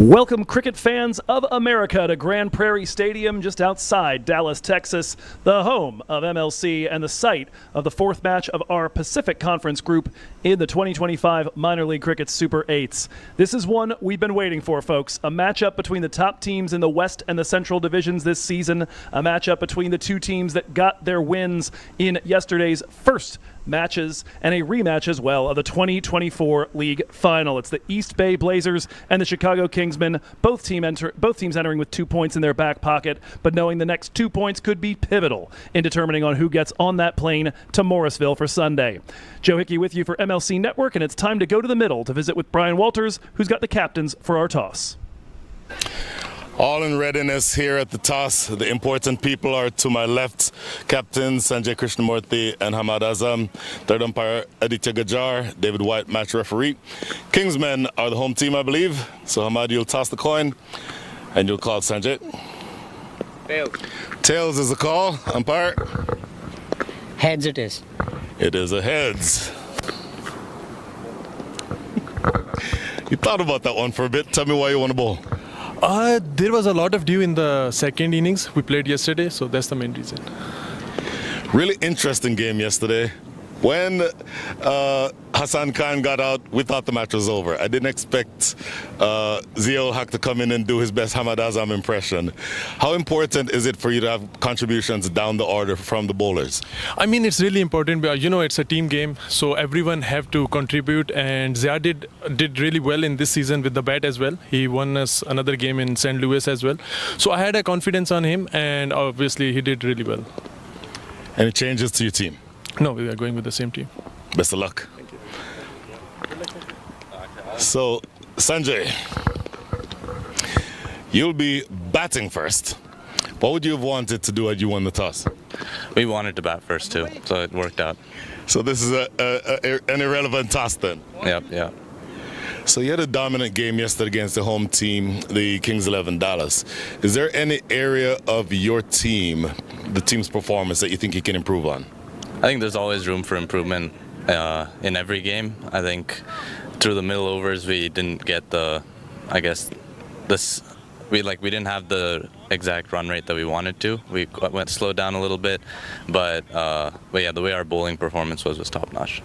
Welcome, cricket fans of America, to Grand Prairie Stadium just outside Dallas, Texas, the home of MLC and the site of the fourth match of our Pacific Conference group in the 2025 Minor League Cricket Super 8s. This is one we've been waiting for, folks. A matchup between the top teams in the West and the Central divisions this season. A matchup between the two teams that got their wins in yesterday's first matches, and a rematch as well of the 2024 league final. It's the East Bay Blazers and the Chicago Kingsmen, both teams entering with 2 points in their back pocket, but knowing the next 2 points could be pivotal in determining on who gets on that plane to Morrisville for Sunday. Joe Hickey with you for MLC Network, and it's time to go to the middle to visit with Brian Walters, who's got the captains for our toss. All in readiness here at the toss. The important people are to my left, captains Sanjay Krishnamurthy and Hamad Azam. Third umpire Aditya Gajar, David White, match referee. Kingsmen are the home team, I believe. So Hamad, you'll toss the coin and you'll call Sanjay. Tails. Tails is the call, umpire. Heads it is. It is a heads. You thought about that one for a bit. Tell me why you want to bowl. There was a lot of dew in the second innings we played yesterday, so that's the main reason. Really interesting game yesterday. When Hassan Khan got out, we thought the match was over. I didn't expect Zia-ul Haq to come in and do his best Hamad Azam impression. How important is it for you to have contributions down the order from the bowlers? I mean, it's really important. You know, it's a team game, so everyone have to contribute. And Zia did really well in this season with the bat as well. He won us another game in St. Louis as well. So I had a confidence on him, and obviously he did really well. Any changes to your team? No, we are going with the same team. Best of luck. Thank you. So, Sanjay, you'll be batting first. What would you have wanted to do had you won the toss? We wanted to bat first too, so it worked out. So this is an irrelevant toss then? Yep, yeah. So you had a dominant game yesterday against the home team, the Kings 11 Dallas. Is there any area of your team, the team's performance, that you think you can improve on? I think there's always room for improvement in every game. I think through the middle overs we didn't get we didn't have the exact run rate that we wanted to. We went slowed down a little bit, but yeah, the way our bowling performance was top notch.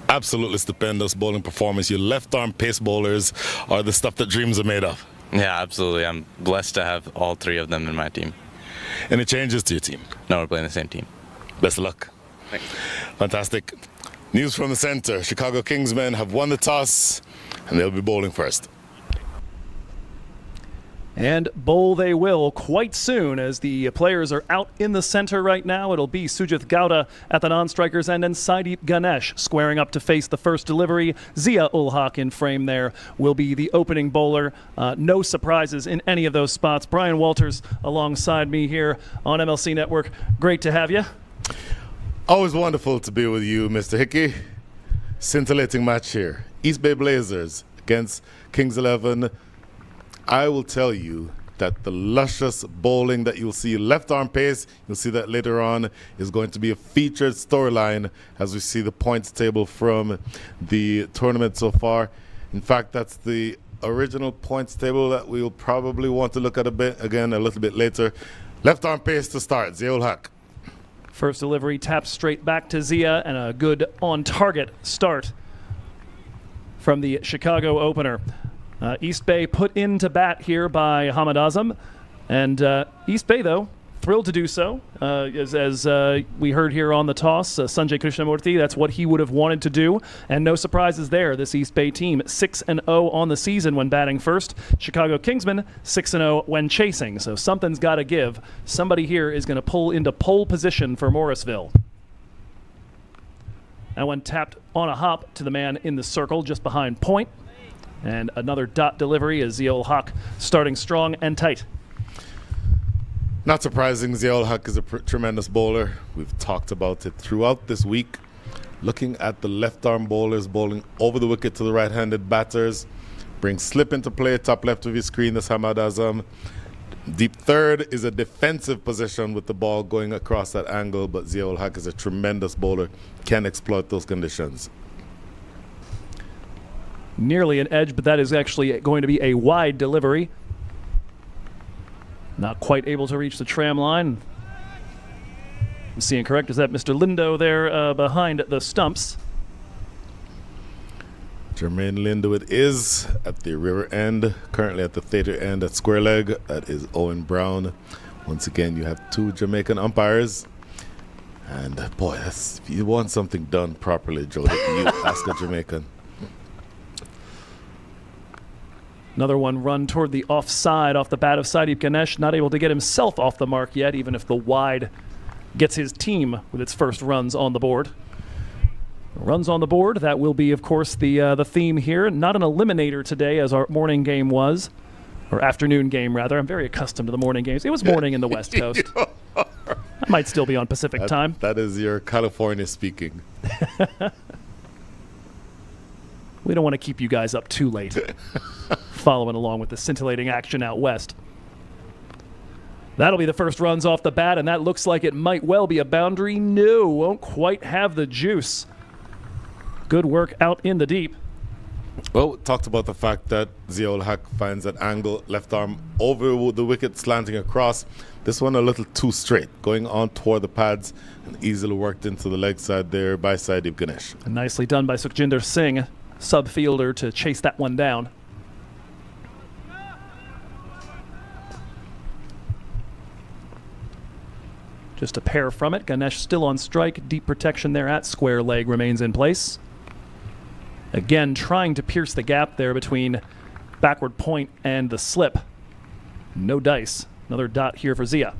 Absolutely stupendous bowling performance. Your left arm pace bowlers are the stuff that dreams are made of. Yeah, absolutely. I'm blessed to have all three of them in my team. Any changes to your team? No, we're playing the same team. Best of luck. Thanks. Fantastic. News from the center. Chicago Kingsmen have won the toss, and they'll be bowling first. And bowl they will quite soon as the players are out in the center right now. It'll be Sujith Gowda at the non-strikers end and Saideep Ganesh squaring up to face the first delivery. Zia-ul Haq in frame there will be the opening bowler. No surprises in any of those spots. Brian Walters alongside me here on MLC Network. Great to have you. Always wonderful to be with you, Mr. Hickey. Scintillating match here. East Bay Blazers against Kings 11. I will tell you that the luscious bowling that you'll see, left arm pace, you'll see that later on, is going to be a featured storyline as we see the points table from the tournament so far. In fact, that's the original points table that we'll probably want to look at a little bit later. Left arm pace to start, Zia-ul Haq. First delivery taps straight back to Zia, and a good on-target start from the Chicago opener. East Bay put into bat here by Hamad Azam, and East Bay, though, thrilled to do so. As we heard here on the toss, Sanjay Krishnamurthy, that's what he would have wanted to do, and no surprises there. This East Bay team 6-0 on the season when batting first. Chicago Kingsmen 6-0 when chasing, so something's got to give. Somebody here is going to pull into pole position for Morrisville. That one tapped on a hop to the man in the circle just behind point. And another dot delivery as Zia-ul Haq starting strong and tight. Not surprising, Zia-ul Haq is a tremendous bowler. We've talked about it throughout this week. Looking at the left-arm bowlers bowling over the wicket to the right-handed batters. Bring slip into play, top left of your screen, that's Hamad Azam. Deep third is a defensive position with the ball going across that angle, but Zia-ul Haq is a tremendous bowler, can exploit those conditions. Nearly an edge, but that is actually going to be a wide delivery. Not quite able to reach the tram line. I'm seeing correct. Is that Mr. Lindo there behind the stumps? Jermaine Lindo it is at the river end, currently at the theater end at square leg. That is Owen Brown. Once again, you have two Jamaican umpires. And boy, if you want something done properly, Joe, you ask a Jamaican. Another one run toward the offside off the bat of Sadeep Ganesh. Not able to get himself off the mark yet, even if the wide gets his team with its first runs on the board. Runs on the board, that will be, of course, the theme here. Not an eliminator today, as our morning game was. Or afternoon game, rather. I'm very accustomed to the morning games. It was morning in the West Coast. I might still be on Pacific time. That is your California speaking. We don't want to keep you guys up too late following along with the scintillating action out west. That'll be the first runs off the bat, and that looks like it might well be a boundary. No, won't quite have the juice. Good work out in the deep. Well, talked about the fact that Zia-ul Haq finds that angle, left arm over the wicket, slanting across. This one a little too straight, going on toward the pads and easily worked into the leg side there by Sadeep Ganesh. And nicely done by Sukhjinder Singh, sub-fielder, to chase that one down. Just a pair from it. Ganesh still on strike. Deep protection there at square leg remains in place. Again, trying to pierce the gap there between backward point and the slip. No dice. Another dot here for Zia.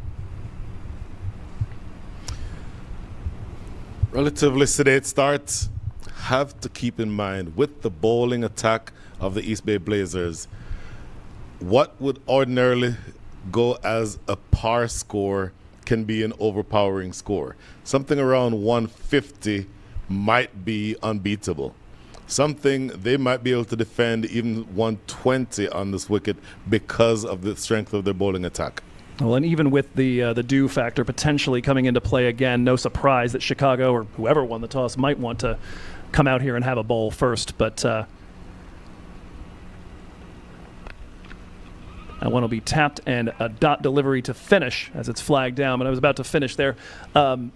Relatively sedate start. Have to keep in mind with the bowling attack of the East Bay Blazers, what would ordinarily go as a par score can be an overpowering score. Something around 150 might be unbeatable. Something they might be able to defend even 120 on this wicket because of the strength of their bowling attack. Well, and even with the dew factor potentially coming into play again, no surprise that Chicago or whoever won the toss might want to come out here and have a bowl first. But that one will be tapped and a dot delivery to finish as it's flagged down. But I was about to finish there.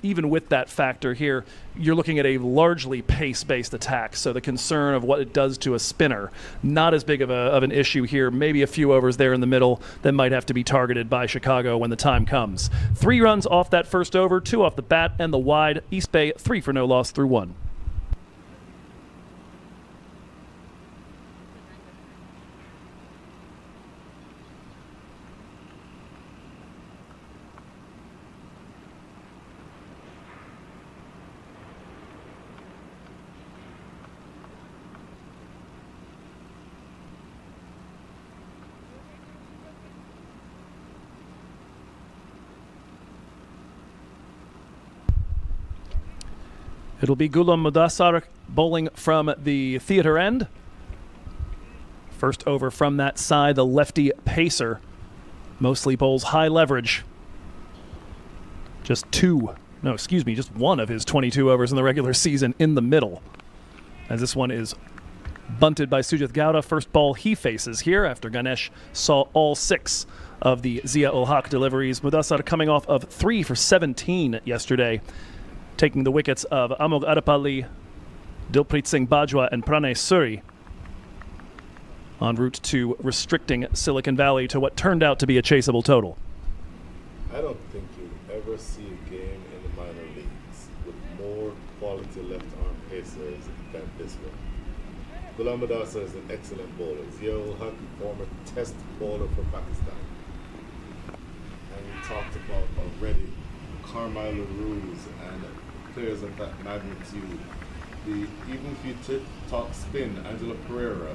Even with that factor here, you're looking at a largely pace-based attack. So the concern of what it does to a spinner, not as big of an issue here. Maybe a few overs there in the middle that might have to be targeted by Chicago when the time comes. 3 runs off that first over, 2 off the bat and the wide. East Bay 3 for no loss through 1. It'll be Ghulam Mudassar bowling from the theater end. First over from that side, the lefty pacer. Mostly bowls high leverage. Just one of his 22 overs in the regular season in the middle. As this one is bunted by Sujith Gowda. First ball he faces here after Ganesh saw all 6 of the Zia-ul Haq deliveries. Mudassar coming off of 3 for 17 yesterday, taking the wickets of Amog Adapalli, Dilpreet Singh Bajwa, and Pranay Suri, en route to restricting Silicon Valley to what turned out to be a chaseable total. I don't think you'll ever see a game in the minor leagues with more quality left-arm pacers than this one. Ghulam Mudassar is an excellent bowler. Zia-ul Haq, former test bowler for Pakistan. And we talked about already Carmelo Ruiz and players of that magnitude. Even if you talk spin, Angelo Pereira.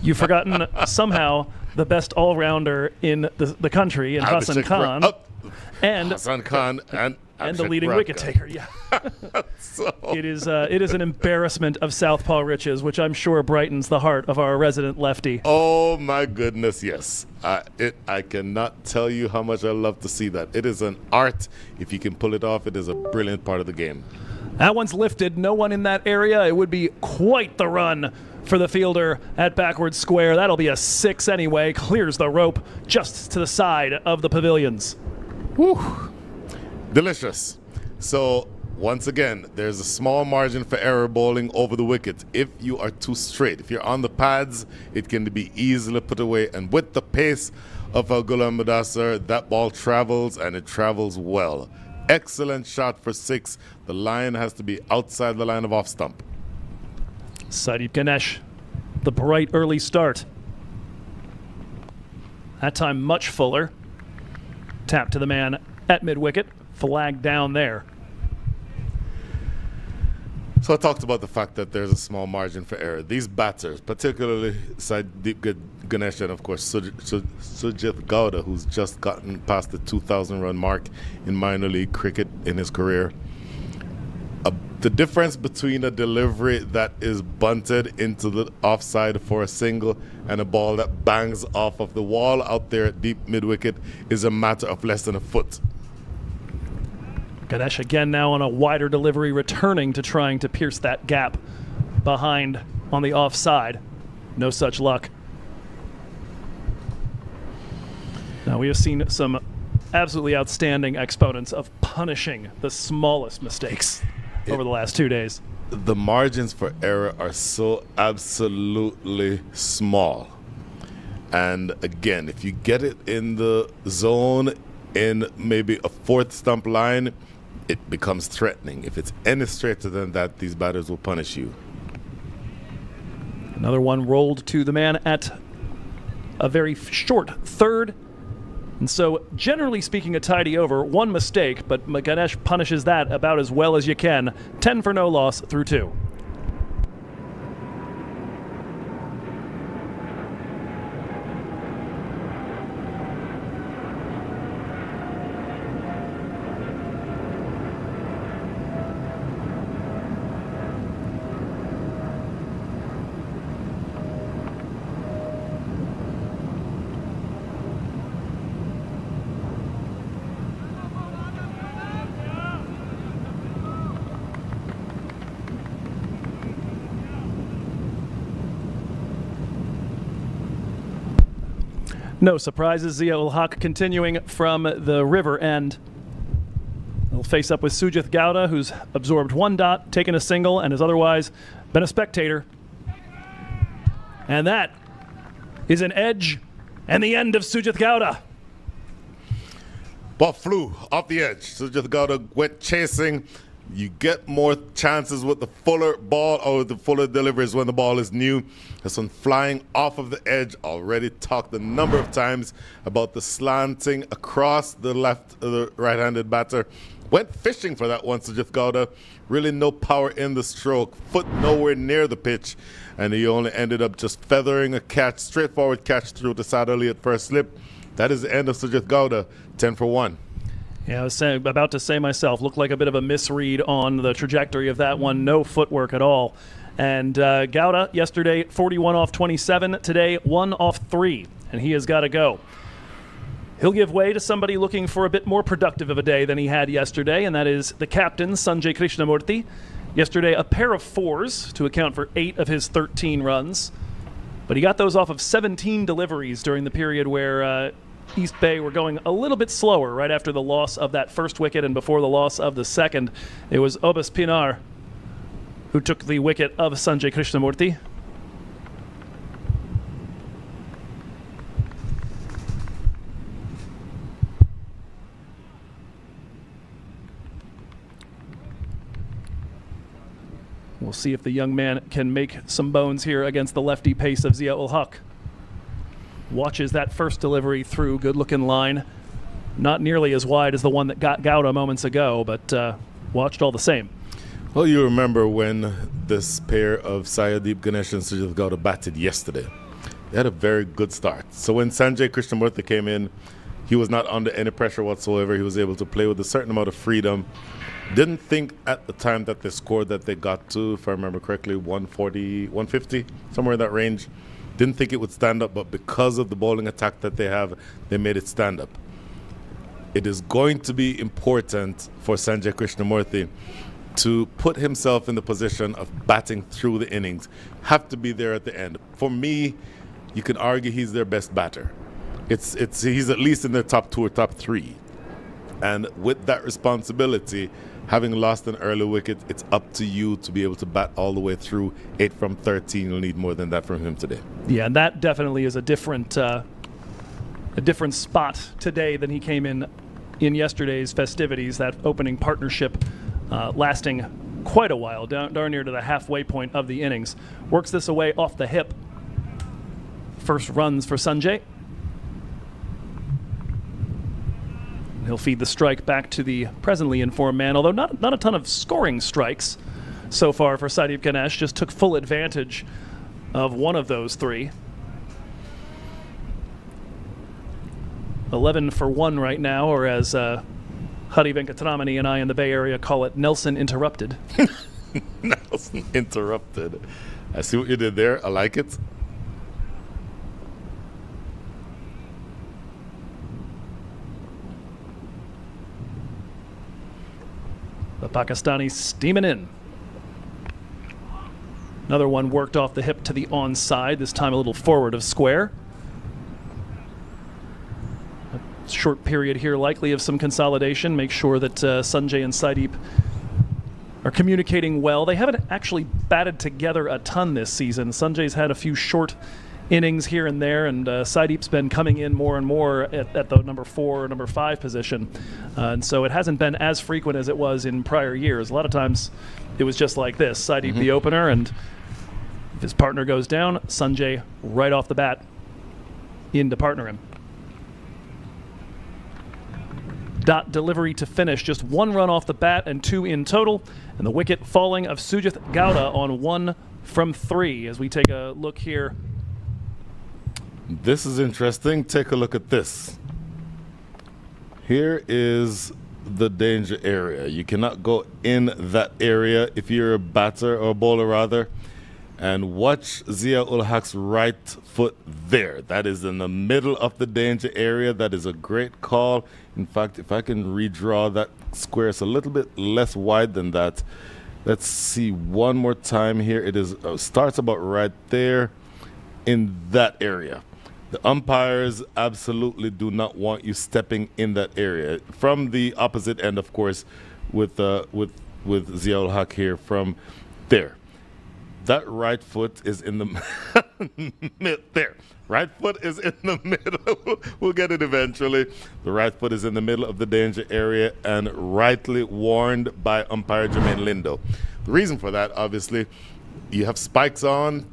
You've forgotten somehow the best all-rounder in the country, in Hassan Khan. And Hassan Khan and the leading wicket taker. Yeah. So. It is an embarrassment of Southpaw riches, which I'm sure brightens the heart of our resident lefty. Oh my goodness, yes. I cannot tell you how much I love to see that. It is an art. If you can pull it off, it is a brilliant part of the game. That one's lifted. No one in that area. It would be quite the run for the fielder at backward square. That'll be a 6 anyway. Clears the rope just to the side of the pavilions. Whew. Delicious. So once again, there's a small margin for error bowling over the wicket. If you are too straight, if you're on the pads, it can be easily put away. And with the pace of Gulam Mudassar, that ball travels, and it travels well. Excellent shot for 6. The line has to be outside the line of off stump. Sadeep Ganesh, the bright early start. That time much fuller. Tap to the man at mid-wicket. Flag down there. So I talked about the fact that there's a small margin for error. These batters, particularly Sadeep Ganesh and, of course, Sujith Gowda, who's just gotten past the 2,000-run mark in minor league cricket in his career. The difference between a delivery that is bunted into the offside for a single and a ball that bangs off of the wall out there at deep mid-wicket is a matter of less than a foot. Ganesh again now on a wider delivery, returning to trying to pierce that gap behind on the offside. No such luck. Now we have seen some absolutely outstanding exponents of punishing the smallest mistakes over the last 2 days. The margins for error are so absolutely small. And again, if you get it in the zone in maybe a 4th stump line, it becomes threatening. If it's any straighter than that, these batters will punish you. Another one rolled to the man at a very short 3rd. And so, generally speaking, a tidy over. 1 mistake, but Ganesh punishes that about as well as you can. 10 for no loss through 2. No surprises. Zia-ul Haq continuing from the river end. He'll face up with Sujith Gowda, who's absorbed 1 dot, taken a single, and has otherwise been a spectator. And that is an edge and the end of Sujith Gowda. Ball flew off the edge. Sujith Gowda went chasing. You get more chances with the fuller ball or the fuller deliveries when the ball is new. This one flying off of the edge. Already talked a number of times about the slanting across the right-handed batter. Went fishing for that one, Sujith Gowda. Really no power in the stroke. Foot nowhere near the pitch. And he only ended up just feathering a catch, straightforward catch through to Sadali at first slip. That is the end of Sujith Gowda, 10 for 1. Yeah, I was about to say myself, looked like a bit of a misread on the trajectory of that one. No footwork at all. And Gowda yesterday, 41 off 27. Today, 1 off 3. And he has got to go. He'll give way to somebody looking for a bit more productive of a day than he had yesterday, and that is the captain, Sanjay Krishnamurthy. Yesterday, a pair of 4s to account for 8 of his 13 runs. But he got those off of 17 deliveries during the period where East Bay were going a little bit slower right after the loss of that first wicket and before the loss of the second. It was Obas Pinar who took the wicket of Sanjay Krishnamurthy. We'll see if the young man can make some bones here against the lefty pace of Zia-ul Haq. Watches that first delivery through, good-looking line. Not nearly as wide as the one that got Gowda moments ago, but watched all the same. Well, you remember when this pair of Sadeep Ganesh and Sujith Gowda batted yesterday. They had a very good start. So when Sanjay Krishnamurthy came in, he was not under any pressure whatsoever. He was able to play with a certain amount of freedom. Didn't think at the time that they scored that they got to, if I remember correctly, 140, 150, somewhere in that range. Didn't think it would stand up, but because of the bowling attack that they have, they made it stand up. It is going to be important for Sanjay Krishnamurthy to put himself in the position of batting through the innings, have to be there at the end. For me, you can argue he's their best batter. He's at least in their top 2 or top 3. And with that responsibility, having lost an early wicket, it's up to you to be able to bat all the way through. 8 from 13, you'll need more than that from him today. Yeah, and that definitely is a different spot today than he came in yesterday's festivities, that opening partnership lasting quite a while, darn near to the halfway point of the innings. Works this away off the hip. First runs for Sanjay. He'll feed the strike back to the presently informed man, although not a ton of scoring strikes so far for Sadeep Ganesh. Just took full advantage of one of those 3. 11 for 1 right now, or as Hari Venkatramani and I in the Bay Area call it, Nelson interrupted. Nelson interrupted. I see what you did there. I like it. The Pakistani steaming in. Another one worked off the hip to the onside, this time a little forward of square. A short period here likely of some consolidation. Make sure that Sanjay and Sadeep are communicating well. They haven't actually batted together a ton this season. Sanjay's had a few short innings here and there, and Sadeep's been coming in more and more at the number 4 or number 5 position. And so it hasn't been as frequent as it was in prior years. A lot of times it was just like this. Sadeep the opener, and if his partner goes down, Sanjay right off the bat in to partner him. Dot delivery to finish. Just 1 run off the bat and 2 in total. And the wicket falling of Sujith Gowda on 1 from 3 as we take a look here. This is interesting. Take a look at this. Here is the danger area. You cannot go in that area if you're a batter or a bowler rather. And watch Zia-ul Haq's right foot there. That is in the middle of the danger area. That is a great call. In fact, if I can redraw that square, it's a little bit less wide than that. Let's see one more time here. It is starts about right there in that area. The umpires absolutely do not want you stepping in that area. From the opposite end, of course, with Zia-ul Haq here from there. That right foot is in the there. Right foot is in the middle. We'll get it eventually. The right foot is in the middle of the danger area and rightly warned by umpire Jermaine Lindo. The reason for that, obviously, you have spikes on.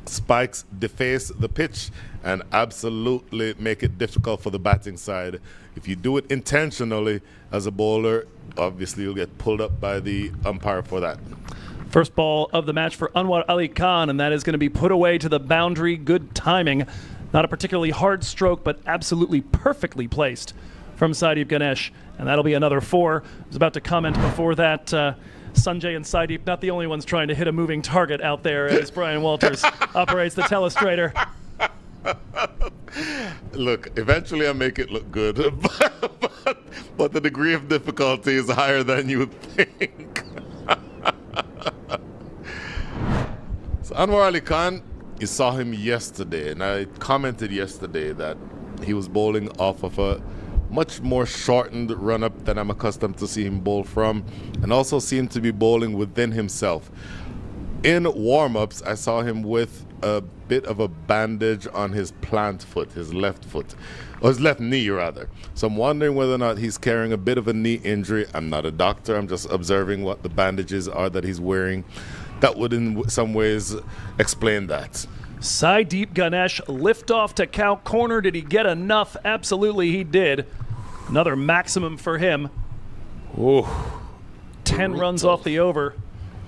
Spikes deface the pitch and absolutely make it difficult for the batting side. If you do it intentionally as a bowler, obviously you'll get pulled up by the umpire for that. First ball of the match for Anwar Ali Khan, and that is going to be put away to the boundary. Good timing. Not a particularly hard stroke, but absolutely perfectly placed from Sadeep Ganesh. And that'll be another 4. I was about to comment before that, Sanjay and Sadeep, not the only ones trying to hit a moving target out there as Brian Walters operates the telestrator. Look, eventually I make it look good, but the degree of difficulty is higher than you would think. So Anwar Ali Khan, you saw him yesterday, and I commented yesterday that he was bowling off of a much more shortened run-up than I'm accustomed to see him bowl from, and also seemed to be bowling within himself. In warm-ups, I saw him with a bit of a bandage on his plant foot, his left foot, or his left knee rather. So I'm wondering whether or not he's carrying a bit of a knee injury. I'm not a doctor, I'm just observing what the bandages are that he's wearing. That would in some ways explain that. Sadeep Ganesh, liftoff to cow corner. Did he get enough? Absolutely he did. Another maximum for him. Ooh, 10 runs off the over.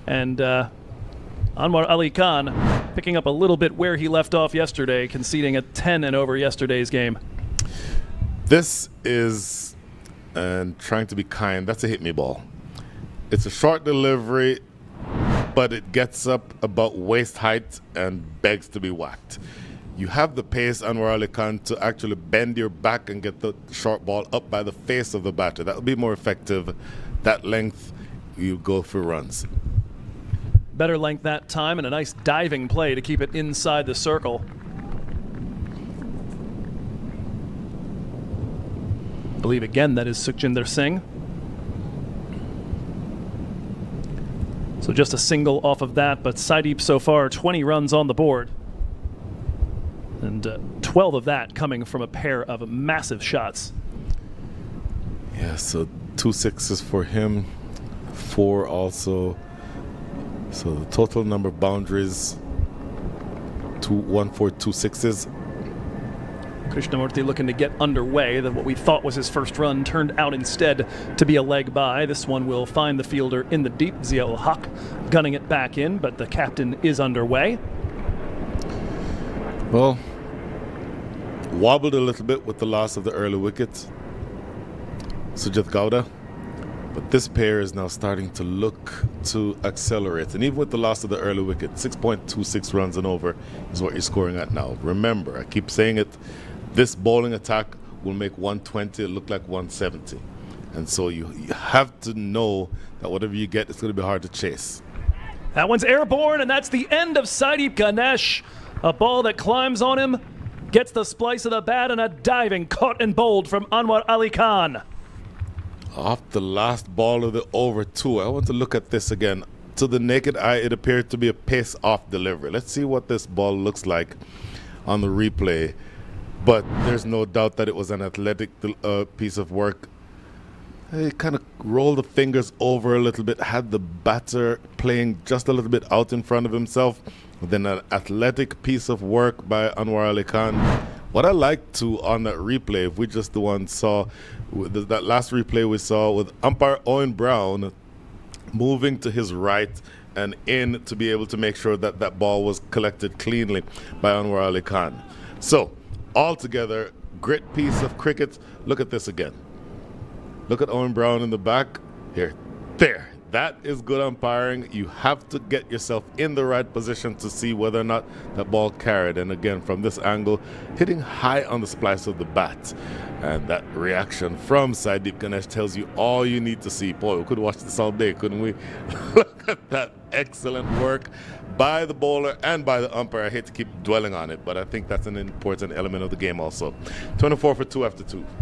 And Anwar Ali Khan picking up a little bit where he left off yesterday, conceding a 10 and over yesterday's game. This is, and trying to be kind, that's a hit me ball. It's a short delivery, but it gets up about waist height and begs to be whacked. You have the pace, Anwar Ali Khan, to actually bend your back and get the short ball up by the face of the batter. That would be more effective. That length you go for runs. Better length that time, and a nice diving play to keep it inside the circle. I believe again that is Sukhjinder Singh. So just a single off of that, but Saideep so far 20 runs on the board. And 12 of that coming from a pair of massive shots. Yeah, so 2 sixes for him, 4 also. So the total number of boundaries, 1 4, 2 sixes. Krishnamurti looking to get underway. That what we thought was his first run turned out instead to be a leg by. This one will find the fielder in the deep. Zia-ul Haq gunning it back in, but the captain is underway. Well, wobbled a little bit with the loss of the early wicket, Sujat Gowda. But this pair is now starting to look to accelerate. And even with the loss of the early wicket, 6.26 runs and over is what you're scoring at now. Remember, I keep saying it, this bowling attack will make 120 look like 170. And so you have to know that whatever you get, it's going to be hard to chase. That one's airborne, and that's the end of Saideep Ganesh. A ball that climbs on him, gets the splice of the bat, and a diving caught and bowled from Anwar Ali Khan. Off the last ball of the over 2, I want to look at this again. To the naked eye, it appeared to be a pace-off delivery. Let's see what this ball looks like on the replay. But there's no doubt that it was an athletic piece of work. He kind of rolled the fingers over a little bit, had the batter playing just a little bit out in front of himself. Then an athletic piece of work by Anwar Ali Khan. What I like to on that replay, if we just the one saw, that last replay we saw with umpire Owen Brown moving to his right and in to be able to make sure that that ball was collected cleanly by Anwar Ali Khan. So, altogether, great piece of cricket. Look at this again. Look at Owen Brown in the back. Here. There. That is good umpiring. You have to get yourself in the right position to see whether or not that ball carried. And again, from this angle, hitting high on the splice of the bat. And that reaction from Saideep Ganesh tells you all you need to see. Boy, we could watch this all day, couldn't we? Look at that excellent work by the bowler and by the umpire. I hate to keep dwelling on it, but I think that's an important element of the game also. 24 for 2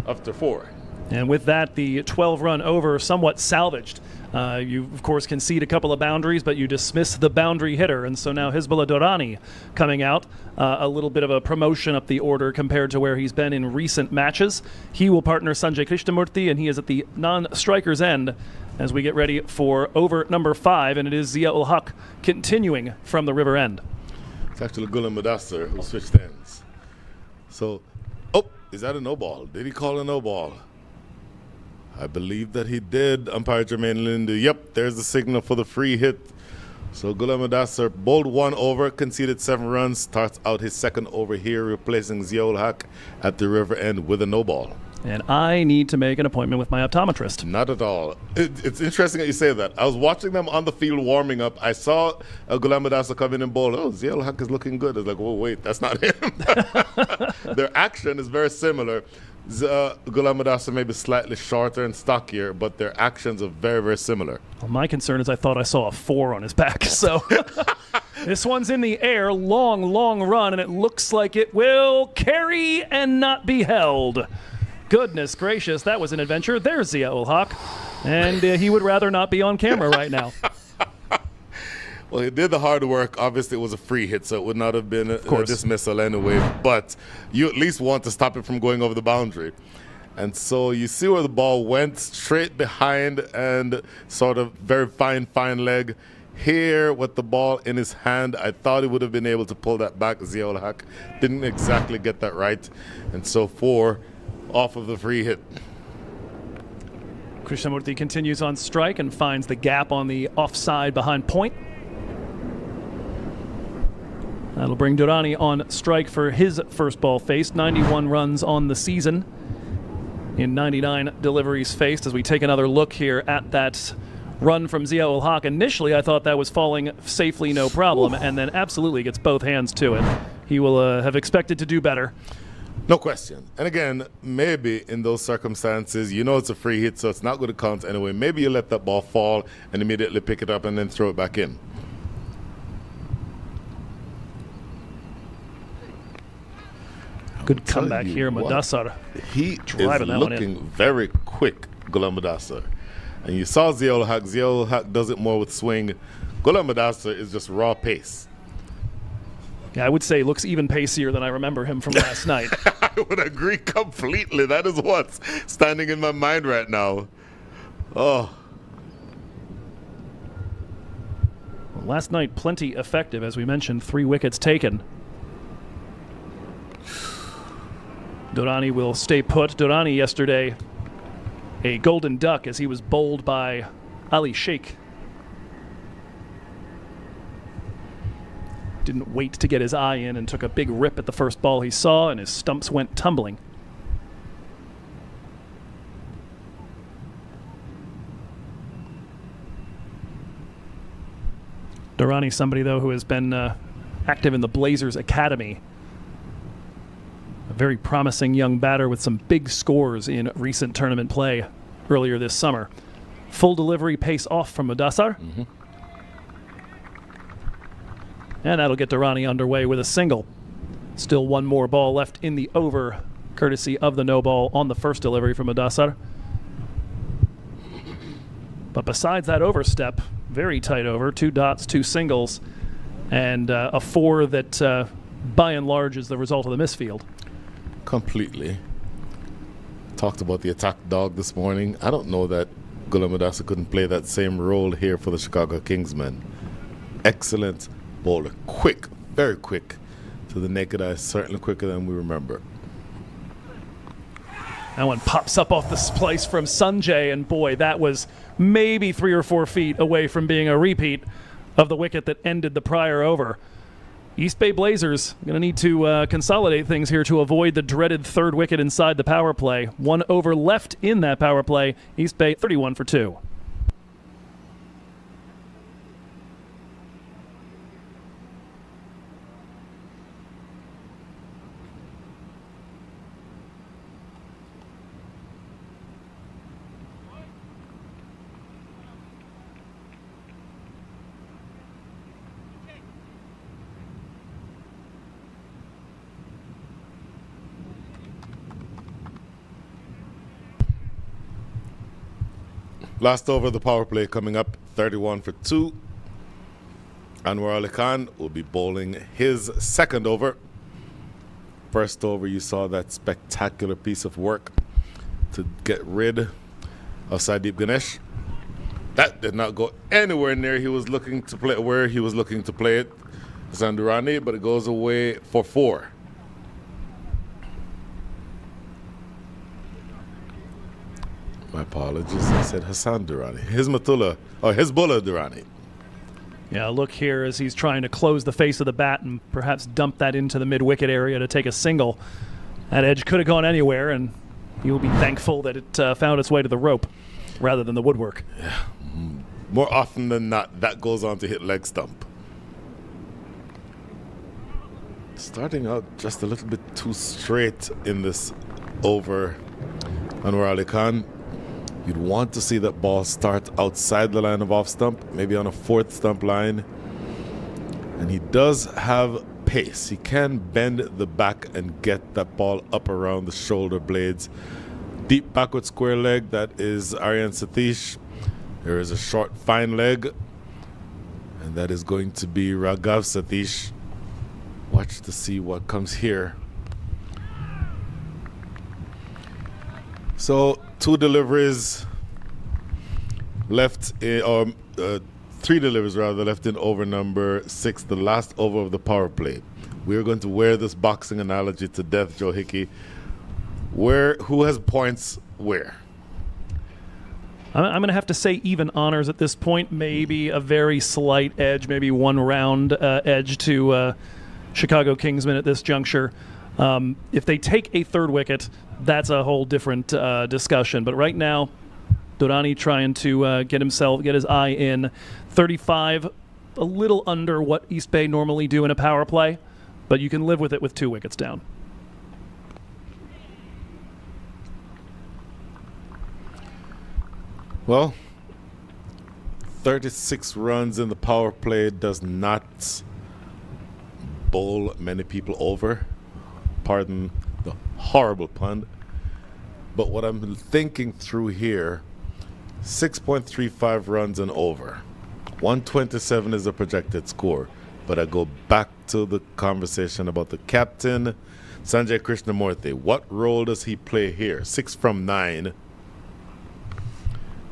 after 4. And with that, the 12-run over somewhat salvaged. You, of course, concede a couple of boundaries, but you dismiss the boundary hitter. And so now Hizbullah Durrani coming out, a little bit of a promotion up the order compared to where he's been in recent matches. He will partner Sanjay Krishnamurti, and he is at the non-striker's end as we get ready for over number 5, and it is Zia-ul Haq continuing from the river end. It's actually Ghulam Mudassar who switched ends. So, is that a no ball? Did he call a no ball? I believe that he did, umpire Jermaine Lindu. Yep, there's the signal for the free hit. So Ghulam Mudassar bowled 1 over, conceded 7 runs, starts out his second over here, replacing Zia-ul Haq at the river end with a no ball. And I need to make an appointment with my optometrist. Not at all. It's interesting that you say that. I was watching them on the field warming up. I saw Ghulam Mudassar come in and bowl. Oh, Zia-ul Haq is looking good. I was like, oh, wait, that's not him. Their action is very similar. Ghulam Mudassar may be slightly shorter and stockier, but their actions are very, very similar. Well, my concern is I thought I saw a 4 on his back. So this one's in the air, long run, and it looks like it will carry and not be held. Goodness gracious, that was an adventure. There's Zia-ul Haq, and he would rather not be on camera right now. Well, he did the hard work. Obviously, it was a free hit, so it would not have been a dismissal anyway. But you at least want to stop it from going over the boundary. And so you see where the ball went, straight behind and sort of very fine leg. Here, with the ball in his hand, I thought he would have been able to pull that back. Zia-ul Haq didn't exactly get that right. And so 4 off of the free hit. Krishnamurti continues on strike and finds the gap on the offside behind point. That'll bring Durrani on strike for his first ball faced. 91 runs on the season in 99 deliveries faced. As we take another look here at that run from Zia-ul Haq. Initially, I thought that was falling safely, no problem, and then absolutely gets both hands to it. He will have expected to do better. No question. And again, maybe in those circumstances, you know it's a free hit, so it's not going to count anyway. Maybe you let that ball fall and immediately pick it up and then throw it back in. Good comeback here, Madassar. He is Driving that one in. looking very quick, Ghulam Madassar. And you saw Ziaul Haq. Ziaul Haq does it more with swing. Ghulam Madassar is just raw pace. Yeah, I would say looks even pacier than I remember him from last night. I would agree completely. That is what's standing in my mind right now. Oh. Well, last night, plenty effective. As we mentioned, 3 wickets taken. Durrani will stay put. Durrani yesterday, a golden duck as he was bowled by Ali Sheikh. Didn't wait to get his eye in and took a big rip at the first ball he saw, and his stumps went tumbling. Durrani, somebody, though, who has been active in the Blazers Academy. A very promising young batter with some big scores in recent tournament play earlier this summer. Full delivery pace off from Madassar. And that'll get Durrani underway with a single. Still one more ball left in the over, courtesy of the no ball on the first delivery from Madassar. But besides that overstep, very tight over, 2 dots, 2 singles, and a 4 that by and large is the result of the misfield. Completely. Talked about the attack dog this morning. I don't know that Ghulam Madassar couldn't play that same role here for the Chicago Kingsmen. Excellent bowler. Quick, very quick. To the naked eye, certainly quicker than we remember. That one pops up off the splice from Sanjay, and boy, that was maybe 3 or 4 feet away from being a repeat of the wicket that ended the prior over. East Bay Blazers going to need to consolidate things here to avoid the dreaded 3rd wicket inside the power play. 1 over left in that power play. East Bay 31 for 2. Last over of the power play coming up, 31 for 2. Anwar Ali Khan will be bowling his 2nd over. First over, you saw that spectacular piece of work to get rid of Sadeep Ganesh. That did not go anywhere near he was looking to play where he was looking to play it, Durrani, but it goes away for 4. My apologies. I said Hassan Durrani. Hizbullah Durrani. Yeah, look here as he's trying to close the face of the bat and perhaps dump that into the mid-wicket area to take a single. That edge could have gone anywhere, and he'll be thankful that it found its way to the rope rather than the woodwork. Yeah. More often than not, that goes on to hit leg stump. Starting out just a little bit too straight in this over, Anwar Ali Khan. You'd want to see that ball start outside the line of off stump, maybe on a 4th stump line. And he does have pace. He can bend the back and get that ball up around the shoulder blades. Deep backward square leg, that is Aryan Satish. There is a short fine leg, and that is going to be Raghav Satish. Watch to see what comes here. So 2 deliveries left in, or 3 deliveries rather left in over number 6, the last over of the power play. We are going to wear this boxing analogy to death, Joe Hickey. Who has points where? I'm going to have to say even honors at this point. Maybe a very slight edge, maybe 1 round edge to Chicago Kingsmen at this juncture. If they take a 3rd wicket, that's a whole different discussion. But right now, Durrani trying to get his eye in. 35, a little under what East Bay normally do in a power play, but you can live with it with 2 wickets down. Well, 36 runs in the power play does not bowl many people over. Pardon the horrible pun. But what I'm thinking through here, 6.35 runs and over. 127 is a projected score. But I go back to the conversation about the captain, Sanjay Krishnamurthy. What role does he play here? 6 from 9.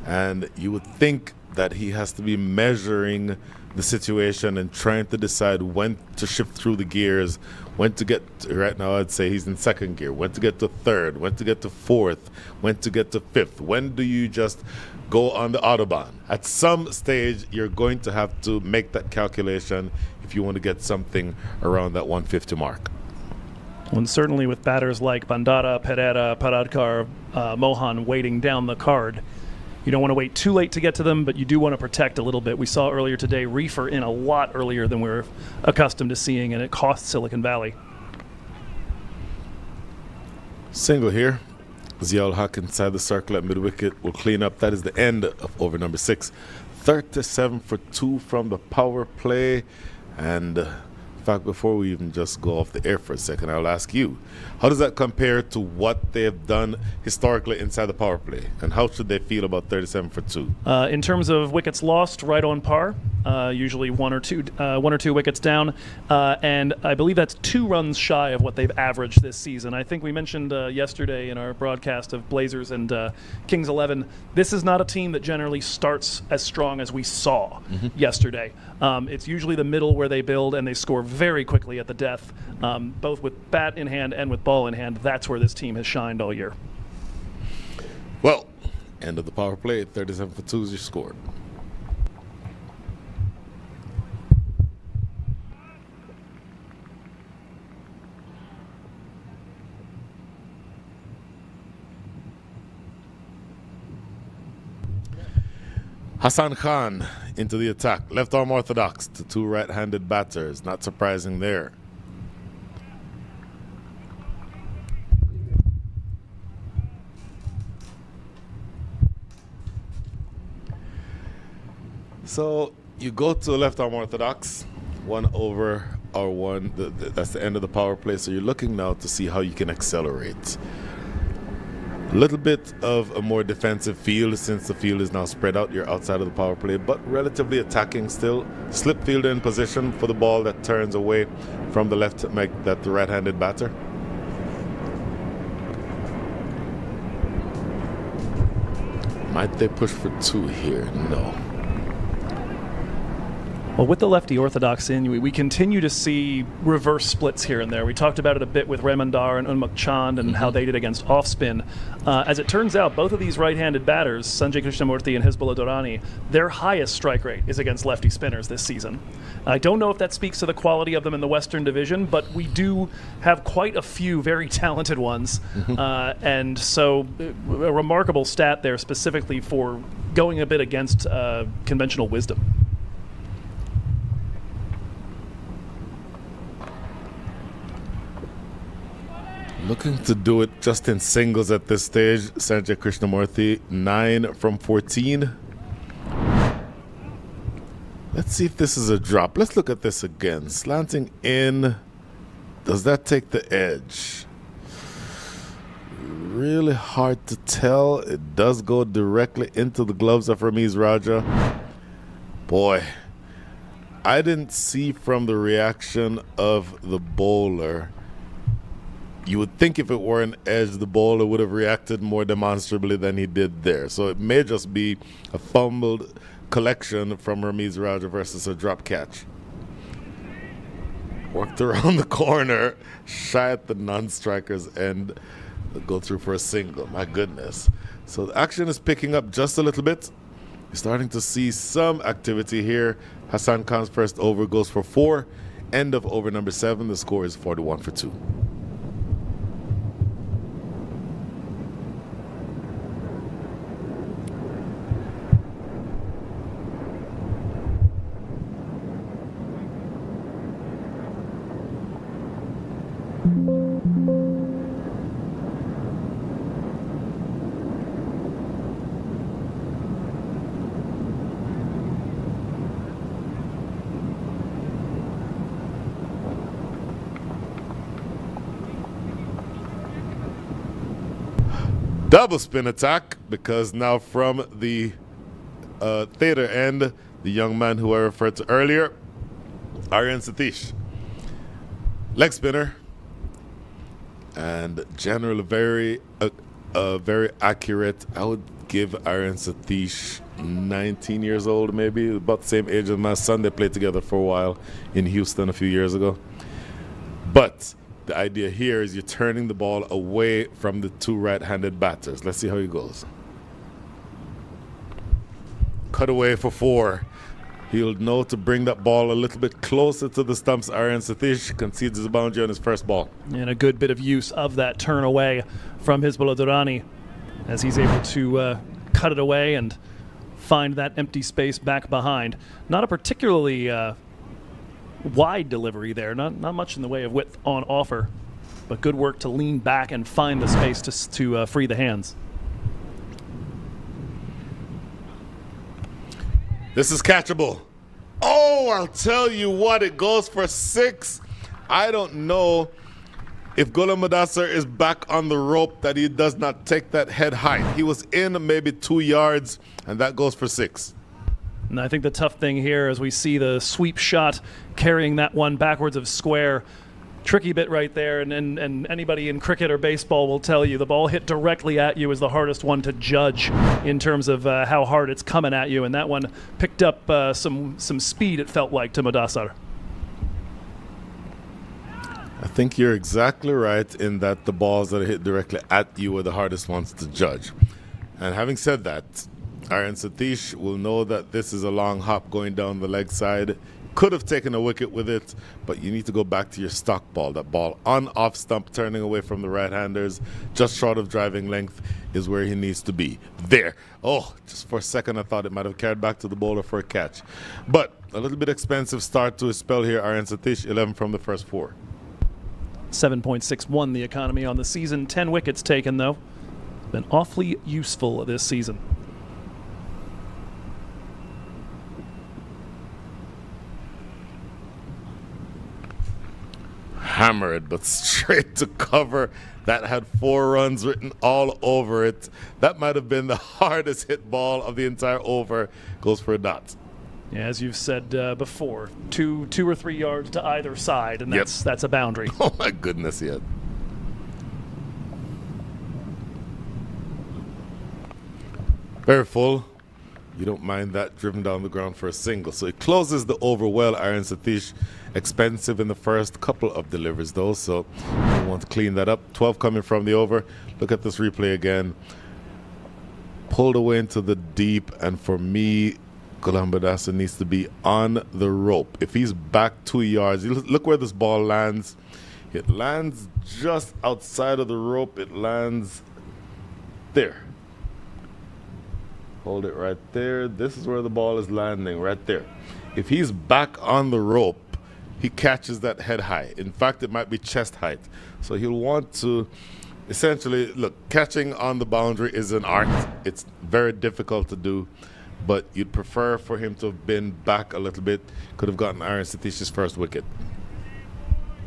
And you would think that he has to be measuring the situation and trying to decide when to shift through the gears, when to get to, right now I'd say he's in second gear, when to get to third, when to get to fourth, when to get to fifth. When do you just go on the Autobahn? At some stage, you're going to have to make that calculation if you want to get something around that 150 mark. And certainly with batters like Bandara, Pereira, Paradkar, Mohan waiting down the card, you don't want to wait too late to get to them, but you do want to protect a little bit. We saw earlier today Reefer in a lot earlier than we're accustomed to seeing, and it cost Silicon Valley. Single here. Ziaul Haq inside the circle at mid-wicket will clean up. That is the end of over number 6. 37 for 2 from the power play. And in fact, before we even just go off the air for a second, I'll ask you, how does that compare to what they have done historically inside the power play? And how should they feel about 37 for 2? In terms of wickets lost, right on par. Usually one or two wickets down, and I believe that's 2 runs shy of what they've averaged this season. I think we mentioned yesterday in our broadcast of Blazers and Kings 11, this is not a team that generally starts as strong as we saw yesterday. It's usually the middle where they build and they score very quickly at the death, both with bat in hand and with ball in hand. That's where this team has shined all year. Well, end of the power play, 37 for 2 is your score. Hassan Khan into the attack. Left arm orthodox to 2 right-handed batters. Not surprising there. So you go to a left arm orthodox, 1 over or 1. That's the end of the power play. So you're looking now to see how you can accelerate. A little bit of a more defensive field since the field is now spread out. You're outside of the power play, but relatively attacking still. Slip fielder in position for the ball that turns away from the left, make that the right-handed batter. Might they push for 2 here? No. Well, with the lefty orthodox in, we continue to see reverse splits here and there. We talked about it a bit with Remandar and Unmukt Chand and how they did against off-spin. As it turns out, both of these right-handed batters, Sanjay Krishnamurthy and Hizbullah Durrani, their highest strike rate is against lefty spinners this season. I don't know if that speaks to the quality of them in the Western Division, but we do have quite a few very talented ones. And so a remarkable stat there specifically for going a bit against conventional wisdom. Looking to do it just in singles at this stage. Sanjay Krishnamurthy, 9 from 14. Let's see if this is a drop. Let's look at this again. Slanting in. Does that take the edge? Really hard to tell. It does go directly into the gloves of Ramiz Raja. Boy, I didn't see from the reaction of the bowler. You would think if it were an edge, the bowler would have reacted more demonstrably than he did there. So it may just be a fumbled collection from Ramiz Raja versus a drop catch. Worked around the corner, shy at the non-striker's end, go through for a single. My goodness. So the action is picking up just a little bit. You're starting to see some activity here. Hassan Khan's first over goes for 4. End of over number 7. The score is 41 for 2. Double spin attack, because now from the theater end, the young man who I referred to earlier, Aryan Satish. Leg spinner. And generally very accurate. I would give Aryan Satish 19 years old, maybe about the same age as my son. They played together for a while in Houston a few years ago. But the idea here is you're turning the ball away from the two right-handed batters. Let's see how he goes. Cut away for 4. He'll know to bring that ball a little bit closer to the stumps. Aryan Satish concedes his boundary on his first ball. And a good bit of use of that turn away from Hizbullah Durrani as he's able to cut it away and find that empty space back behind. Not a particularly wide delivery there, not much in the way of width on offer, but good work to lean back and find the space to free the hands. This is catchable. Oh, I'll tell you what, it goes for 6. I don't know if Ghulam Mudassar is back on the rope that he does not take that head height. He was in maybe 2 yards, and that goes for 6. And I think the tough thing here as we see the sweep shot carrying that one backwards of square. Tricky bit right there, and anybody in cricket or baseball will tell you the ball hit directly at you is the hardest one to judge in terms of how hard it's coming at you, and that one picked up some speed, it felt like, to Mudassar. I think you're exactly right in that the balls that hit directly at you are the hardest ones to judge. And having said that, Aryan Satish will know that this is a long hop going down the leg side. Could have taken a wicket with it, but you need to go back to your stock ball. That ball on off stump, turning away from the right-handers, just short of driving length, is where he needs to be. There. Oh, just for a second I thought it might have carried back to the bowler for a catch. But a little bit expensive start to his spell here. Aryan Satish, 11 from the first 4. 7.61 the economy on the season. 10 wickets taken, though. Been awfully useful this season. Hammered, but straight to cover. That had 4 runs written all over it. That might have been the hardest hit ball of the entire over. Goes for a dot. Yeah, as you've said before, two or 3 yards to either side, and that's a boundary. Oh my goodness, yeah. Very full. You don't mind that driven down the ground for a single. So he closes the over well. Aryan Satish, expensive in the first couple of deliveries though, so you want to clean that up. 12 coming from the over. Look at this replay again. Pulled away into the deep, and for me, Ghulam Mudassar needs to be on the rope. If he's back 2 yards, look where this ball lands. It lands just outside of the rope. It lands there. Hold it right there. This is where the ball is landing, right there. If he's back on the rope, he catches that head high. In fact, it might be chest height. So he'll want to essentially, look, catching on the boundary is an art. It's very difficult to do, but you'd prefer for him to have been back a little bit. Could have gotten Aryan Satish's first wicket.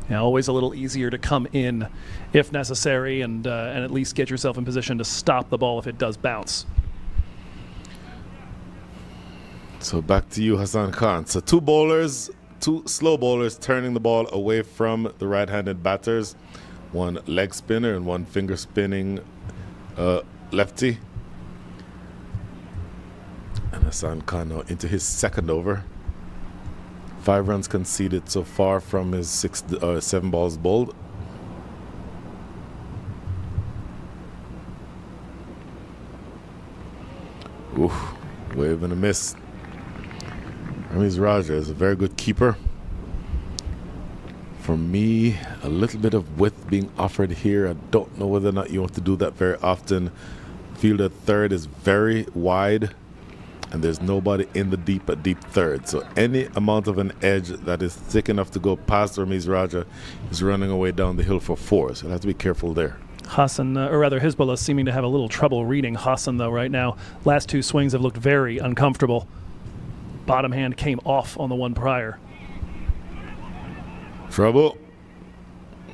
Yeah, always a little easier to come in if necessary and at least get yourself in position to stop the ball if it does bounce. So back to you, Hassan Khan. So two slow bowlers turning the ball away from the right-handed batters. One leg spinner and one finger spinning lefty. And Hassan Khan now into his second over. 5 runs conceded so far from his 7 balls bowled. Oof, wave and a miss. Ramiz Raja is a very good keeper. For me, a little bit of width being offered here. I don't know whether or not you want to do that very often. Field at third is very wide, and there's nobody in the deep third. So any amount of an edge that is thick enough to go past Ramiz Raja is running away down the hill for 4. So you have to be careful there. Hassan, or rather Hizbullah, seeming to have a little trouble reading Hassan, though, right now. Last 2 swings have looked very uncomfortable. Bottom hand came off on the one prior. Trouble.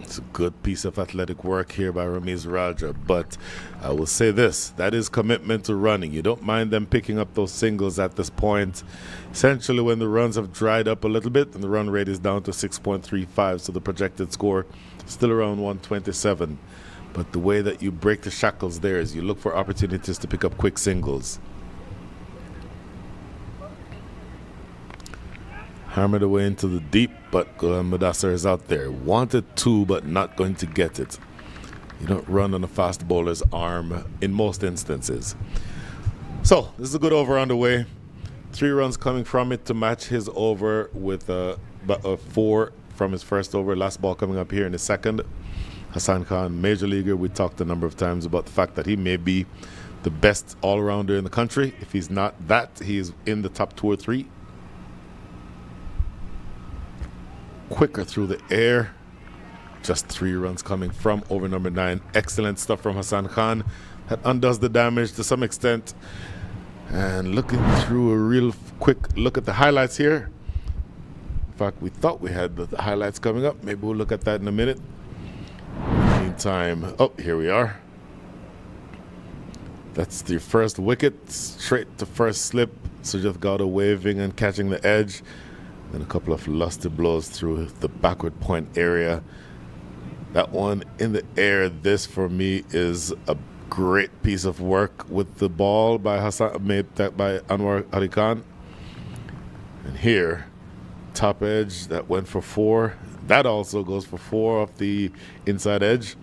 It's a good piece of athletic work here by Ramiz Raja, but I will say this, that is commitment to running. You don't mind them picking up those singles at this point. Essentially, when the runs have dried up a little bit and the run rate is down to 6.35, so the projected score still around 127. But the way that you break the shackles there is you look for opportunities to pick up quick singles. Hammered away into the deep, but Mudassar is out there. Wanted to, but not going to get it. You don't run on a fast bowler's arm in most instances. So, this is a good over on the way. 3 runs coming from it to match his over with 4 from his first over. Last ball coming up here in the second. Hassan Khan, major leaguer. We talked a number of times about the fact that he may be the best all-rounder in the country. If he's not that, he's in the top 2 or 3. Quicker through the air. Just 3 runs coming from over number 9. Excellent stuff from Hassan Khan. That undoes the damage to some extent. And looking through a real quick look at the highlights here. In fact, we thought we had the highlights coming up. Maybe we'll look at that in a minute. In the meantime, oh, here we are. That's the first wicket. Straight to first slip. Sujat Gowda waving and catching the edge. Then a couple of lusty blows through the backward point area. That one in the air. This for me is a great piece of work with the ball by made that by Anwar Ali Khan. And here, top edge that went for 4. That also goes for 4 off the inside edge.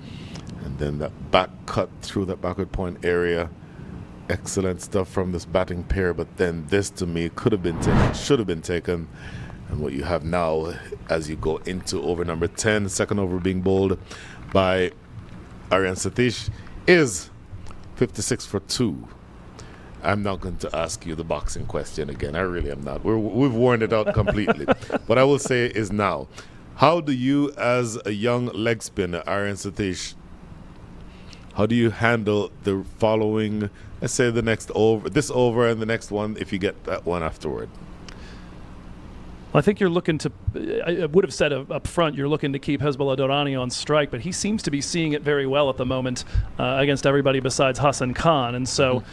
And then that back cut through that backward point area. Excellent stuff from this batting pair. But then this to me could have been taken, should have been taken. And what you have now as you go into over number 10, second over being bowled by Aryan Satish, is 56 for 2. I'm not going to ask you the boxing question again. I really am not. We've worn it out completely. What I will say is now, how do you, as a young leg spinner, Aryan Satish, how do you handle the following, let's say the next over, this over and the next one, if you get that one afterward? Well, I think you're looking to, I would have said up front, you're looking to keep Hezbollah Durrani on strike, but he seems to be seeing it very well at the moment against everybody besides Hassan Khan. And so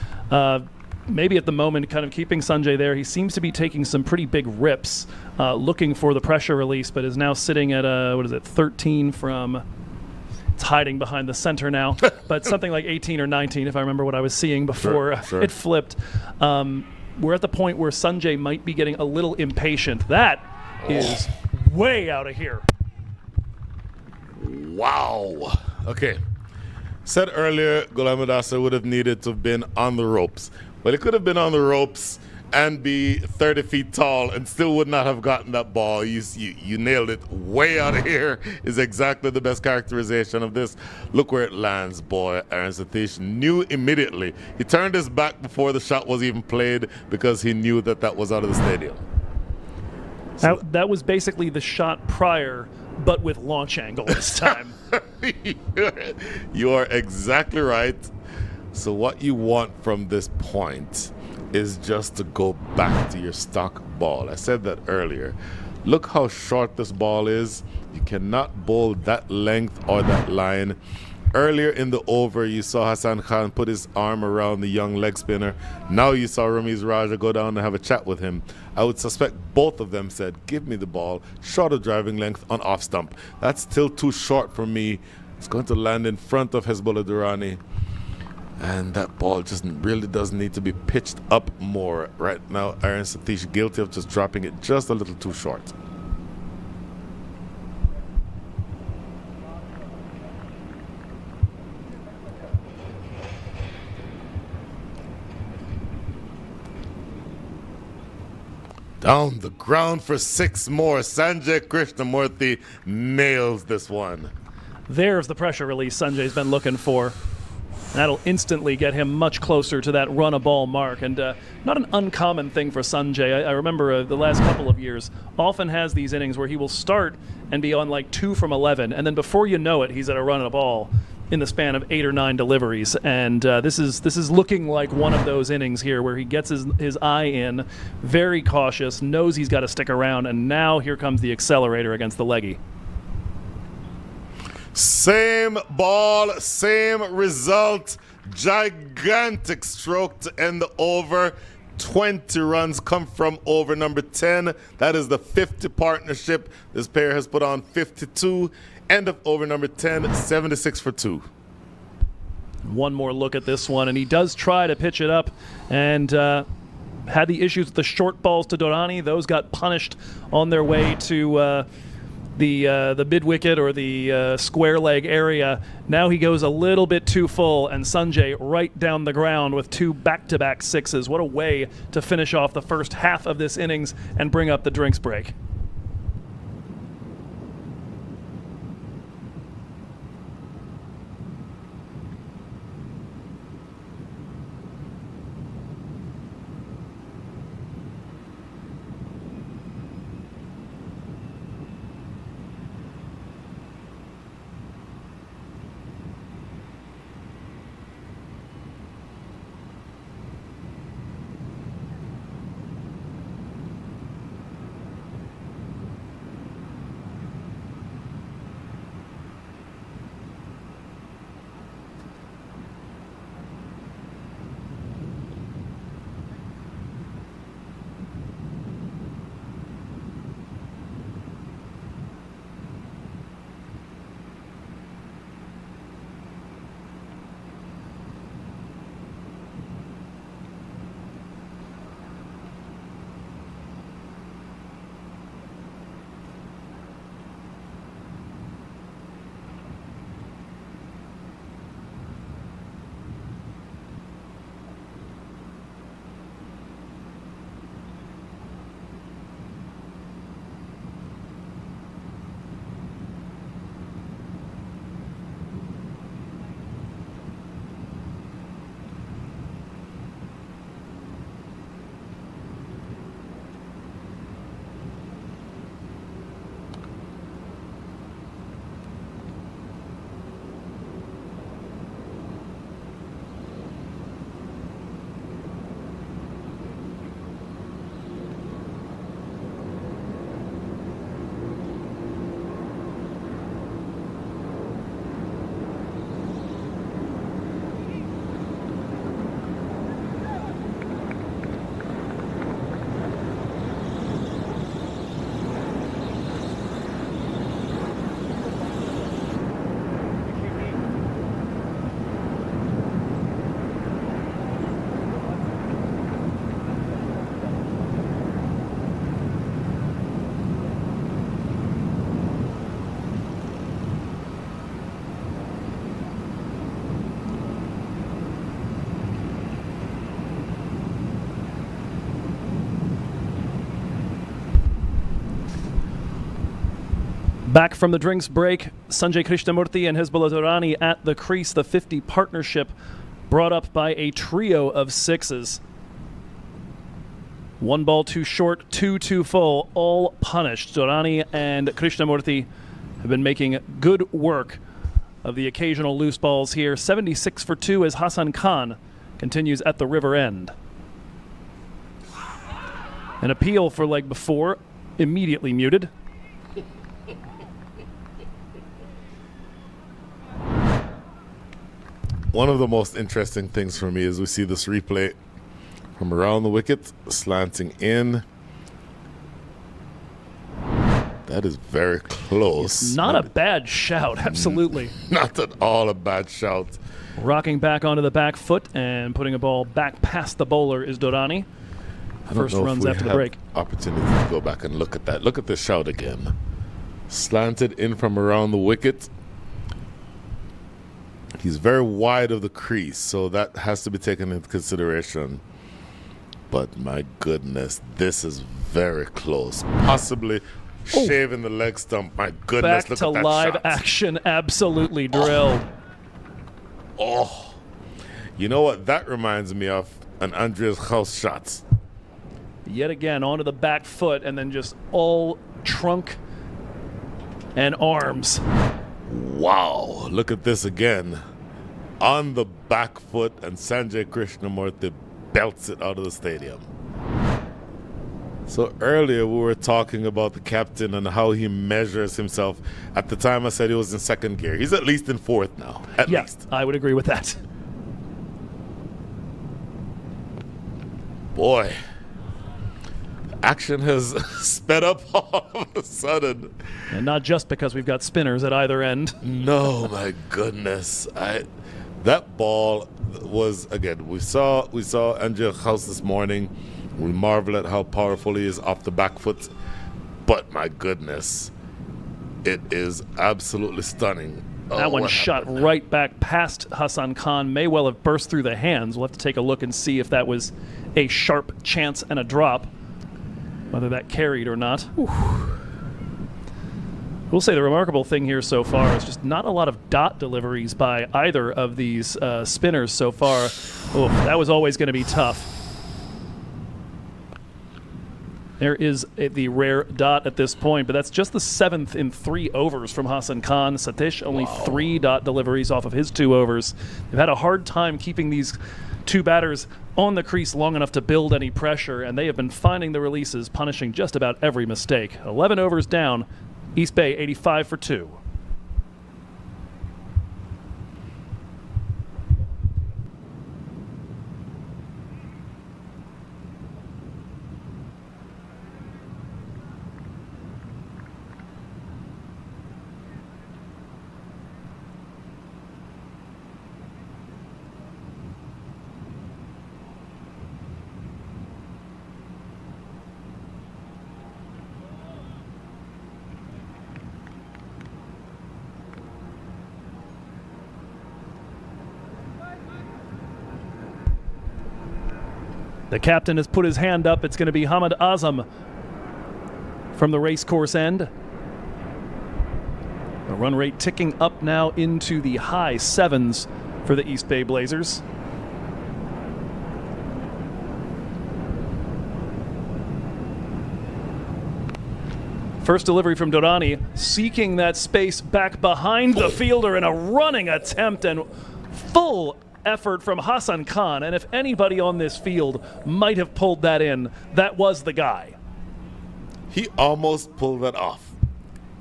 maybe at the moment, kind of keeping Sanjay there, he seems to be taking some pretty big rips, looking for the pressure release, but is now sitting at, 13 from, it's hiding behind the center now, but something like 18 or 19, if I remember what I was seeing before Sure. it flipped. We're at the point where Sanjay might be getting a little impatient. That is way out of here. Wow. Okay. Said earlier, Ghulam Mudassar would have needed to have been on the ropes. Well, he could have been on the ropes and be 30 feet tall and still would not have gotten that ball. You nailed it. Way out of here is exactly the best characterization of this. Look where it lands, boy. Aryan Satish knew immediately. He turned his back before the shot was even played because he knew that that was out of the stadium. So That was basically the shot prior, but with launch angle this time. You are exactly right. So what you want from this point is just to go back to your stock ball. I said that earlier. Look how short this ball is. You cannot bowl that length or that line. Earlier in the over, you saw Hassan Khan put his arm around the young leg spinner. Now you saw Ramiz Raja go down and have a chat with him. I would suspect both of them said, give me the ball, shorter driving length on off stump. That's still too short for me. It's going to land in front of Hezbollah Durrani. And that ball just really does need to be pitched up more. Right now, Aryan Satish guilty of just dropping it just a little too short. Down the ground for 6 more. Sanjay Krishnamurthy nails this one. There's the pressure release Sanjay's been looking for. That'll instantly get him much closer to that run-a-ball mark. And not an uncommon thing for Sanjay. I remember the last couple of years, often has these innings where he will start and be on like 2 from 11. And then before you know it, he's at a run-a-ball in the span of 8 or 9 deliveries. And this is looking like one of those innings here where he gets his eye in, very cautious, knows he's got to stick around. And now here comes the accelerator against the leggy. Same ball, same result. Gigantic stroke to end the over. 20 runs come from over number 10. That is the 50 partnership. This pair has put on 52. End of over number 10, 76 for 2. One more look at this one, and he does try to pitch it up, and had the issues with the short balls to Dorani. Those got punished on their way to the mid-wicket or the square leg area. Now he goes a little bit too full, and Sanjay right down the ground with 2 back-to-back sixes. What a way to finish off the first half of this innings and bring up the drinks break. Back from the drinks break, Sanjay Krishnamurthy and Hizbullah Durrani at the crease. The 50 partnership brought up by a trio of sixes. 1 ball too short, 2 too full, all punished. Durrani and Krishnamurthy have been making good work of the occasional loose balls here. 76 for 2 as Hassan Khan continues at the river end. An appeal for leg before, immediately muted. One of the most interesting things for me is we see this replay from around the wicket, slanting in. That is very close. Not a bad shout, absolutely. Not at all a bad shout. Rocking back onto the back foot and putting a ball back past the bowler is Durrani. First runs after the break. Opportunity to go back and look at that. Look at this shout again. Slanted in from around the wicket. He's very wide of the crease, so that has to be taken into consideration. But my goodness, this is very close. Possibly shaving the leg stump. My goodness, back look to at that live shot. action, absolutely drilled. Oh, you know what? That reminds me of an Andreas House shot. Yet again, onto the back foot, and then just all trunk and arms. Wow, look at this again. On the back foot, and Sanjay Krishnamurthy belts it out of the stadium. So earlier we were talking about the captain and how he measures himself. At the time I said he was in second gear. He's at least in fourth now. At least. I would agree with that. Boy, action has sped up all of a sudden. And not just because we've got spinners at either end. No, my goodness. That ball was, again, we saw Angel House this morning. We marvel at how powerful he is off the back foot. But my goodness, it is absolutely stunning. That one shot right back past Hassan Khan. May well have burst through the hands. We'll have to take a look and see if that was a sharp chance and a drop, whether that carried or not. We'll say the remarkable thing here so far is just not a lot of dot deliveries by either of these spinners so far. Oh, that was always going to be tough. There is the rare dot at this point, but that's just the 7th in 3 overs from Hassan Khan. Satish only 3 dot deliveries off of his 2 overs. They've had a hard time keeping these 2 batters on the crease long enough to build any pressure, and they have been finding the releases, punishing just about every mistake. 11 overs down, East Bay 85 for 2. The captain has put his hand up. It's going to be Hamad Azam from the racecourse end. The run rate ticking up now into the high 7s for the East Bay Blazers. First delivery from Dorani, seeking that space back behind the fielder in a running attempt, and full effort from Hassan Khan. And if anybody on this field might have pulled that in, that was the guy. He almost pulled that off.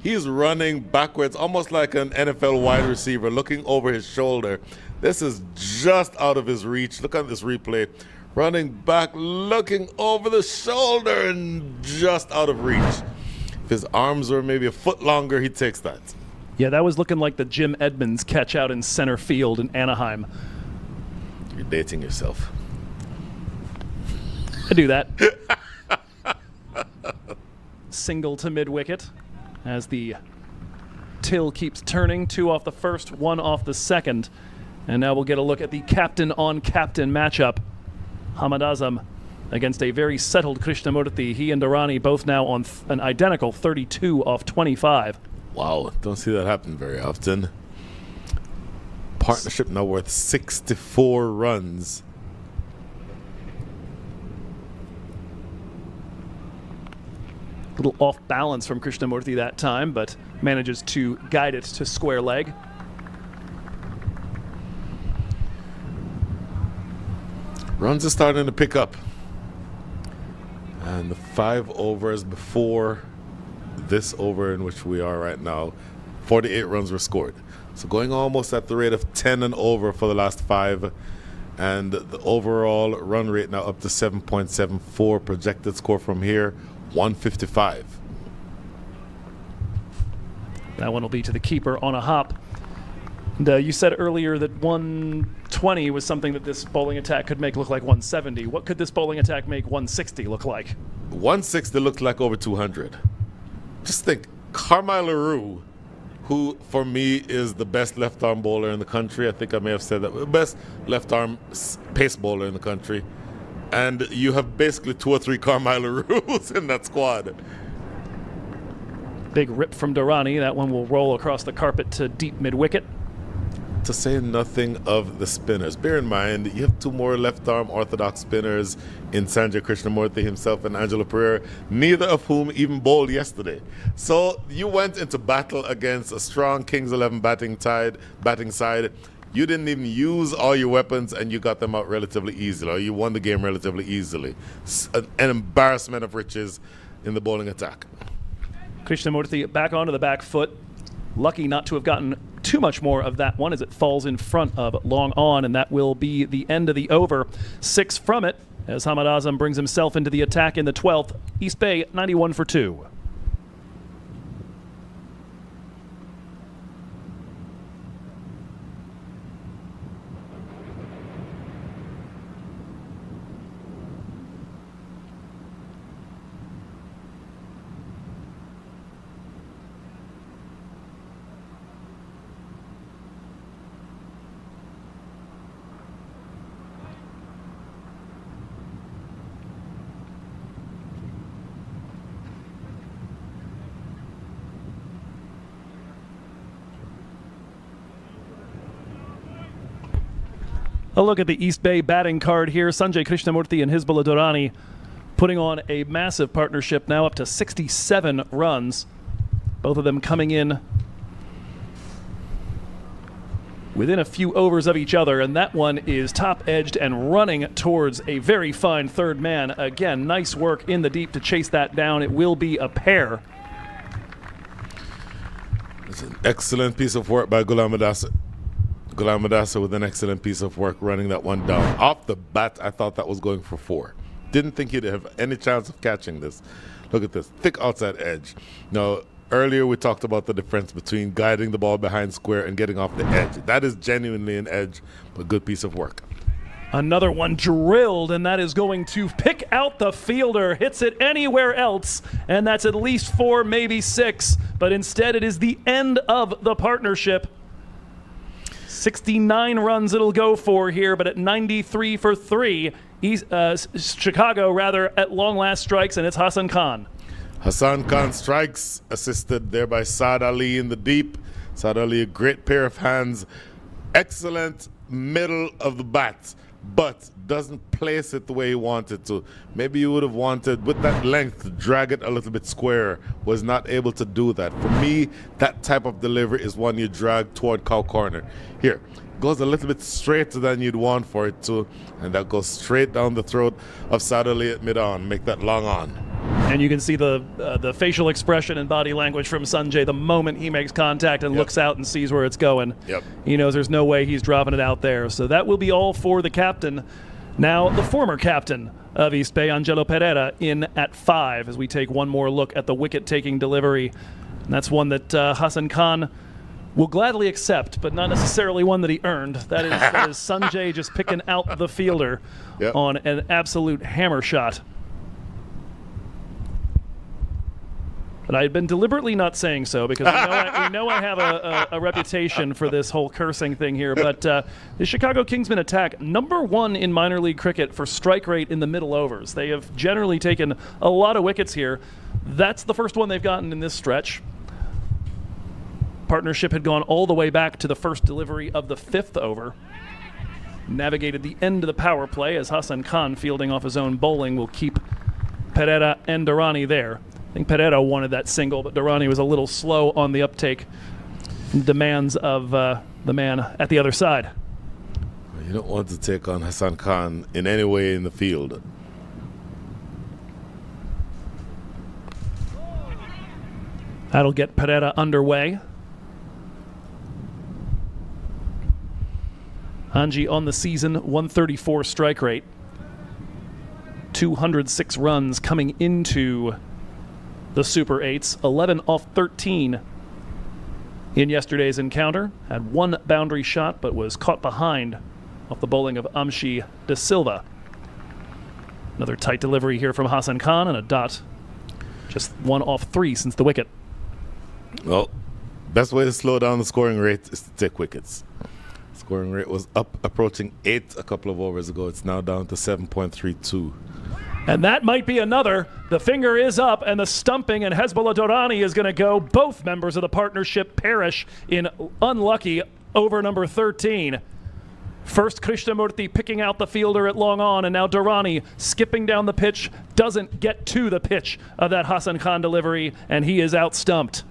He's running backwards, almost like an NFL wide receiver, looking over his shoulder. This is just out of his reach. Look at this replay. Running back, looking over the shoulder, and just out of reach. If his arms were maybe a foot longer, he takes that. Yeah, that was looking like the Jim Edmonds catch out in center field in Anaheim. You're dating yourself. I do that. Single to mid-wicket as the till keeps turning. 2 off the first, 1 off the second. And now we'll get a look at the captain-on-captain matchup. Hamad Azam against a very settled Krishnamurti. He and Durrani both now on an identical 32 off 25. Wow, don't see that happen very often. Partnership now worth 64 runs. A little off balance from Krishnamurti that time, but manages to guide it to square leg. Runs are starting to pick up. And the 5 overs before this over in which we are right now, 48 runs were scored. So going almost at the rate of 10 and over for the last 5. And the overall run rate now up to 7.74. Projected score from here, 155. That one will be to the keeper on a hop. And, you said earlier that 120 was something that this bowling attack could make look like 170. What could this bowling attack make 160 look like? 160 looked like over 200. Just think, Carmine LaRue, who for me is the best left-arm bowler in the country. I think I may have said that. Best left-arm pace bowler in the country. And you have basically 2 or 3 Carmine LaRues in that squad. Big rip from Durrani. That one will roll across the carpet to deep mid-wicket. To say nothing of the spinners. Bear in mind, you have 2 more left-arm orthodox spinners in Sanjay Krishnamurti himself and Angelo Pereira, neither of whom even bowled yesterday. So you went into battle against a strong Kings 11 batting side. You didn't even use all your weapons, and you got them out relatively easily, or you won the game relatively easily. An embarrassment of riches in the bowling attack. Krishnamurthy back onto the back foot. Lucky not to have gotten too much more of that one as it falls in front of long on, and that will be the end of the over. 6 from it as Hamad Azam brings himself into the attack in the 12th. East Bay 91 for 2. A look at the East Bay batting card here. Sanjay Krishnamurthy and Hizbullah Durrani putting on a massive partnership, now up to 67 runs. Both of them coming in within a few overs of each other, and that one is top-edged and running towards a very fine third man. Again, nice work in the deep to chase that down. It will be a pair. It's an excellent piece of work by Ghulam Adasa. Ghulam Adasa with an excellent piece of work running that one down. Off the bat, I thought that was going for 4. Didn't think he'd have any chance of catching this. Look at this, thick outside edge. Now, earlier we talked about the difference between guiding the ball behind square and getting off the edge. That is genuinely an edge, but good piece of work. Another one drilled, and that is going to pick out the fielder. Hits it anywhere else, and that's at least 4, maybe 6. But instead, it is the end of the partnership. 69 runs it'll go for here, but at 93 for 3, Chicago rather at long last strikes, and it's Hassan Khan. Hassan Khan strikes, assisted there by Saad Ali in the deep. Saad Ali, a great pair of hands, excellent middle of the bat, but doesn't place it the way he wanted to. Maybe you would have wanted, with that length, to drag it a little bit square. Was not able to do that. For me, that type of delivery is one you drag toward cow corner. Here, goes a little bit straighter than you'd want for it to, and that goes straight down the throat of Saad Ali at mid-on. Make that long on. And you can see the facial expression and body language from Sanjay the moment he makes contact and looks out and sees where it's going. Yep. He knows there's no way he's dropping it out there. So that will be all for the captain. Now the former captain of East Bay, Angelo Pereira, in at 5 as we take one more look at the wicket-taking delivery. And that's one that Hassan Khan will gladly accept, but not necessarily one that he earned. That is Sanjay just picking out the fielder on an absolute hammer shot. But I had been deliberately not saying so because we know I have a reputation for this whole cursing thing here. But the Chicago Kingsmen attack, number 1 in minor league cricket for strike rate in the middle overs. They have generally taken a lot of wickets here. That's the first one they've gotten in this stretch. Partnership had gone all the way back to the first delivery of the 5th over. Navigated the end of the power play as Hassan Khan, fielding off his own bowling, will keep Pereira and Durrani there. I think Pereira wanted that single, but Durrani was a little slow on the uptake. Demands of the man at the other side. You don't want to take on Hassan Khan in any way in the field. That'll get Pereira underway. Anji on the season, 134 strike rate. 206 runs coming into the Super 8s, 11 off 13 in yesterday's encounter. Had 1 boundary shot, but was caught behind off the bowling of Amshi De Silva. Another tight delivery here from Hassan Khan and a dot. Just 1 off 3 since the wicket. Well, best way to slow down the scoring rate is to take wickets. Scoring rate was up approaching 8 a couple of overs ago. It's now down to 7.32. And that might be another. The finger is up, and the stumping, and Hizbullah Durrani is going to go. Both members of the partnership perish in unlucky over number 13. First, Krishnamurthy picking out the fielder at long on, and now Durrani skipping down the pitch, doesn't get to the pitch of that Hassan Khan delivery, and he is out stumped.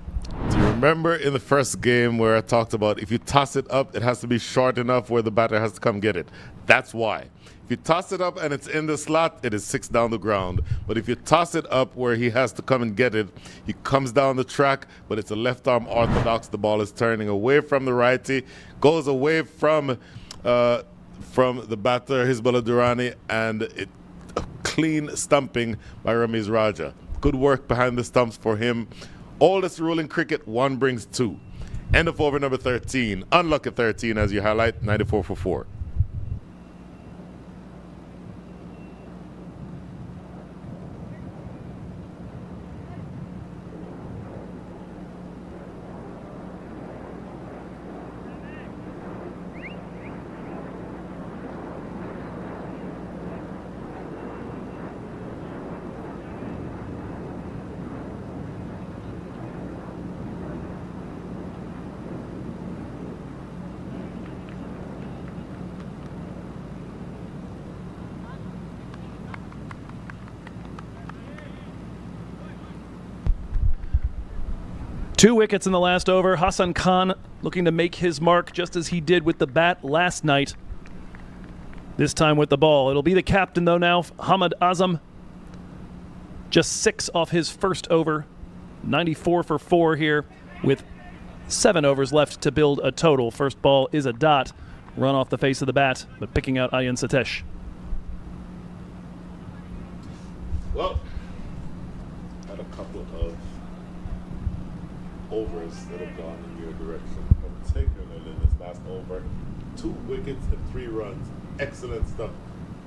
Do you remember in the first game where I talked about if you toss it up, it has to be short enough where the batter has to come get it? That's why. If you toss it up and it's in the slot, it is 6 down the ground. But if you toss it up where he has to come and get it, he comes down the track, but it's a left arm orthodox. The ball is turning away from the righty, goes away from the batter, Hizbullah Durrani, and a clean stumping by Ramiz Raja. Good work behind the stumps for him. Oldest rule in cricket, 1 brings 2. End of over number 13. Unlucky 13 as you highlight, 94 for 4. Two wickets in the last over. Hassan Khan looking to make his mark just as he did with the bat last night. This time with the ball. It'll be the captain, though, now, Hamad Azam. Just 6 off his first over. 94 for 4 here with 7 overs left to build a total. First ball is a dot. Run off the face of the bat, but picking out Ayan Satesh. Well, had a couple of overs that have gone in your direction, particularly in this last over. 2 wickets and 3 runs. Excellent stuff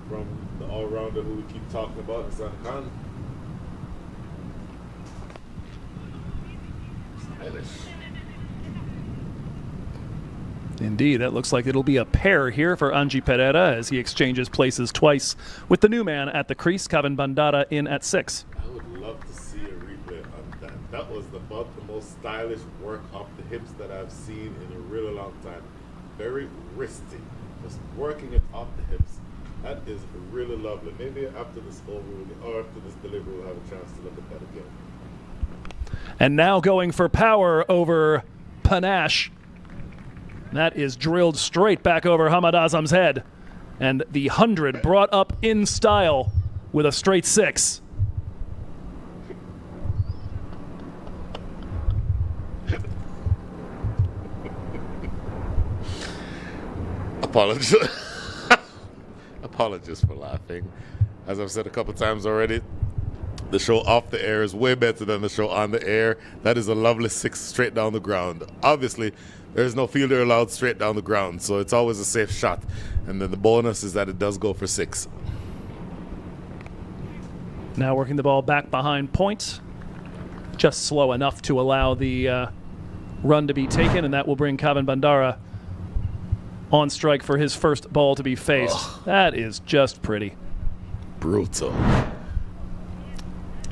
from the all-rounder who we keep talking about, Hassan Khan. Stylish. Indeed, that looks like it'll be a pair here for Anji Pereira as he exchanges places twice with the new man at the crease, Kevin Bandara, in at 6. I would love to see a replay on that. That was about the most stylish work off the hips that I've seen in a really long time. Very wristy, just working it off the hips. That is really lovely. Maybe after this over or after this delivery, we'll have a chance to look at that again. And now going for power over panache. That is drilled straight back over Hamad Azam's head. And the 100 brought up in style with a straight 6. Apologies for laughing. As I've said a couple times already, the show off the air is way better than the show on the air. That is a lovely 6 straight down the ground. Obviously, there's no fielder allowed straight down the ground, so it's always a safe shot. And then the bonus is that it does go for 6. Now working the ball back behind point. Just slow enough to allow the run to be taken, and that will bring Kevin Bandara on strike for his first ball to be faced. Ugh. That is just pretty. Brutal.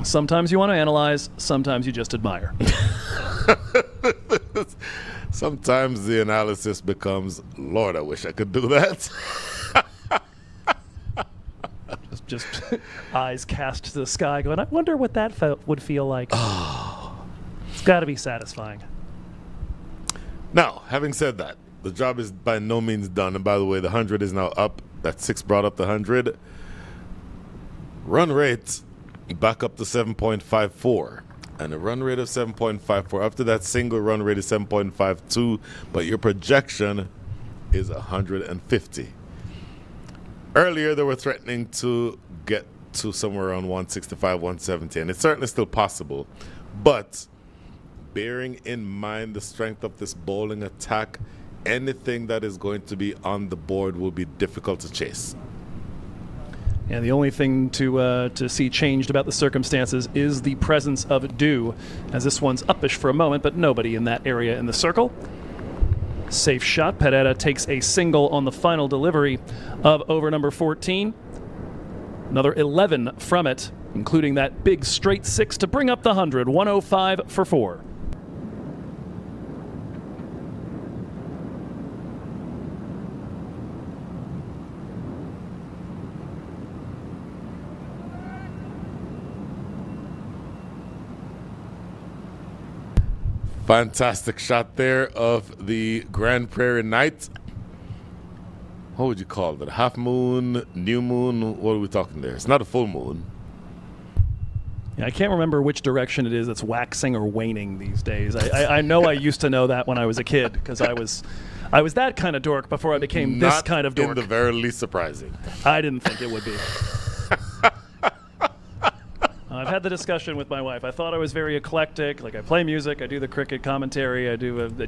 Sometimes you want to analyze, sometimes you just admire. Sometimes the analysis becomes, Lord, I wish I could do that. just eyes cast to the sky going, I wonder what that would feel like. It's got to be satisfying. Now, having said that, the job is by no means done. And by the way, the 100 is now up. That 6 brought up the 100. Run rate back up to 7.54. And a run rate of 7.54. After that single, run rate is 7.52. But your projection is 150. Earlier, they were threatening to get to somewhere around 165, 170. And it's certainly still possible. But bearing in mind the strength of this bowling attack, anything that is going to be on the board will be difficult to chase. And the only thing to see changed about the circumstances is the presence of dew, as this one's uppish for a moment, but nobody in that area in the circle. Safe shot. Pereira takes a single on the final delivery of over number 14. Another 11 from it, including that big straight 6 to bring up the 100. 105 for 4. Fantastic shot there of the Grand Prairie Knight. What would you call it? Half moon, new moon? What are we talking there? It's not a full moon. Yeah, I can't remember which direction it is that's waxing or waning these days. I know I used to know that when I was a kid because I was that kind of dork before I became this kind of dork. Not in the very least surprising. I didn't think it would be. I've had the discussion with my wife. I thought I was very eclectic. Like, I play music, I do the cricket commentary, I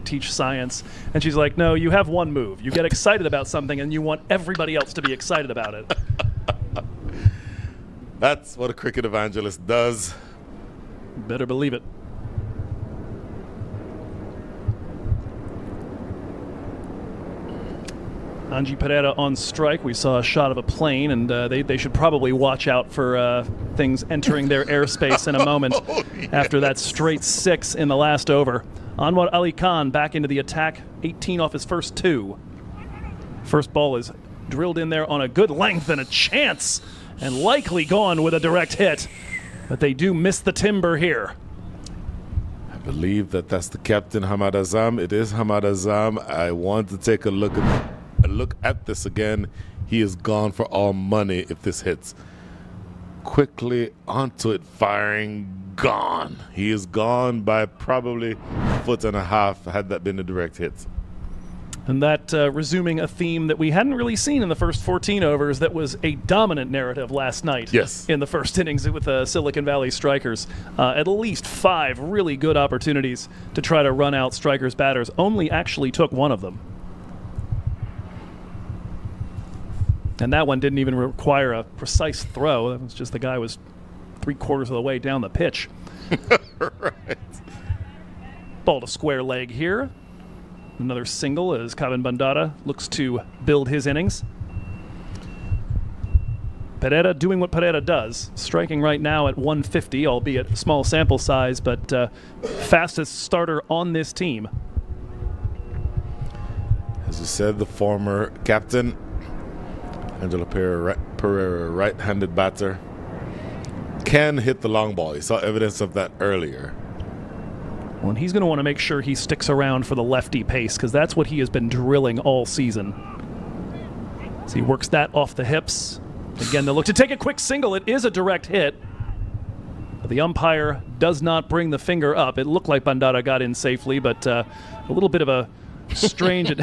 teach science. And she's like, no, you have one move. You get excited about something and you want everybody else to be excited about it. That's what a cricket evangelist does. Better believe it. Anji Pereira on strike. We saw a shot of a plane, and they should probably watch out for things entering their airspace in a moment after that straight 6 in the last over. Anwar Ali Khan back into the attack, 18 off his first 2. First ball is drilled in there on a good length and a chance, and likely gone with a direct hit. But they do miss the timber here. I believe that's the captain, Hamad Azam. It is Hamad Azam. I want to take a look at this again. He is gone for all money if this hits. Quickly onto it, firing, gone. He is gone by probably a foot and a half had that been a direct hit. And that resuming a theme that we hadn't really seen in the first 14 overs that was a dominant narrative last night. Yes. In the first innings with the Silicon Valley Strikers. At least 5 really good opportunities to try to run out Strikers batters. Only actually took one of them. And that one didn't even require a precise throw. It was just the guy was 3/4 of the way down the pitch. Right. Ball to square leg here. Another single as Kevin Bandara looks to build his innings. Pereira doing what Pereira does, striking right now at 150, albeit small sample size, but fastest starter on this team. As you said, the former captain, Angelo Pereira, right-handed batter, can hit the long ball. You saw evidence of that earlier. Well, and he's going to want to make sure he sticks around for the lefty pace because that's what he has been drilling all season. So he works that off the hips. Again, they'll look to take a quick single. It is a direct hit. But the umpire does not bring the finger up. It looked like Bandara got in safely, but a little bit of a strange...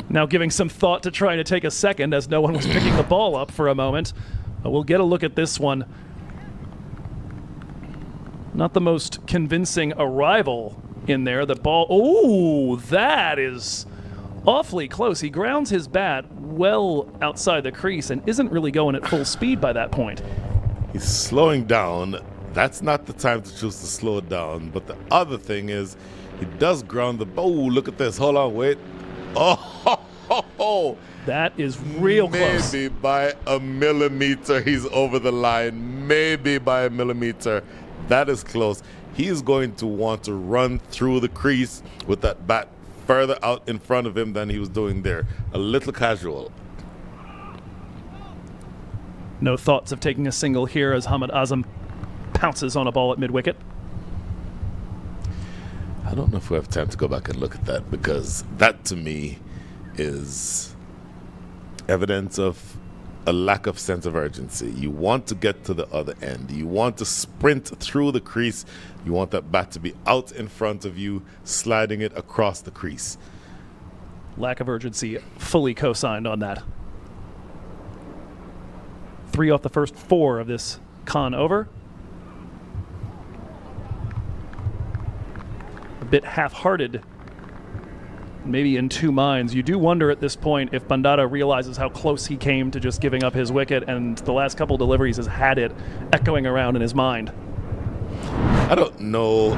Now giving some thought to trying to take a second as no one was picking the ball up for a moment. But we'll get a look at this one. Not the most convincing arrival in there. The ball, oh, that is awfully close. He grounds his bat well outside the crease and isn't really going at full speed by that point. He's slowing down. That's not the time to choose to slow it down. But the other thing is, he does ground the ball. Oh, look at this. Hold on, wait. Oh, that is real close. Maybe by a millimeter he's over the line. Maybe by a millimeter. That is close. He's going to want to run through the crease with that bat further out in front of him than he was doing there. A little casual. No thoughts of taking a single here as Hamad Azam pounces on a ball at mid-wicket. I don't know if we have time to go back and look at that because that to me is evidence of a lack of sense of urgency. You want to get to the other end. You want to sprint through the crease. You want that bat to be out in front of you, sliding it across the crease. Lack of urgency, fully co-signed on that. 3 off the first 4 of this Khan over. A bit half-hearted, maybe in 2 minds. You do wonder at this point if Bandara realizes how close he came to just giving up his wicket, and the last couple deliveries has had it echoing around in his mind. I don't know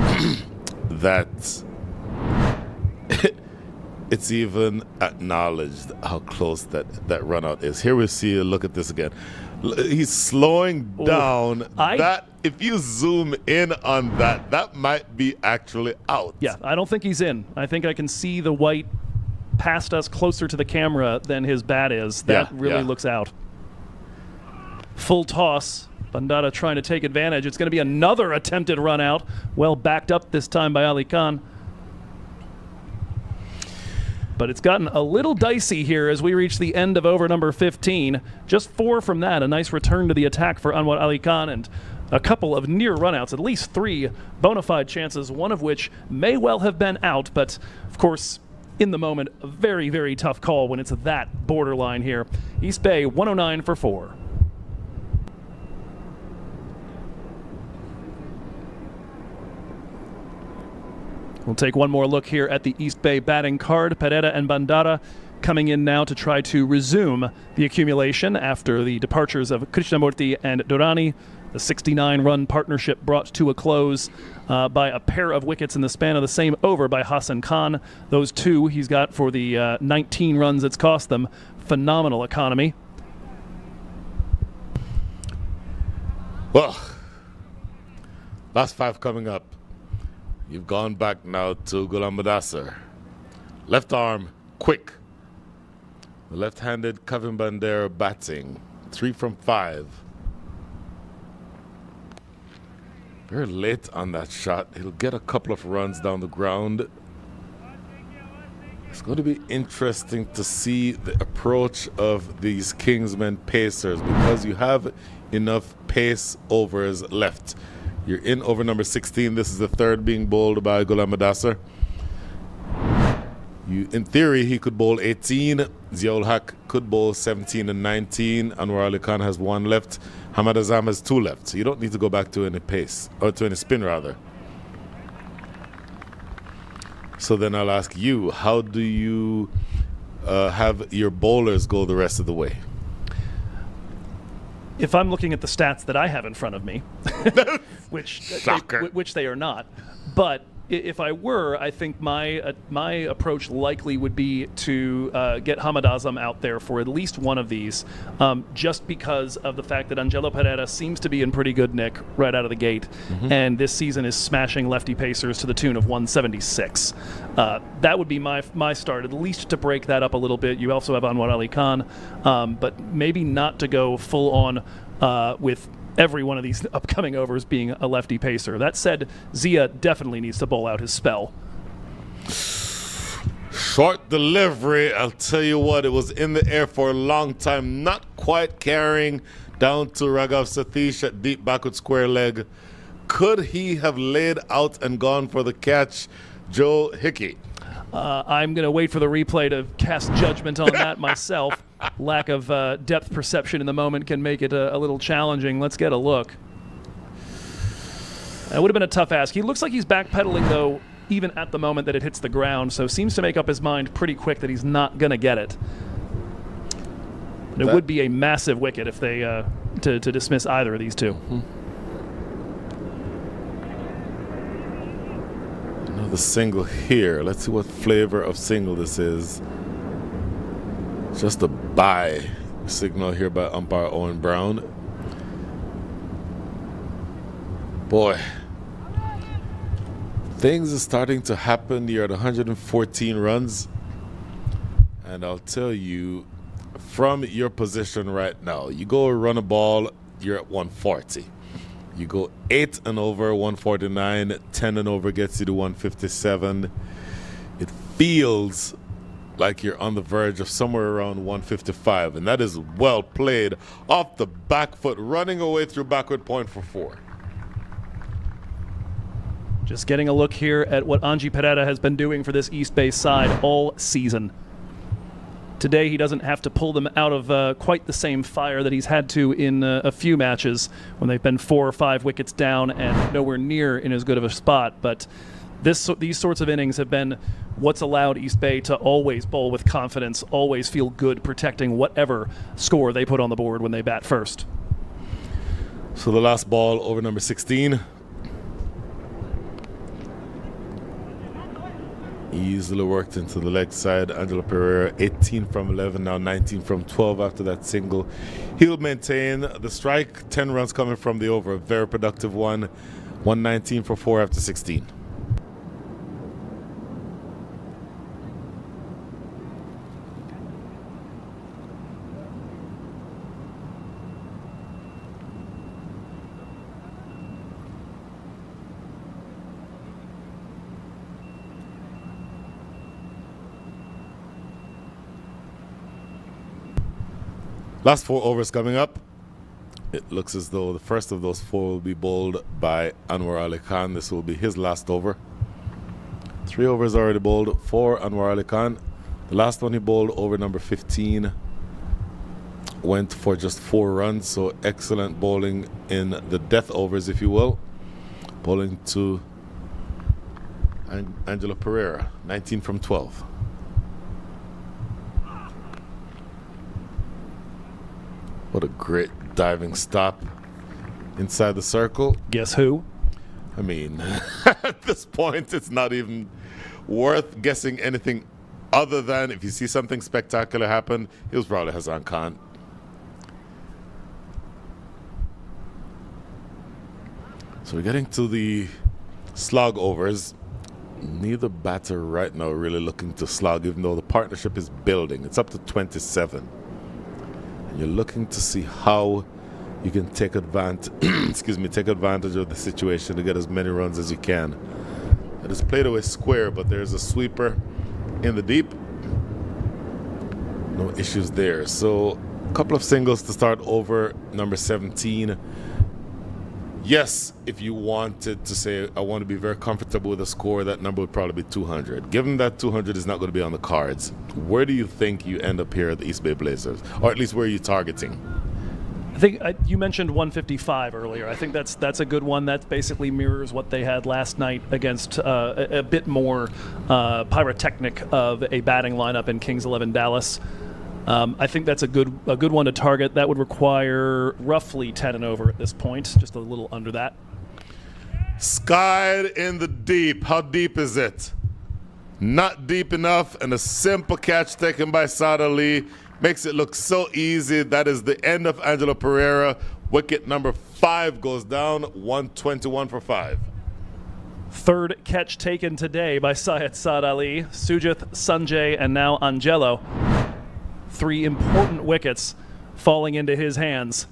that it's even acknowledged how close that run out is. Here we see a look at this again. He's slowing down. That if you zoom in on that, that might be actually out. Yeah, I don't think he's in. I think I can see the white past us closer to the camera than his bat is. That really looks out. Full toss. Bandara trying to take advantage. It's going to be another attempted run out. Well backed up this time by Ali Khan. But it's gotten a little dicey here as we reach the end of over number 15. Just 4 from that. A nice return to the attack for Anwar Ali Khan, and a couple of near runouts, at least 3 bona fide chances, one of which may well have been out, but of course, in the moment, a very, very tough call when it's that borderline here. East Bay 109 for 4. We'll take one more look here at the East Bay batting card. Pereira and Bandara coming in now to try to resume the accumulation after the departures of Krishnamurti and Durrani. The 69-run partnership brought to a close by a pair of wickets in the span of the same over by Hassan Khan. Those 2 he's got for the 19 runs it's cost them. Phenomenal economy. Well, last 5 coming up. You've gone back now to Ghulam Mudassar. Left arm, quick. The left-handed Kevin Bandera batting. 3 from 5. Very late on that shot. He'll get a couple of runs down the ground. It's going to be interesting to see the approach of these Kingsmen pacers because you have enough pace overs left. You're in over number 16. This is the 3rd being bowled by Ghulam Mudassar. In theory, he could bowl 18. Ziaul Haq could bowl 17 and 19. Anwar Ali Khan has 1 left. Hamad Azam has 2 left. So you don't need to go back to any pace, or to any spin rather. So then I'll ask you, how do you have your bowlers go the rest of the way? If I'm looking at the stats that I have in front of me, which they are not, but if I were, I think my approach likely would be to get Hamad Azam out there for at least one of these, just because of the fact that Angelo Pereira seems to be in pretty good nick right out of the gate, and this season is smashing lefty pacers to the tune of 176. That would be my start, at least to break that up a little bit. You also have Anwar Ali Khan, but maybe not to go full on with every one of these upcoming overs being a lefty pacer. That said, Zia definitely needs to bowl out his spell. Short delivery, I'll tell you what, it was in the air for a long time, not quite carrying down to Raghav Satish at deep backward square leg. Could he have laid out and gone for the catch? Joe Hickey. I'm going to wait for the replay to cast judgment on that myself. Lack of depth perception in the moment can make it a little challenging. Let's get a look. It would have been a tough ask. He looks like he's backpedaling, though, even at the moment that it hits the ground, so seems to make up his mind pretty quick that he's not going to get it. It would be a massive wicket if they to dismiss either of these 2. Another single here. Let's see what flavor of single this is. Just a bye signal here by umpire Owen Brown. Boy, things are starting to happen. You're at 114 runs. And I'll tell you, from your position right now, you go run a ball, you're at 140. You go 8 and over, 149. 10 and over gets you to 157. It feels like you're on the verge of somewhere around 155, and that is well played off the back foot, running away through backward point for 4. Just getting a look here at what Anji Pereira has been doing for this East Bay side all season. Today he doesn't have to pull them out of quite the same fire that he's had to in a few matches when they've been 4 or 5 wickets down and nowhere near in as good of a spot, but these sorts of innings have been what's allowed East Bay to always bowl with confidence, always feel good protecting whatever score they put on the board when they bat first. So the last ball over number 16. Easily worked into the leg side. Angelo Pereira, 18 from 11, now 19 from 12 after that single. He'll maintain the strike. 10 runs coming from the over. A very productive one. 119 for 4 after 16. Last 4 overs coming up. It looks as though the first of those 4 will be bowled by Anwar Ali Khan. This will be his last over. 3 overs already bowled for Anwar Ali Khan. The last one he bowled, over number 15, went for just 4 runs. So excellent bowling in the death overs, if you will. Bowling to Angelo Pereira, 19 from 12. What a great diving stop inside the circle. Guess who? I mean, at this point, it's not even worth guessing anything other than if you see something spectacular happen, it was probably Hassan Khan. So we're getting to the slog overs. Neither batter right now really looking to slog, even though the partnership is building. It's up to 27. And you're looking to see how you can take advantage take advantage of the situation to get as many runs as you can. It is played away square, but there's a sweeper in the deep. No issues there. So a couple of singles to start over number 17. Yes, if you wanted to say, I want to be very comfortable with a score, that number would probably be 200. Given that 200 is not going to be on the cards, where do you think you end up here at the East Bay Blazers? Or at least where are you targeting? I think you mentioned 155 earlier. I think that's a good one. That basically mirrors what they had last night against a bit more pyrotechnic of a batting lineup in Kings 11 Dallas. I think that's a good one to target. That would require roughly 10 and over at this point, just a little under that. Skied in the deep. How deep is it? Not deep enough, and a simple catch taken by Saad Ali makes it look so easy. That is the end of Angelo Pereira. Wicket number 5 goes down, 121 for 5. Third catch taken today by Syed Saad Ali, Sujith, Sanjay, and now Angelo. 3 important wickets falling into his hands.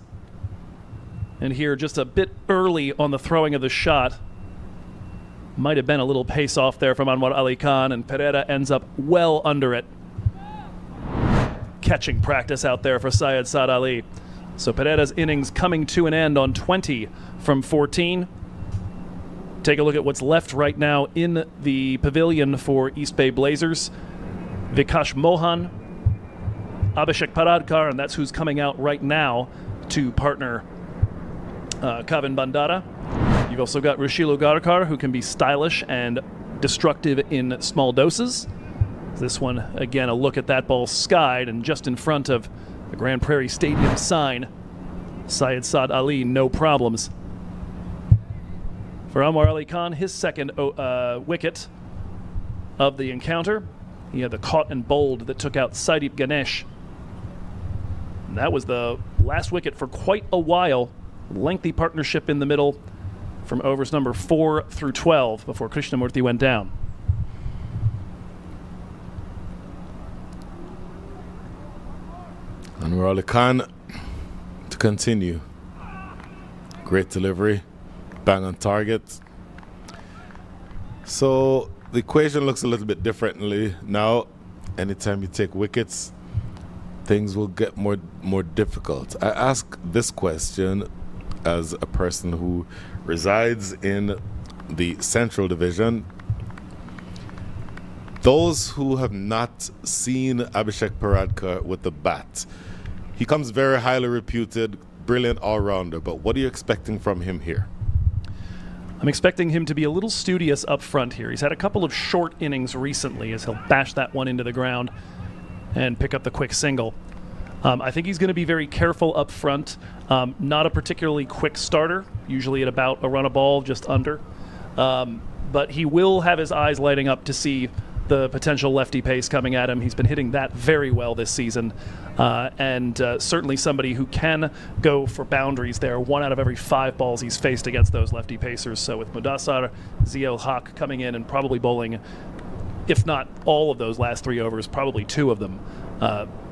And here, just a bit early on the throwing of the shot. Might have been a little pace off there from Anwar Ali Khan, and Pereira ends up well under it. Catching practice out there for Syed Saad Ali. So Pereira's innings coming to an end on 20 from 14. Take a look at what's left right now in the pavilion for East Bay Blazers. Vikash Mohan, Abhishek Paradkar, and that's who's coming out right now to partner Kavin Bandara. You've also got Rushil Ugarkar, who can be stylish and destructive in small doses. This one, again, a look at that ball skied and just in front of the Grand Prairie Stadium sign. Syed Saad Ali, no problems. For Anwar Ali Khan, his second wicket of the encounter. He had the caught and bowled that took out Saideep Ganesh. And that was the last wicket for quite a while. Lengthy partnership in the middle from overs number 4 through 12 before Krishnamurthy went down. Anwar Ali Khan to continue. Great delivery, bang on target. So the equation looks a little bit differently now. Anytime you take wickets, things will get more difficult. I ask this question as a person who resides in the Central Division. Those who have not seen Abhishek Paradkar with the bat, he comes very highly reputed, brilliant all-rounder, but what are you expecting from him here? I'm expecting him to be a little studious up front here. He's had a couple of short innings recently as he'll bash that one into the ground and pick up the quick single. I think he's going to be very careful up front. Not a particularly quick starter, usually at about a run a ball, just under. But he will have his eyes lighting up to see the potential lefty pace coming at him. He's been hitting that very well this season. And certainly somebody who can go for boundaries there. 1 out of every 5 balls he's faced against those lefty pacers. So with Mudassar, Ziel Haq coming in and probably bowling, if not all of those last 3 overs, probably 2 of them.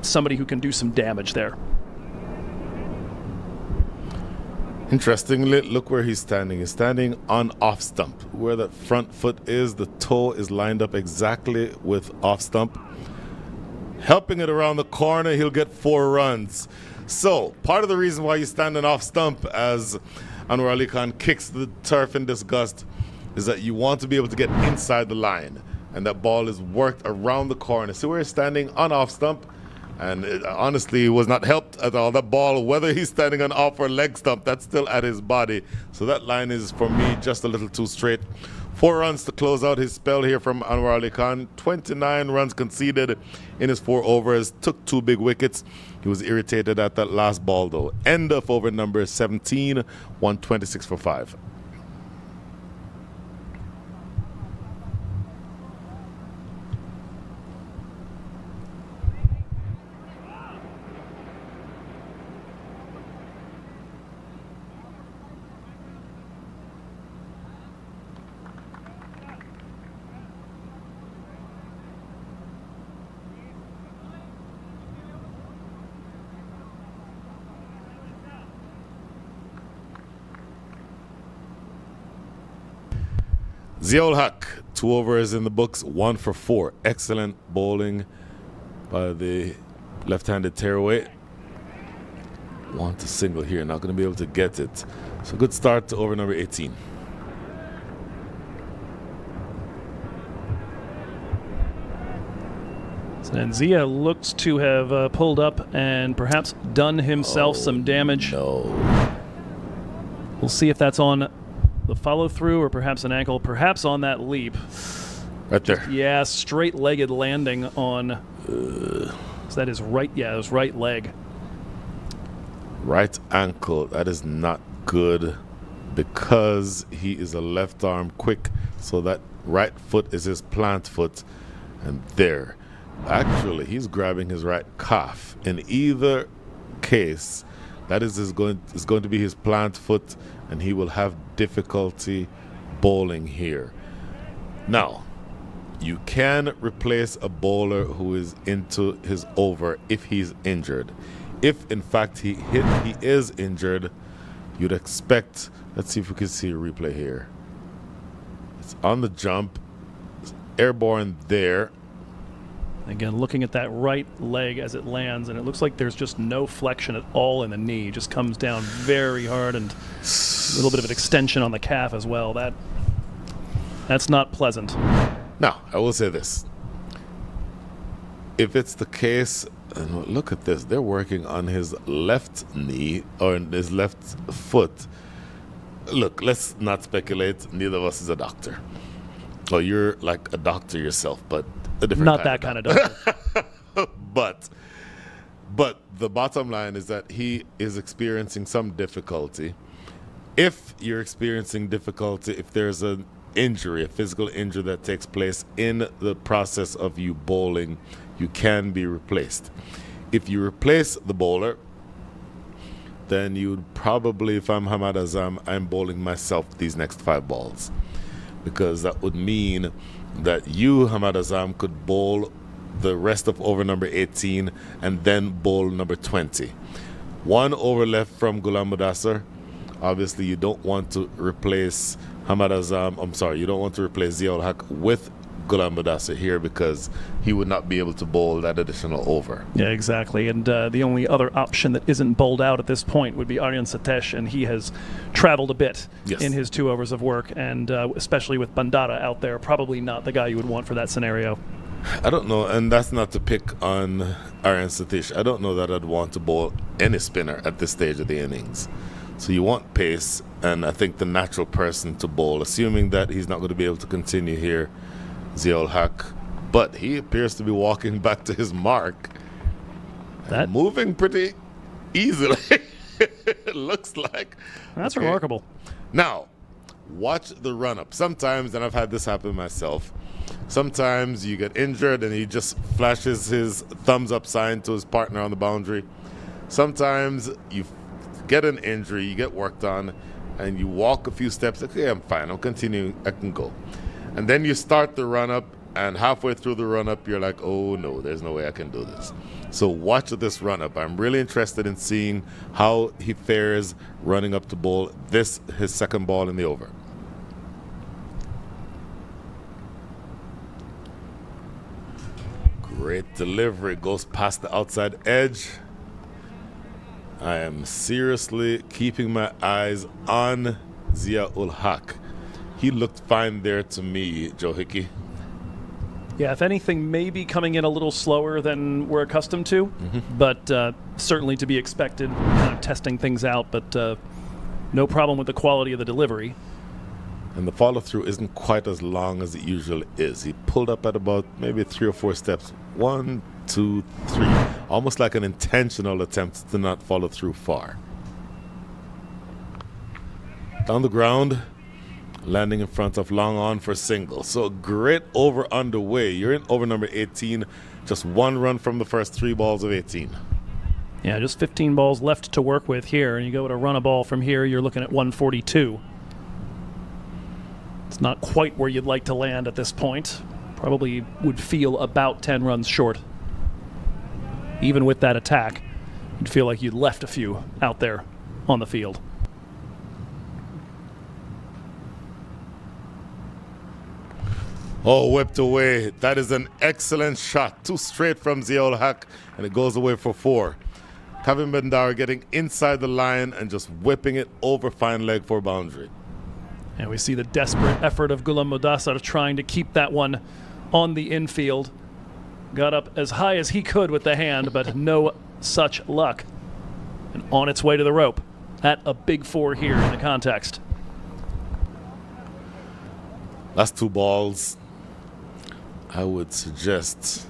Somebody who can do some damage there. Interestingly, look where he's standing. He's standing on off stump. Where that front foot is, the toe is lined up exactly with off stump. Helping it around the corner, he'll get 4 runs. So, part of the reason why you're standing off stump as Anwar Ali Khan kicks the turf in disgust is that you want to be able to get inside the line. And that ball is worked around the corner. So we're standing on off stump. And it honestly was not helped at all. That ball, whether he's standing on off or leg stump, that's still at his body. So that line is, for me, just a little too straight. 4 runs to close out his spell here from Anwar Ali Khan. 29 runs conceded in his 4 overs. Took 2 big wickets. He was irritated at that last ball, though. End of over number 17, 126 for 5. Ziaul Haq, 2 overs in the books, 1 for 4. Excellent bowling by the left-handed tearaway. Want a single here, not going to be able to get it. So good start to over number 18. And Zia looks to have pulled up and perhaps done himself some damage. No. We'll see if that's on the follow-through or perhaps an ankle, perhaps on that leap. Right there. Yeah, straight-legged landing on, so that is right, yeah, it was right leg. Right ankle. That is not good because he is a left arm quick. So that right foot is his plant foot. And there. Actually, he's grabbing his right calf. In either case, that is going to be his plant foot, and he will have difficulty bowling here. Now, you can replace a bowler who is into his over if he's injured. If, in fact, he is injured, you'd expect... Let's see if we can see a replay here. It's on the jump. It's airborne there. Again, looking at that right leg as it lands, and it looks like there's just no flexion at all in the knee. It just comes down very hard, and a little bit of an extension on the calf as well. That's not pleasant. Now, I will say this. If it's the case, and look at this, they're working on his left knee, or his left foot. Look, let's not speculate. Neither of us is a doctor. Well, you're like a doctor yourself, but a different Not that kind of doctor. But the bottom line is that he is experiencing some difficulty. If you're experiencing difficulty, if there's an injury, a physical injury that takes place in the process of you bowling, you can be replaced. If you replace the bowler, then you'd probably, if I'm Hamad Azam, I'm bowling myself these next 5 balls. Because that would mean that you, Hamad Azam, could bowl the rest of over number 18 and then bowl number 20. 1 over left from Ghulam Mudassar. Obviously, you don't want to replace Hamad Azam. I'm sorry, you don't want to replace Ziaul Haq with Ghulam Mudassar here because he would not be able to bowl that additional over. Yeah, exactly. And the only other option that isn't bowled out at this point would be Aryan Satesh, and he has traveled a bit in his 2 overs of work, and especially with Bandara out there, probably not the guy you would want for that scenario. I don't know, and that's not to pick on Aryan Satesh. I don't know that I'd want to bowl any spinner at this stage of the innings. So you want pace, and I think the natural person to bowl, assuming that he's not going to be able to continue here, Ziaul Haq, but he appears to be walking back to his mark and moving pretty easily. It looks like. That's remarkable. Now, watch the run-up. Sometimes, and I've had this happen myself, sometimes you get injured and he just flashes his thumbs up sign to his partner on the boundary. Sometimes you get an injury, you get worked on, and you walk a few steps. Okay, I'm fine. I'm continuing. I can go. And then you start the run-up, and halfway through the run-up, you're like, oh, no, there's no way I can do this. So watch this run-up. I'm really interested in seeing how he fares running up to bowl his second ball in the over. Great delivery. Goes past the outside edge. I am seriously keeping my eyes on Zia-ul Haq. He looked fine there to me, Joe Hickey. Yeah, if anything, maybe coming in a little slower than we're accustomed to, but certainly to be expected, kind of testing things out, but no problem with the quality of the delivery. And the follow-through isn't quite as long as it usually is. He pulled up at about maybe 3 or 4 steps. 1, 2, 3. Almost like an intentional attempt to not follow through far. Down the ground, landing in front of long on for single. So great over underway. You're in over number 18. Just 1 run from the first 3 balls of 18. Yeah, just 15 balls left to work with here, and you go to run a ball from here, you're looking at 142. It's not quite where you'd like to land at this point. Probably would feel about 10 runs short. Even with that attack, you'd feel like you'd left a few out there on the field. Oh, whipped away. That is an excellent shot. 2 straight from Zia-ul Haq, and it goes away for 4. Kevin Bandara getting inside the line and just whipping it over fine leg for boundary. And we see the desperate effort of Ghulam Mudassar trying to keep that one on the infield. Got up as high as he could with the hand, but no such luck. And on its way to the rope at a big 4 here in the context. Last 2 balls. I would suggest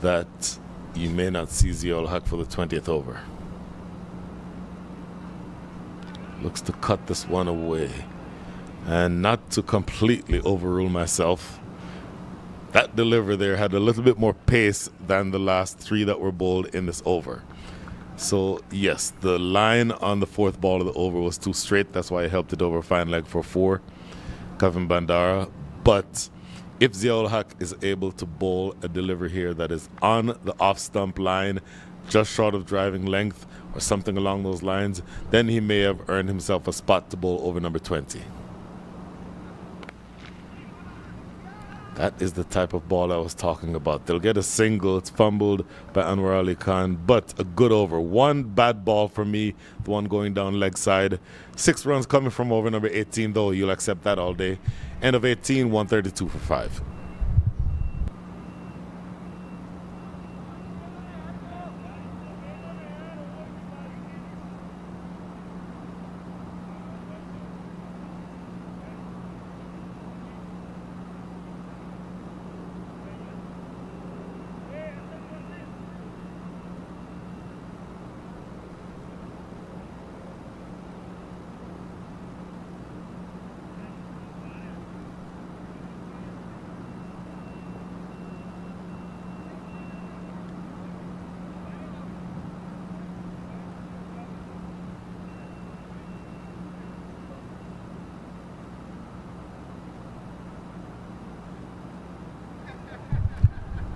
that you may not see Zia-ul Haq for the 20th over. Looks to cut this one away. And not to completely overrule myself, that delivery there had a little bit more pace than the last 3 that were bowled in this over. So yes, the line on the 4th ball of the over was too straight. That's why I helped it over fine leg for 4, Kevin Bandara. But if Zia-ul Haq is able to bowl a delivery here that is on the off-stump line, just short of driving length or something along those lines, then he may have earned himself a spot to bowl over number 20. That is the type of ball I was talking about. They'll get a single. It's fumbled by Anwar Ali Khan, but a good over. 1 bad ball for me, the one going down leg side. 6 runs coming from over number 18, though. You'll accept that all day. End of 18, 132 for 5.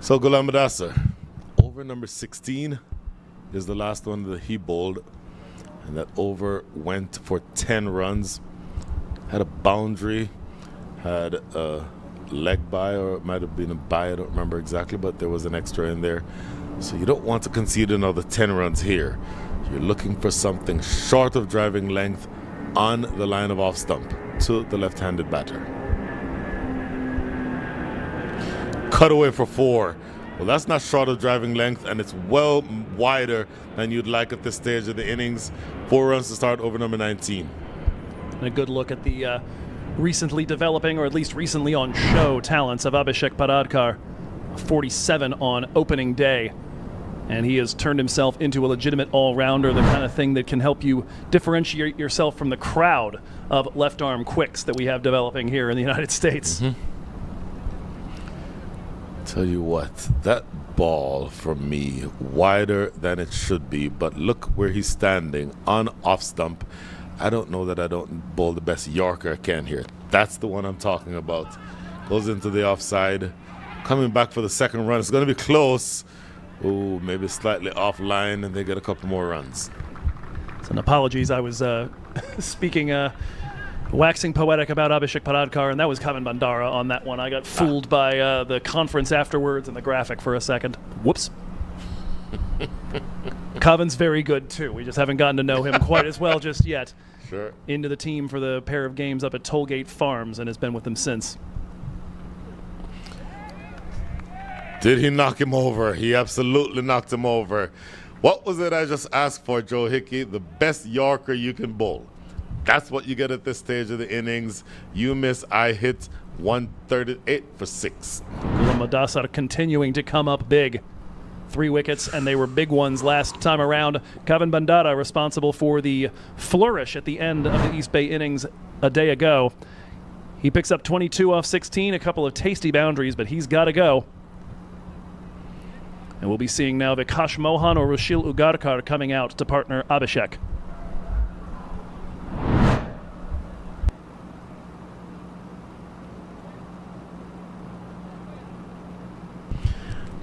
So Ghulam Mudassar, over number 16 is the last one that he bowled, and that over went for 10 runs. Had a boundary, had a leg by, or it might have been a bye, I don't remember exactly, but there was an extra in there. So you don't want to concede another 10 runs here. You're looking for something short of driving length on the line of off stump to the left-handed batter. Cut away for 4. Well, that's not short of driving length, and it's well wider than you'd like at this stage of the innings. 4 runs to start over number 19. And a good look at the recently developing, or at least recently on show, talents of Abhishek Paradkar. 47 on opening day. And he has turned himself into a legitimate all-rounder, the kind of thing that can help you differentiate yourself from the crowd of left-arm quicks that we have developing here in the United States. Tell you what, that ball for me, wider than it should be, but look where he's standing on off stump. I don't know that I don't bowl the best Yorker I can here. That's the one I'm talking about. Goes into the offside. Coming back for the second run. It's going to be close. Ooh, maybe slightly offline, and they get a couple more runs. So apologies, I was speaking, waxing poetic about Abhishek Paradkar, and that was Kevin Bandara on that one. I got fooled by the conference afterwards and the graphic for a second. Whoops. Coven's very good too. We just haven't gotten to know him quite as well just yet. Sure. Into the team for the pair of games up at Tollgate Farms and has been with them since. Did he knock him over? He absolutely knocked him over. What was it I just asked for, Joe Hickey? The best Yorker you can bowl. That's what you get at this stage of the innings. You miss, I hit 138 for 6. Madasar continuing to come up big. 3 wickets, and they were big ones last time around. Kavan Bandara responsible for the flourish at the end of the East Bay innings a day ago. He picks up 22 off 16, a couple of tasty boundaries, but he's got to go. And we'll be seeing now Vikash Mohan or Rushil Ugarkar coming out to partner Abhishek.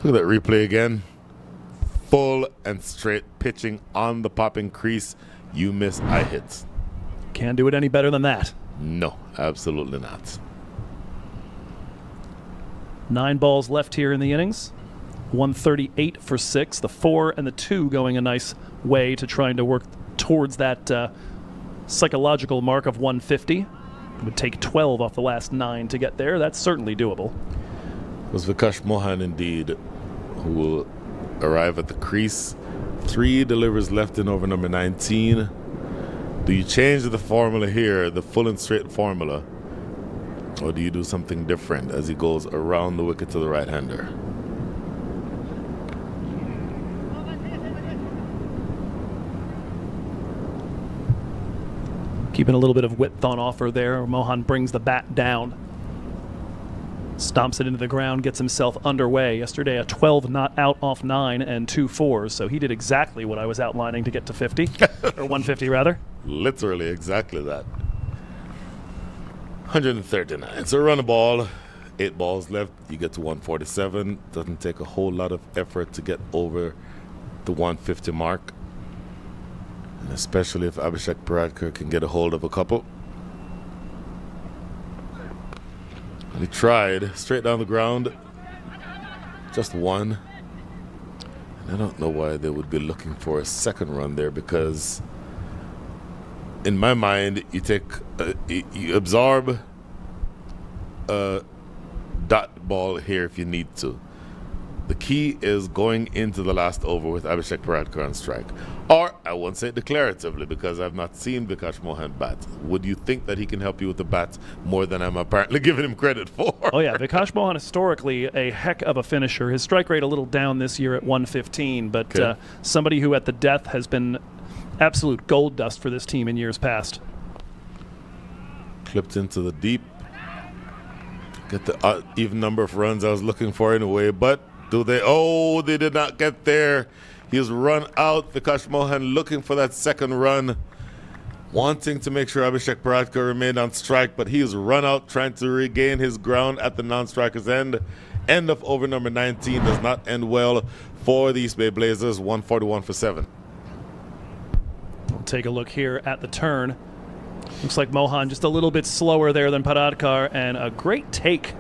Look at that replay again. Full and straight pitching on the popping crease. You miss, I hit. Can't do it any better than that. No, absolutely not. 9 balls left here in the innings. 138 for 6. The 4 and the 2 going a nice way to trying to work towards that psychological mark of 150. It would take 12 off the last 9 to get there. That's certainly doable. It was Vikash Mohan indeed who will arrive at the crease. 3 delivers left in over number 19. Do you change the formula here, the full and straight formula, or do you do something different as he goes around the wicket to the right-hander? Keeping a little bit of width on offer there. Mohan brings the bat down. Stomps it into the ground, gets himself underway. Yesterday, a 12 not out off 9 and 2 4s. So he did exactly what I was outlining to get to 50, or 150 rather. Literally exactly that. 139. So run a ball. 8 balls left. You get to 147. Doesn't take a whole lot of effort to get over the 150 mark. And especially if Abhishek Paradkar can get a hold of a couple. And he tried straight down the ground. Just one. And I don't know why they would be looking for a second run there, because in my mind, you take you absorb a dot ball here if you need to. The key is going into the last over with Abhishek Paradkar on strike. Or, I won't say declaratively because I've not seen Vikash Mohan bat. Would you think that he can help you with the bat more than I'm apparently giving him credit for? Oh yeah, Vikash Mohan historically a heck of a finisher. His strike rate a little down this year at 115, but okay. Somebody who at the death has been absolute gold dust for this team in years past. Clipped into the deep. Get the even number of runs I was looking for in a way, but do they? Oh, they did not get there. He's run out. Vikash Mohan looking for that second run, wanting to make sure Abhishek Paradkar remained on strike, but he's run out trying to regain his ground at the non-striker's end. End of over number 19 does not end well for the East Bay Blazers. 141 for 7. We'll take a look here at the turn. Looks like Mohan just a little bit slower there than Paradkar, and a great take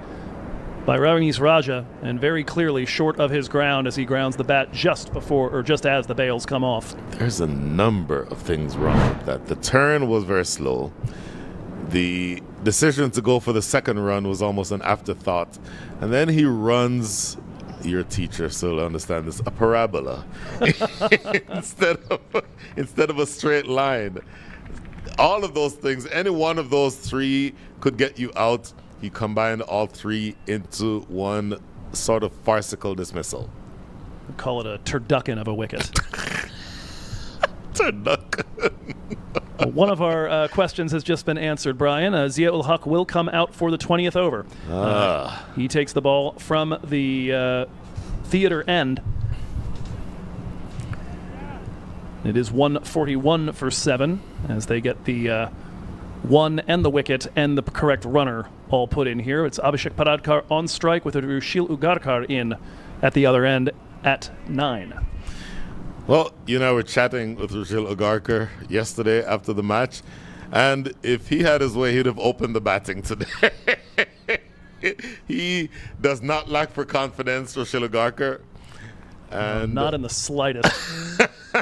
by Ravnis Raja, and very clearly short of his ground as he grounds the bat just before, or just as the bails come off. There's a number of things wrong with that. The turn was very slow. The decision to go for the second run was almost an afterthought. And then he runs, your teacher still understand this, a parabola instead of a straight line. All of those things, any one of those 3 could get you out. He combined all 3 into one sort of farcical dismissal. We call it a turducken of a wicket. Turducken. One of our questions has just been answered, Brian. Zia-ul Haq will come out for the 20th over. He takes the ball from the theater end. It is 141 for 7 as they get the 1 and the wicket and the correct runner all put in here. It's Abhishek Paradkar on strike with Rushil Ugarkar in at the other end at 9. Well, you know, we're chatting with Rushil Ugarkar yesterday after the match, and if he had his way, he'd have opened the batting today. He does not lack for confidence, Rushil Ugarkar. And not in the slightest.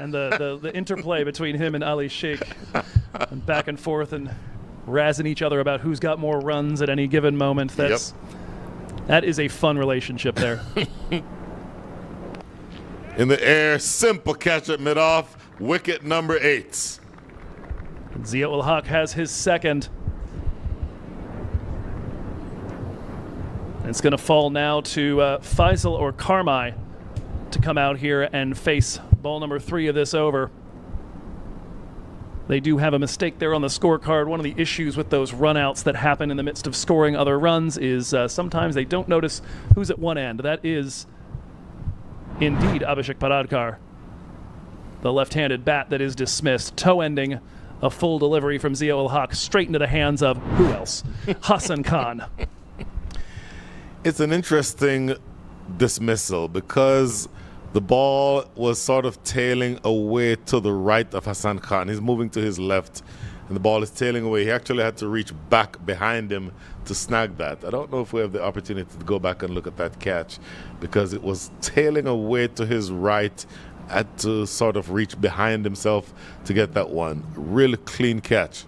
and the interplay between him and Ali Sheikh, and back and forth and razzing each other about who's got more runs at any given moment. That is a fun relationship there. In the air, simple catch at mid-off, wicket number 8. Zia-ul Haq has his second. It's going to fall now to Faisal or Karmai to come out here and face ball number 3 of this over. They do have a mistake there on the scorecard. One of the issues with those runouts that happen in the midst of scoring other runs is sometimes they don't notice who's at one end. That is indeed Abhishek Paradkar, the left-handed bat that is dismissed. Toe ending a full delivery from Zia-ul Haq straight into the hands of who else? Hassan Khan. It's an interesting dismissal because the ball was sort of tailing away to the right of Hassan Khan. He's moving to his left, and the ball is tailing away. He actually had to reach back behind him to snag that. I don't know if we have the opportunity to go back and look at that catch because it was tailing away to his right. Had to sort of reach behind himself to get that one. Really clean catch.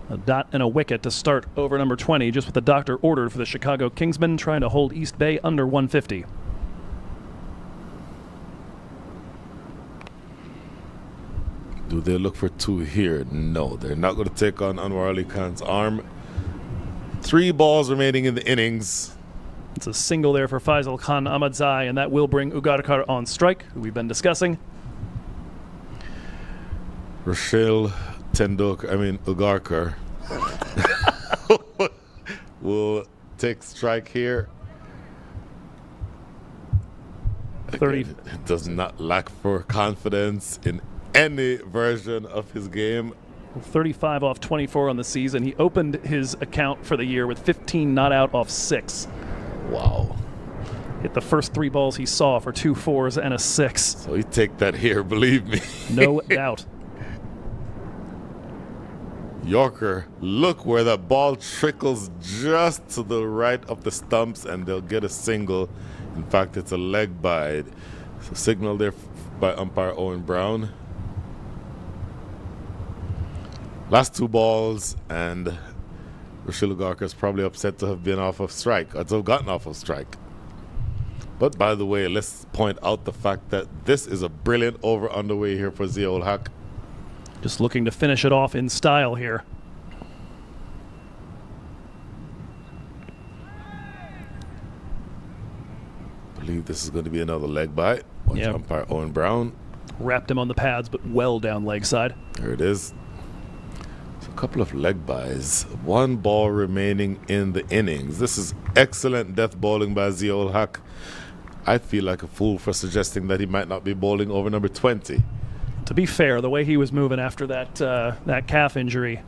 A dot and a wicket to start over number 20, just what the doctor ordered for the Chicago Kingsmen, trying to hold East Bay under 150. Do they look for 2 here? No, they're not going to take on Anwar Ali Khan's arm. 3 balls remaining in the innings. It's a single there for Faisal Khan Ahmadzai, and that will bring Ugarkar on strike, who we've been discussing. Ugarkar will take strike here. 30. Again, it does not lack for confidence in any version of his game. 35 off 24 on the season. He opened his account for the year with 15 not out off 6. Wow. Hit the first 3 balls he saw for 2 4s and a 6. So he take that here, believe me. No doubt. Yorker, look where that ball trickles just to the right of the stumps, and they'll get a single. In fact, it's a leg by. So signal there by umpire Owen Brown. Last 2 balls, and Rashil Ugarkar is probably upset to have been off of strike, or to have gotten off of strike. But by the way, let's point out the fact that this is a brilliant over underway here for Zia-ul Haq. Just looking to finish it off in style here. I believe this is going to be another leg bite. Watch umpire Owen Brown. Wrapped him on the pads, but well down leg side. There it is. So a couple of leg byes. 1 ball remaining in the innings. This is excellent death bowling by Zia-ul Haq. I feel like a fool for suggesting that he might not be bowling over number 20. To be fair, the way he was moving after that calf injury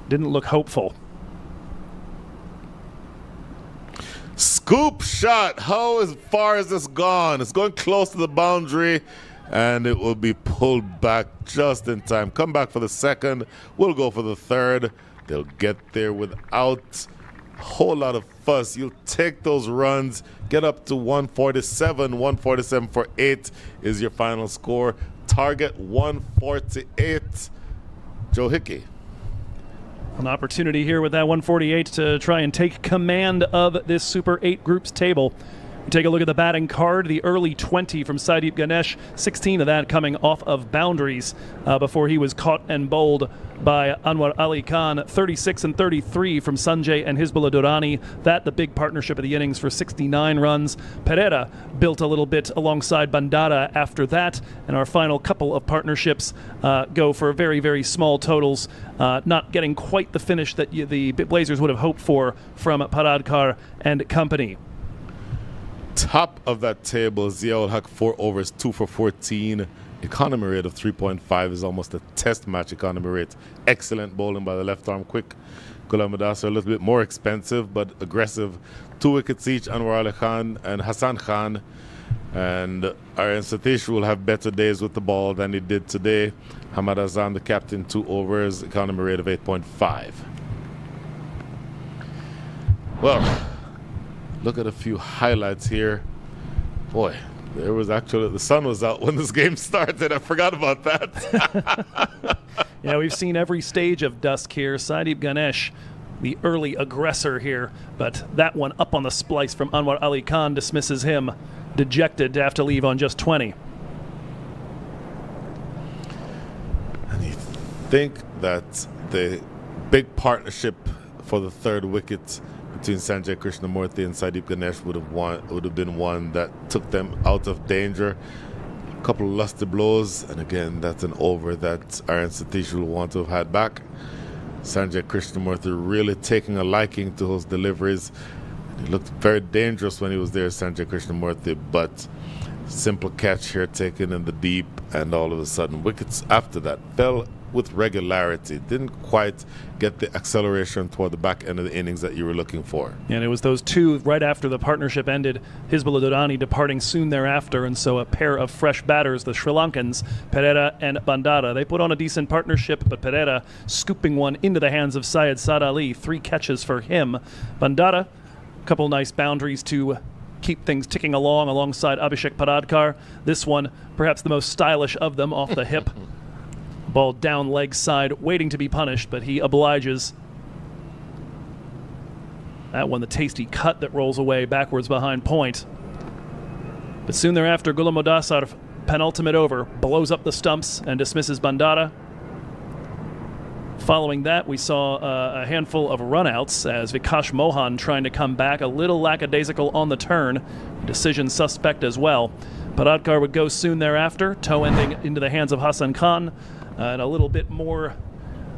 didn't look hopeful. Scoop shot. How far is this gone? It's going close to the boundary, and it will be pulled back just in time. Come back for the second. We'll go for the third. They'll get there without a whole lot of fuss. You'll take those runs, get up to 147. 147 for 8 is your final score. Target 148. Joe Hickey. An opportunity here with that 148 to try and take command of this Super 8 groups table. You take a look at the batting card, the early 20 from Saideep Ganesh, 16 of that coming off of boundaries before he was caught and bowled by Anwar Ali Khan. 36 and 33 from Sanjay and Hizbullah Durrani. That the big partnership of the innings for 69 runs. Pereira built a little bit alongside Bandara after that, and our final couple of partnerships go for very, very small totals, not getting quite the finish that the Blazers would have hoped for from Paradkar and company. Top of that table, Zia-ul Haq 4 overs, 2 for 14. Economy rate of 3.5 is almost a test match economy rate. Excellent bowling by the left arm quick. Ghulam Adasar a little bit more expensive but aggressive. 2 wickets each, Anwar Ali Khan and Hassan Khan. And Aryan Satish will have better days with the ball than he did today. Hamad Azam, the captain, 2 overs, economy rate of 8.5. Well, look at a few highlights here. Boy, There was actually, the sun was out when this game started. I forgot about that. Yeah, we've seen every stage of dusk here. Sadeep Ganesh, the early aggressor here, but that one up on the splice from Anwar Ali Khan dismisses him, dejected to have to leave on just 20. And you think that the big partnership for the third wicket between Sanjay Krishnamurti and Sadeep Ganesh would have been one that took them out of danger. A couple of lusty blows, and again, that's an over that Aaron Satish will want to have had back. Sanjay Krishnamurti really taking a liking to his deliveries. He looked very dangerous when he was there, Sanjay Krishnamurti, but simple catch here taken in the deep, and all of a sudden wickets after that fell with regularity. Didn't quite get the acceleration toward the back end of the innings that you were looking for. And it was those two right after the partnership ended, Hizbullah Dodani departing soon thereafter, and so a pair of fresh batters, the Sri Lankans, Pereira and Bandara. They put on a decent partnership, but Pereira scooping one into the hands of Syed Saad Ali. 3 catches for him. Bandara, a couple nice boundaries to keep things ticking along alongside Abhishek Paradkar. This one, perhaps the most stylish of them, off the hip. Ball down leg side, waiting to be punished, but he obliges. That one, the tasty cut that rolls away backwards behind point. But soon thereafter, Ghulam Mudassar, penultimate over, blows up the stumps and dismisses Bandara. Following that, we saw a handful of runouts as Vikash Mohan trying to come back, a little lackadaisical on the turn. Decision suspect as well. Paradkar would go soon thereafter, toe ending into the hands of Hassan Khan. And a little bit more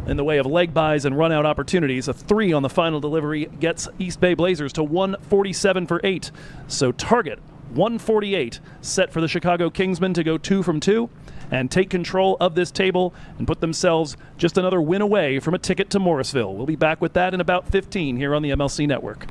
in the way of leg buys and run out opportunities. A 3 on the final delivery gets East Bay Blazers to 147 for 8. So target 148 set for the Chicago Kingsmen to go 2 from 2 and take control of this table and put themselves just another win away from a ticket to Morrisville. We'll be back with that in about 15 here on the MLC Network.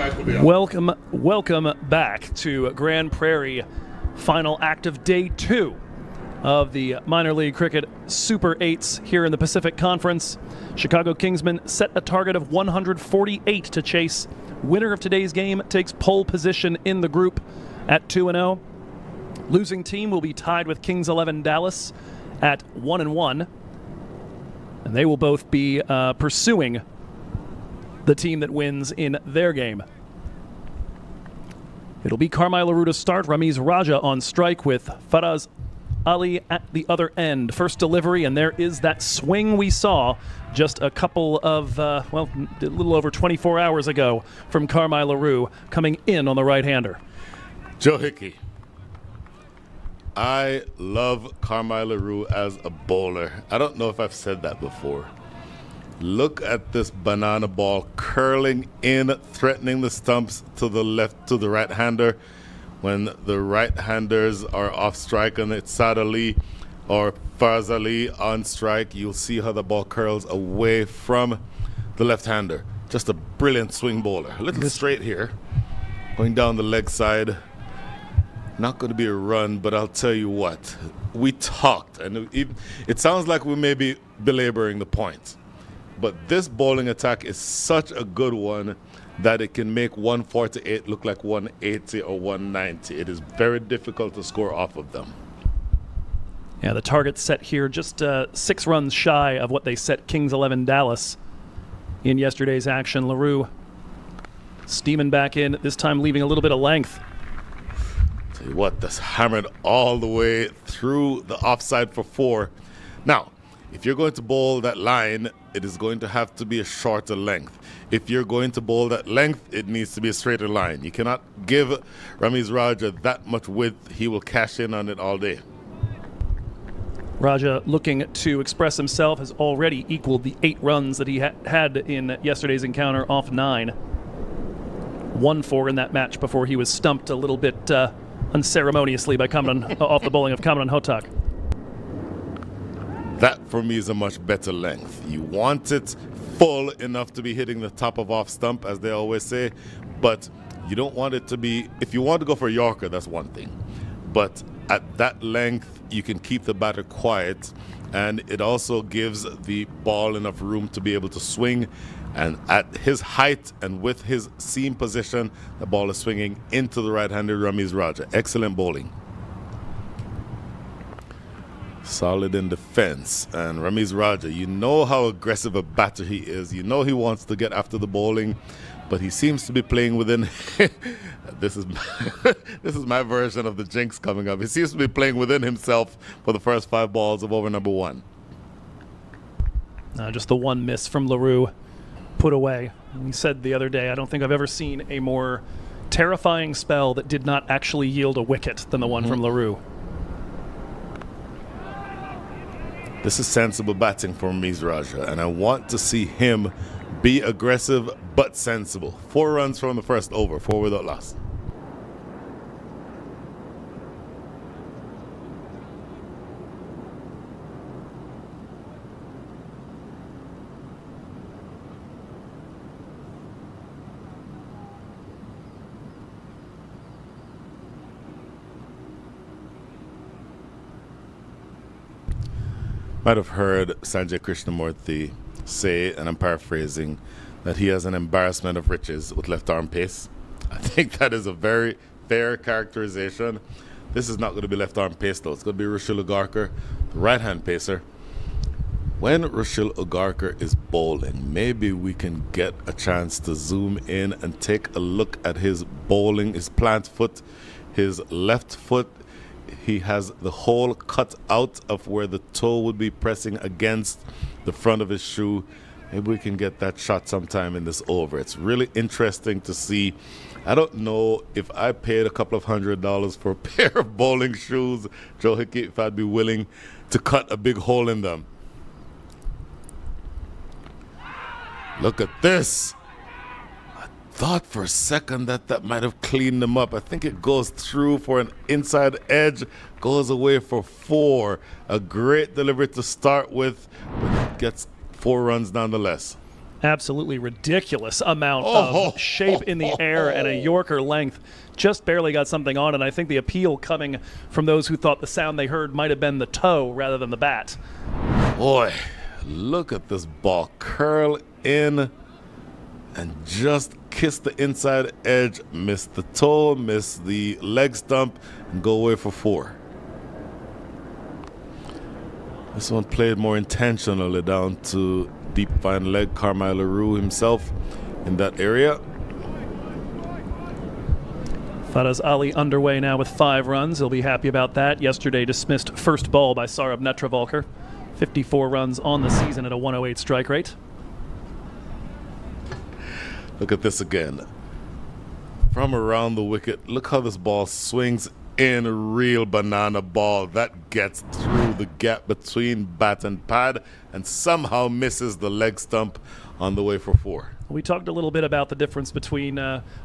Welcome back to Grand Prairie, final act of day 2 of the minor league cricket Super 8s here in the Pacific Conference. Chicago Kingsmen set a target of 148 to chase. Winner of today's game takes pole position in the group at 2-0. Losing team will be tied with Kings 11 Dallas at 1-1. And they will both be pursuing the team that wins in their game. It'll be Carmine LaRue to start, Ramiz Raja on strike with Faraz Ali at the other end. First delivery, and there is that swing we saw just a couple of, a little over 24 hours ago from Carmine LaRue coming in on the right-hander. Joe Hickey. I love Carmine LaRue as a bowler. I don't know if I've said that before. Look at this banana ball curling in, threatening the stumps to the left, to the right-hander. When the right-handers are off strike and it's Saad Ali or Faraz Ali on strike, you'll see how the ball curls away from the left-hander. Just a brilliant swing bowler. A little straight here, going down the leg side. Not going to be a run, but I'll tell you what. We talked, and it sounds like we may be belaboring the point. But this bowling attack is such a good one that it can make 148 look like 180 or 190. It is very difficult to score off of them. Yeah, the target set here just 6 runs shy of what they set Kings 11 Dallas in yesterday's action. LaRue steaming back in, this time leaving a little bit of length. Tell you what, that's hammered all the way through the offside for 4. Now, if you're going to bowl that line, it is going to have to be a shorter length. If you're going to bowl that length, it needs to be a straighter line. You cannot give Ramiz Raja that much width. He will cash in on it all day. Raja, looking to express himself, has already equaled the 8 runs that he had in yesterday's encounter off 9. 1-4 in that match before he was stumped a little bit unceremoniously by off the bowling of Kamran Hotak. That, for me, is a much better length. You want it full enough to be hitting the top of off stump, as they always say, but you don't want it to be, if you want to go for a Yorker, that's one thing. But at that length, you can keep the batter quiet, and it also gives the ball enough room to be able to swing. And at his height and with his seam position, the ball is swinging into the right-handed Ramiz Raja. Excellent bowling. Solid in defense. And Ramiz Raja, you know how aggressive a batter he is. You know he wants to get after the bowling, but he seems to be playing within this is my version of the jinx coming up. He seems to be playing within himself for the first 5 balls of over number 1. Just the one miss from LaRue put away. He said the other day, I don't think I've ever seen a more terrifying spell that did not actually yield a wicket than the one from LaRue. This is sensible batting for Ramiz Raja, and I want to see him be aggressive but sensible. 4 runs from the first over, 4 without loss. Might have heard Sanjay Krishnamurthy say, and I'm paraphrasing, that he has an embarrassment of riches with left arm pace. I think that is a very fair characterization. This is not going to be left arm pace though. It's going to be Rushil Agarkar, the right hand pacer. When Rushil Agarkar is bowling, maybe we can get a chance to zoom in and take a look at his bowling, his plant foot, his left foot. He has the hole cut out of where the toe would be pressing against the front of his shoe. Maybe we can get that shot sometime in this over. It's really interesting to see. I don't know if I paid a couple of $100 for a pair of bowling shoes, Joe Hickey, if I'd be willing to cut a big hole in them. Look at this. Thought for a second that might have cleaned them up. I think it goes through for an inside edge, goes away for 4. A great delivery to start with, but it gets 4 runs nonetheless. Absolutely ridiculous amount Oh. of shape in the air and a Yorker length. Just barely got something on it. I think the appeal coming from those who thought the sound they heard might have been the toe rather than the bat. Boy, look at this ball curl in and just kiss the inside edge, miss the toe, miss the leg stump, and go away for 4. This one played more intentionally down to deep fine leg. Carmine LaRue himself in that area. Faraz Ali underway now with 5 runs. He'll be happy about that. Yesterday dismissed first ball by Sarab Netravalkar. 54 runs on the season at a 108 strike rate. Look at this again. From around the wicket, look how this ball swings in. A real banana ball that gets through the gap between bat and pad and somehow misses the leg stump on the way for 4. We talked a little bit about the difference between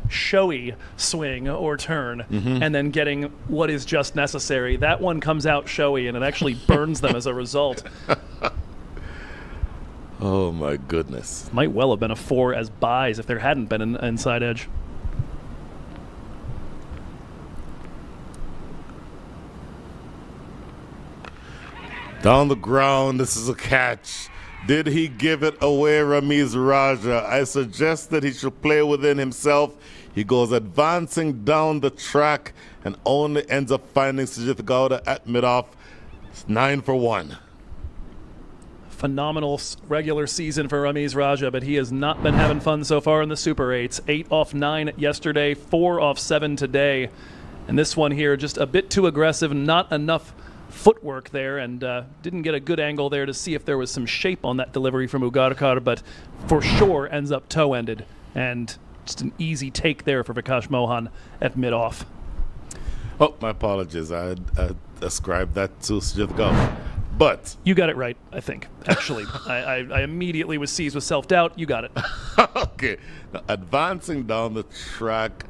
showy swing or turn and then getting what is just necessary. That one comes out showy and it actually burns them as a result. Oh my goodness. Might well have been a 4 as buys if there hadn't been an inside edge. Down the ground, this is a catch. Did he give it away, Ramiz Raja? I suggested he should play within himself. He goes advancing down the track and only ends up finding Sujith Gowda at mid-off. It's 9 for 1. Phenomenal regular season for Ramiz Raja, but he has not been having fun so far in the Super 8s. 8 off 9 yesterday, 4 off 7 today. And this one here, just a bit too aggressive, not enough footwork there, and didn't get a good angle there to see if there was some shape on that delivery from Ugarkar, but for sure ends up toe-ended. And just an easy take there for Vikash Mohan at mid-off. Oh, my apologies. I ascribed that to Sujith Gowda. But You got it right, I think. Actually, I immediately was seized with self-doubt. You got it. okay, now, advancing down the track,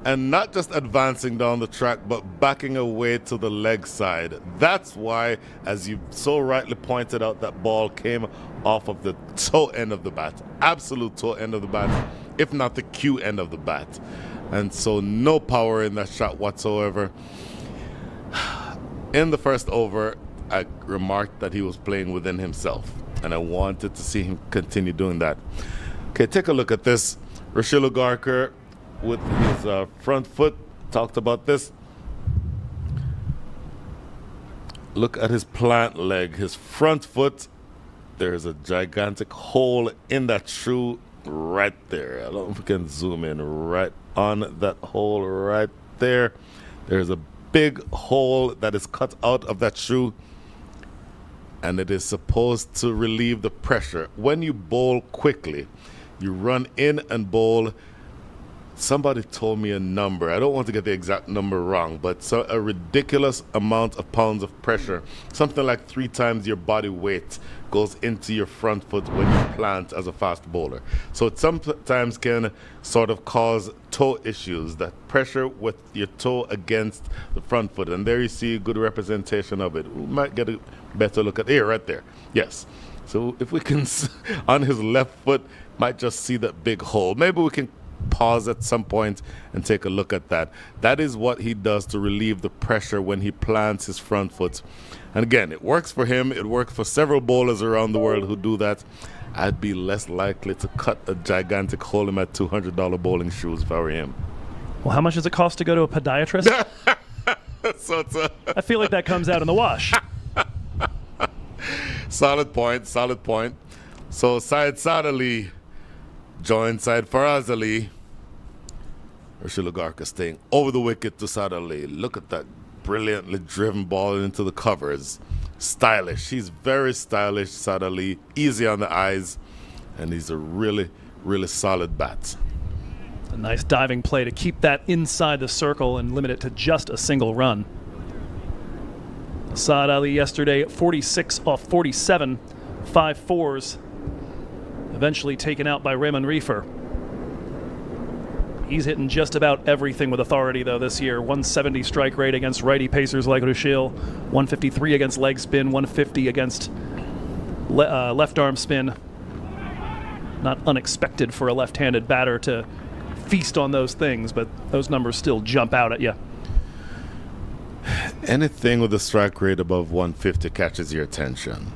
and not just advancing down the track, but backing away to the leg side. That's why, as you so rightly pointed out, that ball came off of the toe end of the bat, absolute toe end of the bat, if not the Q end of the bat. And so no power in that shot whatsoever. In the first over, I remarked that he was playing within himself, and I wanted to see him continue doing that. Okay, take a look at this. Rashil Ugarkar with his front foot, talked about this. Look at his plant leg, his front foot. There's a gigantic hole in that shoe right there. I don't know if we can zoom in right on that hole right there. There's a big hole that is cut out of that shoe, and it is supposed to relieve the pressure. When you bowl quickly, you run in and bowl. Somebody told me a number. I don't want to get the exact number wrong, but so a ridiculous amount of pounds of pressure, something like 3 times your body weight, goes into your front foot when you plant as a fast bowler. So it sometimes can sort of cause toe issues, that pressure with your toe against the front foot. And there you see a good representation of it. We might get a better look at here, right there. Yes. So if we can, on his left foot, might just see that big hole. Maybe we can pause at some point and take a look at that. That is what he does to relieve the pressure when he plants his front foot. And again, it works for him. It works for several bowlers around the world who do that. I'd be less likely to cut a gigantic hole in my $200 bowling shoes if I were him. Well, how much does it cost to go to a podiatrist? So it's I feel like that comes out in the wash. solid point, solid point. So Syed Saad Ali joined Syed Faraz Ali. Rashil Ugarkar staying over the wicket to Saad Ali. Look at that brilliantly driven ball into the covers. Stylish. He's very stylish, Saad Ali. Easy on the eyes. And he's a really, really solid bat. A nice diving play to keep that inside the circle and limit it to just a single run. Saad Ali yesterday, 46 off 47, 5 fours. Eventually taken out by Raymond Reefer. He's hitting just about everything with authority, though, this year. 170 strike rate against righty pacers like Rushil, 153 against leg spin, 150 against left arm spin. Not unexpected for a left-handed batter to feast on those things, but those numbers still jump out at you. Anything with a strike rate above 150 catches your attention.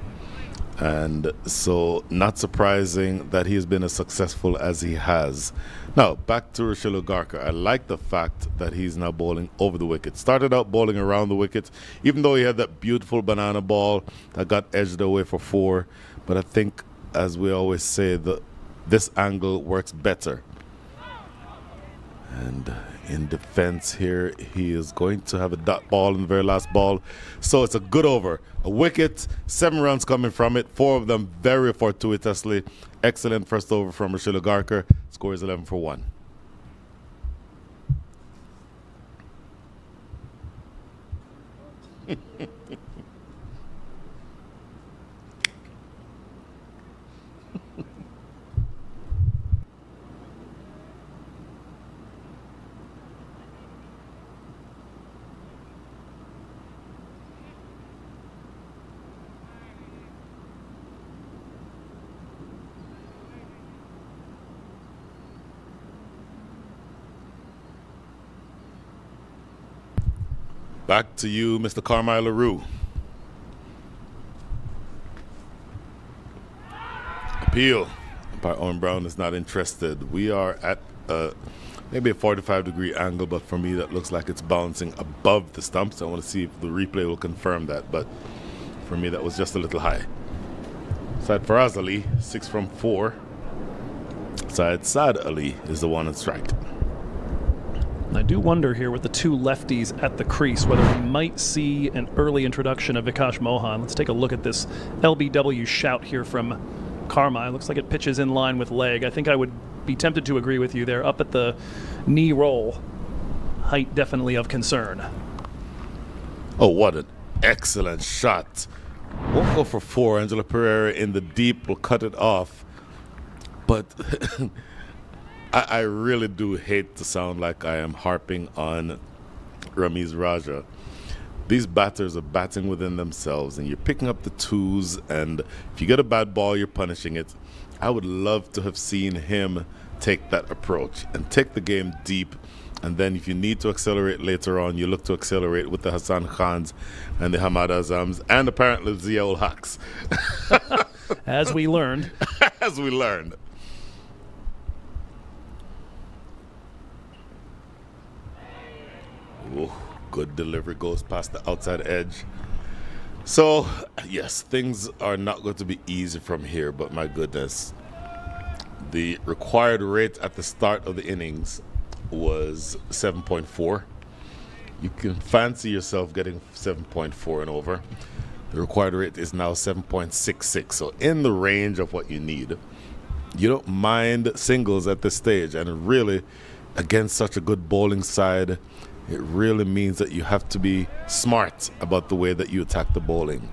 And so, not surprising that he's been as successful as he has. Now, back to Rochelle Garker. I like the fact that he's now bowling over the wicket. Started out bowling around the wicket, even though he had that beautiful banana ball that got edged away for 4. But I think, as we always say, this angle works better. And in defense here, he is going to have a dot ball in the very last ball. So it's a good over. A wicket, 7 runs coming from it, 4 of them very fortuitously. Excellent first over from Rochelle Garker. Score is 11 for 1. Back to you, Mr. Carmine LaRue. Appeal. Umpire Owen Brown is not interested. We are at maybe a 45-degree angle, but for me that looks like it's bouncing above the stumps. I want to see if the replay will confirm that, but for me that was just a little high. Side Faraz Ali, 6 from 4. Side Saad Ali is the one on strike. I do wonder here with the 2 lefties at the crease whether we might see an early introduction of Vikash Mohan. Let's take a look at this LBW shout here from Carmine. Looks like it pitches in line with leg. I think I would be tempted to agree with you there. Up at the knee roll, height definitely of concern. Oh, what an excellent shot. Won't go for 4. Angela Pereira in the deep will cut it off. But I really do hate to sound like I am harping on Ramiz Raja. These batters are batting within themselves, and you're picking up the 2s, and if you get a bad ball, you're punishing it. I would love to have seen him take that approach and take the game deep, and then if you need to accelerate later on, you look to accelerate with the Hassan Khans and the Hamad Azams, and apparently Ziaul Haqs. As we learned. As we learned. Ooh, good delivery, goes past the outside edge. So, yes, things are not going to be easy from here, but my goodness. The required rate at the start of the innings was 7.4. You can fancy yourself getting 7.4 and over. The required rate is now 7.66, so in the range of what you need. You don't mind singles at this stage, and really, against such a good bowling side, it really means that you have to be smart about the way that you attack the bowling.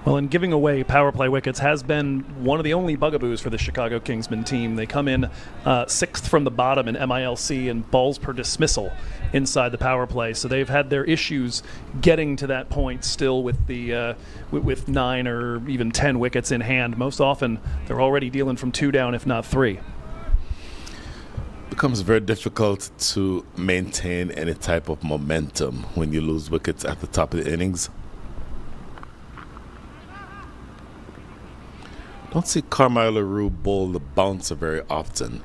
Well, and giving away power play wickets has been one of the only bugaboos for the Chicago Kingsmen team. They come in 6th from the bottom in MILC and balls per dismissal inside the power play. So they've had their issues getting to that point still with the with 9 or even 10 wickets in hand. Most often they're already dealing from 2 down, if not 3. Becomes very difficult to maintain any type of momentum when you lose wickets at the top of the innings. Don't see Carmine LaRue bowl the bouncer very often.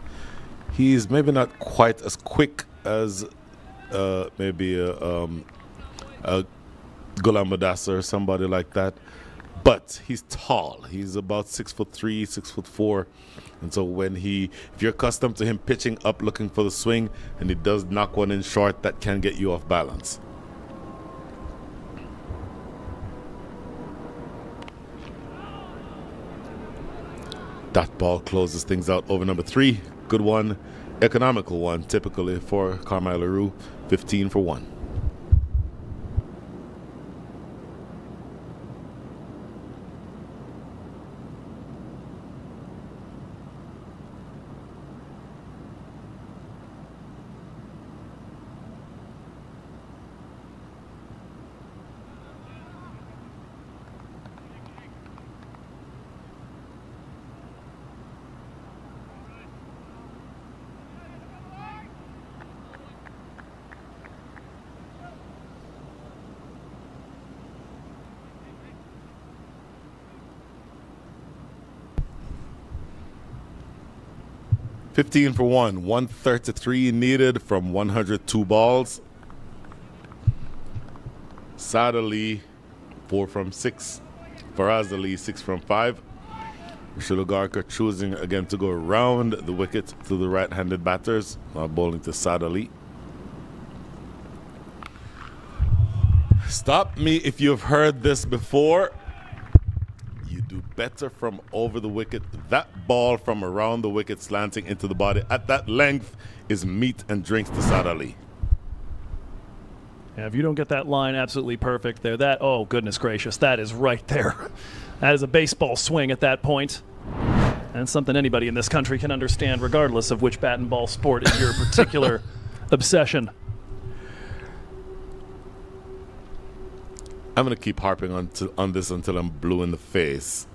He's maybe not quite as quick as maybe a Ghulam Mudassar or somebody like that, but he's tall. He's about 6'3", 6'4", and so if you're accustomed to him pitching up looking for the swing, and he does knock one in short, that can get you off balance. That ball closes things out over number 3. Good one, economical one, typically for Carmine LaRue, 15 for 1. 15 for 1, 133 needed from 102 balls. Saad Ali, 4 from 6. Faraz Ali, 6 from 5. Rashid Agarkar choosing again to go around the wicket to the right-handed batters, bowling to Saad Ali. Stop me if you've heard this before. You do better from over the wicket. That ball from around the wicket slanting into the body at that length is meat and drinks to Saad Ali. Yeah, if you don't get that line absolutely perfect there, oh goodness gracious, that is right there. That is a baseball swing at that point. And something anybody in this country can understand regardless of which bat and ball sport is your particular obsession. I'm going to keep harping on this until I'm blue in the face.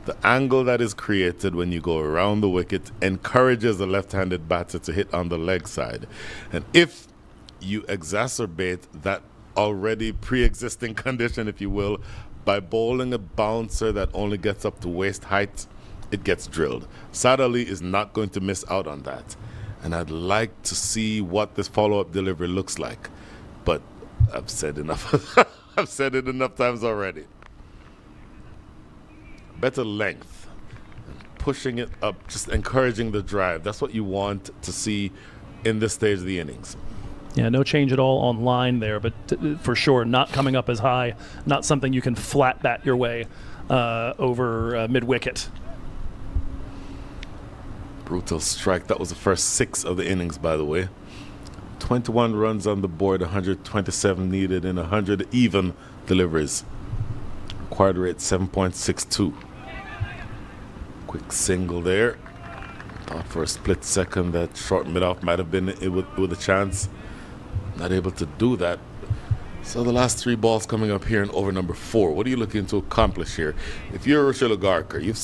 The angle that is created when you go around the wicket encourages the left-handed batter to hit on the leg side. And if you exacerbate that already pre-existing condition, if you will, by bowling a bouncer that only gets up to waist height, it gets drilled. Saad Ali is not going to miss out on that. And I'd like to see what this follow-up delivery looks like. But I've said enough. I've said it enough times already. Better length. Pushing it up, just encouraging the drive. That's what you want to see in this stage of the innings. Yeah, no change at all on line there, but for sure not coming up as high, not something you can flat bat your way over mid-wicket. Brutal strike. That was the first 6 of the innings, by the way. 21 runs on the board, 127 needed in 100 even deliveries. Required rate 7.62. Quick single there. Thought for a split second that short mid-off might have been it with a chance. Not able to do that. So the last 3 balls coming up here in over number 4. What are you looking to accomplish here? If you're Rashid Agarkar, you've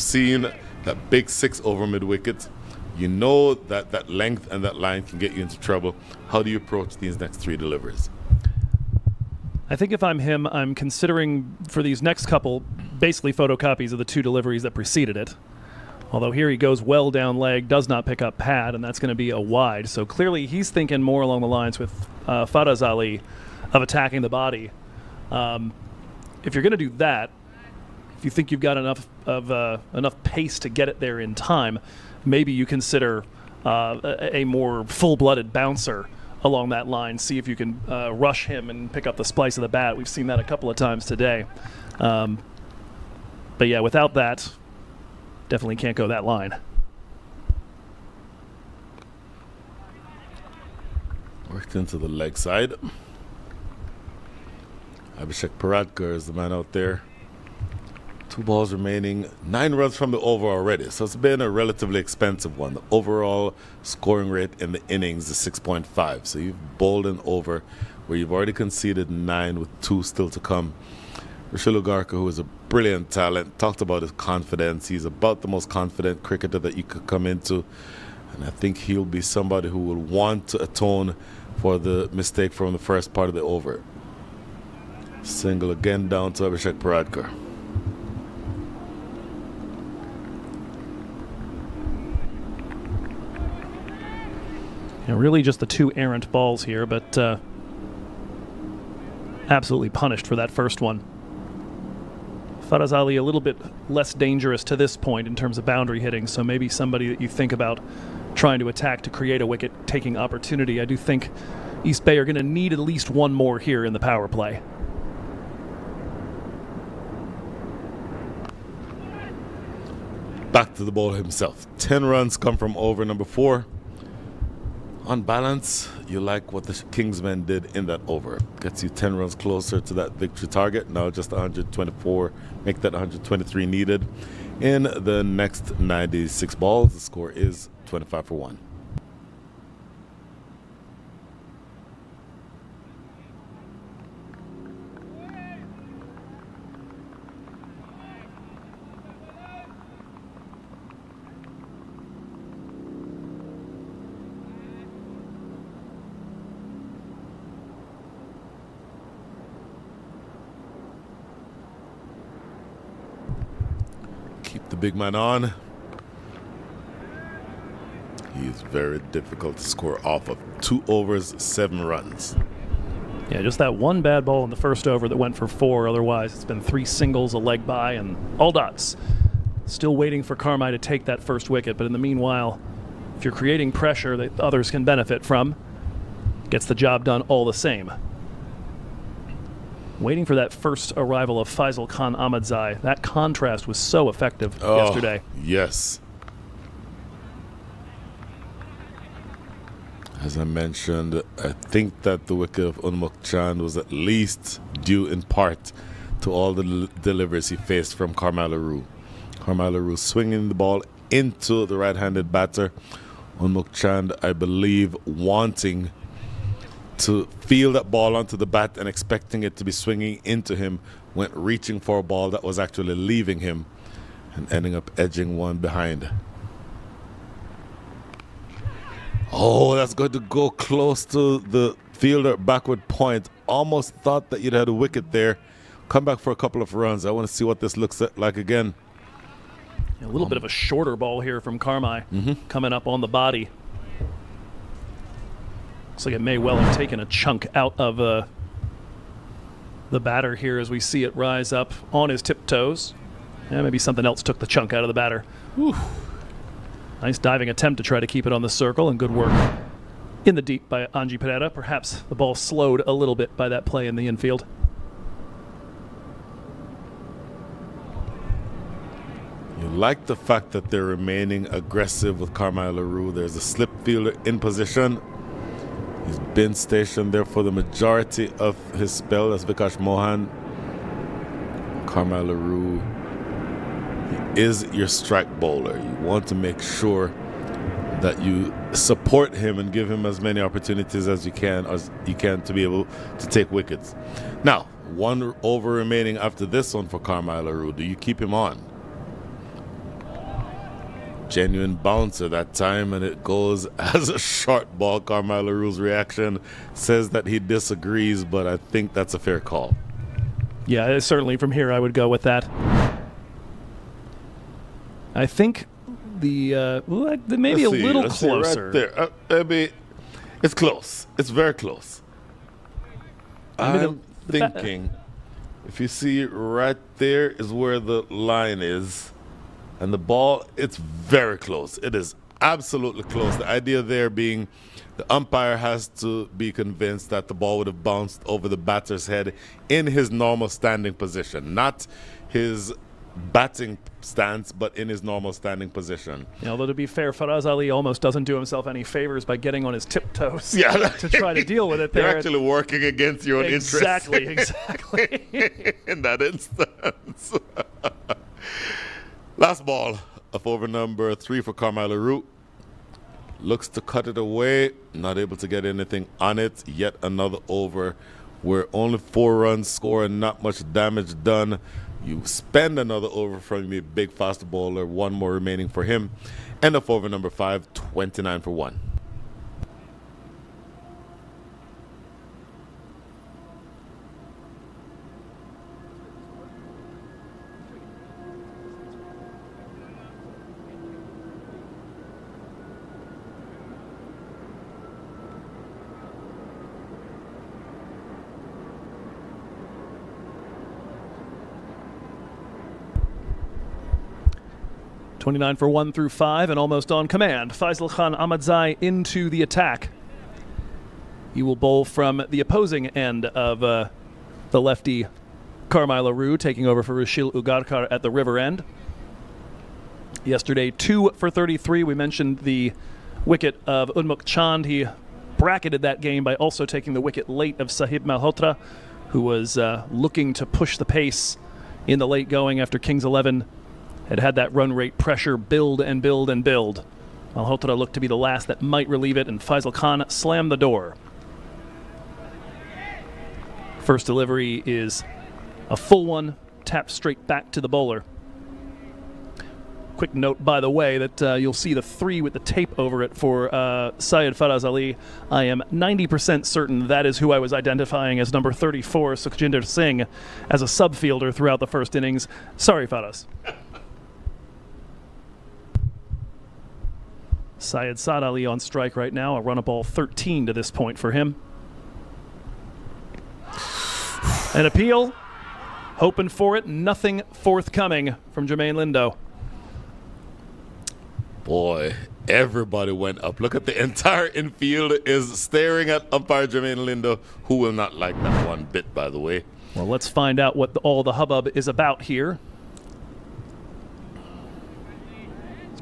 seen that big 6 over mid-wicket. You know that that length and that line can get you into trouble. How do you approach these next 3 deliveries? I think if I'm him, I'm considering for these next couple basically photocopies of the 2 deliveries that preceded it. Although here he goes well down leg, does not pick up pad, and that's going to be a wide. So clearly he's thinking more along the lines with Faraz Ali of attacking the body. If you're going to do that, if you think you've got enough pace to get it there in time, maybe you consider a more full-blooded bouncer along that line. See if you can rush him and pick up the splice of the bat. We've seen that a couple of times today. But yeah, without that, definitely can't go that line. Worked into the leg side. Abhishek Paradkar is the man out there. 2 balls remaining, 9 runs from the over already, so it's been a relatively expensive one. The overall scoring rate in the innings is 6.5, so you've bowled an over where you've already conceded 9 with 2 still to come. Rashid Agarkar, who is a brilliant talent, talked about his confidence. He's about the most confident cricketer that you could come into, and I think he'll be somebody who will want to atone for the mistake from the first part of the over. Single again down to Abhishek Paradkar. Really just the 2 errant balls here, but absolutely punished for that first one. Faraz Ali a little bit less dangerous to this point in terms of boundary hitting, so maybe somebody that you think about trying to attack to create a wicket-taking opportunity. I do think East Bay are going to need at least 1 more here in the power play. Back to the bowler himself. 10 runs come from over number 4. On balance, you like what the Kingsmen did in that over. Gets you 10 runs closer to that victory target. Now just 124, make that 123 needed. In the next 96 balls, the score is 25 for 1. Keep the big man on. He is very difficult to score off of. 2 overs, 7 runs. Yeah, just that one bad ball in the first over that went for 4. Otherwise, it's been 3 singles, a leg by, and all dots. Still waiting for Carmi to take that first wicket, but in the meanwhile, if you're creating pressure that others can benefit from, gets the job done all the same. Waiting for that first arrival of Faisal Khan Ahmadzai. That contrast was so effective yesterday. Yes. As I mentioned, I think that the wicket of Unmukt Chand was at least due in part to all the deliveries he faced from Carmelo Rue. Carmelo Rue swinging the ball into the right-handed batter. Unmukt Chand, I believe, wanting to feel that ball onto the bat and expecting it to be swinging into him, went reaching for a ball that was actually leaving him and ending up edging one behind. Oh, that's going to go close to the fielder backward point. Almost thought that you'd had a wicket there. Come back for a couple of runs. I want to see what this looks like again. A little bit of a shorter ball here from Carmi coming up on the body. Looks like it may well have taken a chunk out of the batter here as we see it rise up on his tiptoes. Yeah, maybe something else took the chunk out of the batter. Whew. Nice diving attempt to try to keep it on the circle, and good work in the deep by Anji Pereira. Perhaps the ball slowed a little bit by that play in the infield. You like the fact that they're remaining aggressive with Carmelo Rue. There's a slip fielder in position. He's been stationed there for the majority of his spell as Vikash Mohan. Carmelo Rue is your strike bowler. You want to make sure that you support him and give him as many opportunities as you can to be able to take wickets. Now, 1 over remaining after this one for Carmelo Rue. Do you keep him on? Genuine bouncer that time, and it goes as a short ball. Carmelo Rue's reaction says that he disagrees, but I think that's a fair call. Yeah, certainly from here I would go with that. I think the maybe a little closer. Right there. Maybe it's close. It's very close. I'm thinking if you see right there is where the line is, and the ball, it's very close. It is absolutely close. The idea there being the umpire has to be convinced that the ball would have bounced over the batter's head in his normal standing position, not his batting stance, but in his normal standing position. Yeah, although to be fair, Faraz Ali almost doesn't do himself any favors by getting on his tiptoes to try to deal with it there. You're actually working against your own interests. Exactly. In that instance. Last ball of over number 3 for Carmelo Rue. Looks to cut it away. Not able to get anything on it. Yet another over where only 4 runs score and not much damage done. You spend another over from your big fast bowler. 1 more remaining for him. End of over number 5, 29 for 1. .29 for 1 through 5 and almost on command. Faisal Khan Ahmadzai into the attack. He will bowl from the opposing end of the lefty Carmelo Rue, taking over for Rushil Ugarkar at the river end. Yesterday, 2 for 33. We mentioned the wicket of Unmukt Chand. He bracketed that game by also taking the wicket late of Sahib Malhotra, who was looking to push the pace in the late going after Kings 11 had that run rate pressure build and build and build. Malhotra looked to be the last that might relieve it, and Faisal Khan slammed the door. First delivery is a full one, tapped straight back to the bowler. Quick note, by the way, that you'll see the 3 with the tape over it for Syed Faraz Ali. I am 90% certain that is who I was identifying as number 34, Sukhjinder Singh, as a subfielder throughout the first innings. Sorry, Faraz. Syed Saad Ali on strike right now, a run of ball 13 to this point for him. An appeal, hoping for it, nothing forthcoming from Jermaine Lindo. Boy, everybody went up. Look at the entire infield is staring at umpire Jermaine Lindo, who will not like that one bit, by the way. Well, let's find out what all the hubbub is about here.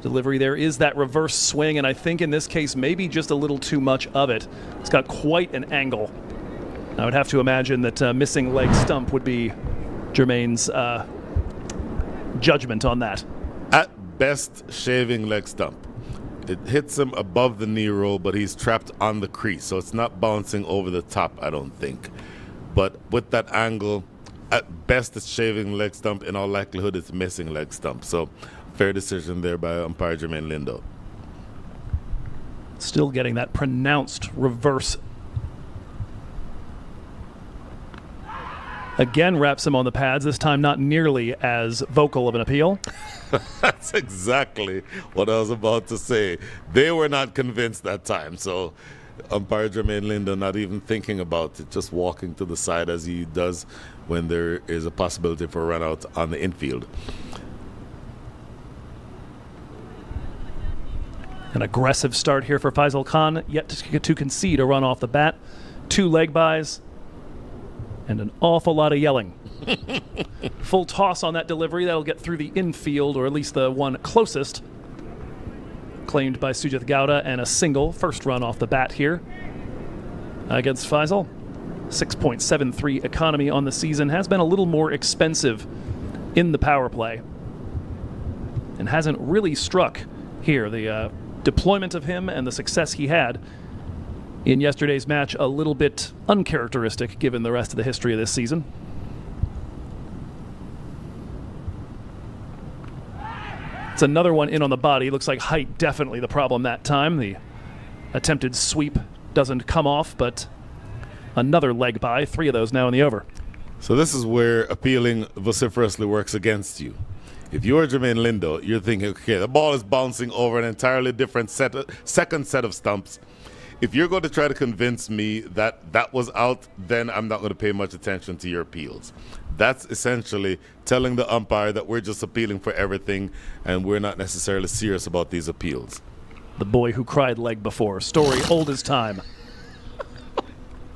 Delivery there is that reverse swing, and I think in this case maybe just a little too much of it. It's got quite an angle. I would have to imagine that missing leg stump would be Jermaine's judgment on that. At best, shaving leg stump. It hits him above the knee roll, but he's trapped on the crease, so it's not bouncing over the top, I don't think. But with that angle, at best it's shaving leg stump. In all likelihood, it's missing leg stump. So fair decision there by umpire Jermaine Lindo. Still getting that pronounced reverse. Again wraps him on the pads, this time not nearly as vocal of an appeal. That's exactly what I was about to say. They were not convinced that time, so umpire Jermaine Lindo not even thinking about it, just walking to the side as he does when there is a possibility for a run out on the infield. An aggressive start here for Faisal Khan, yet to concede a run off the bat. 2 leg bys and an awful lot of yelling. Full toss on that delivery. That'll get through the infield, or at least the one closest. Claimed by Sujith Gowda, and a single. First run off the bat here against Faisal. 6.73 economy on the season. Has been a little more expensive in the power play and hasn't really struck here. The deployment of him and the success he had in yesterday's match a little bit uncharacteristic given the rest of the history of this season. It's another one in on the body. Looks like height definitely the problem that time. The attempted sweep doesn't come off, but another leg by. 3 of those now in the over. So this is where appealing vociferously works against you. If you're Jermaine Lindo, you're thinking, okay, the ball is bouncing over an entirely different second set of stumps. If you're going to try to convince me that that was out, then I'm not going to pay much attention to your appeals. That's essentially telling the umpire that we're just appealing for everything and we're not necessarily serious about these appeals. The boy who cried leg before. Story old as time.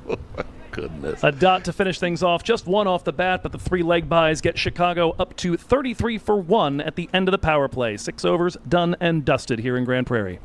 Oh my goodness. A dot to finish things off. Just 1 off the bat, but the 3 leg bys get Chicago up to 33 for 1 at the end of the power play. 6 overs done and dusted here in Grand Prairie.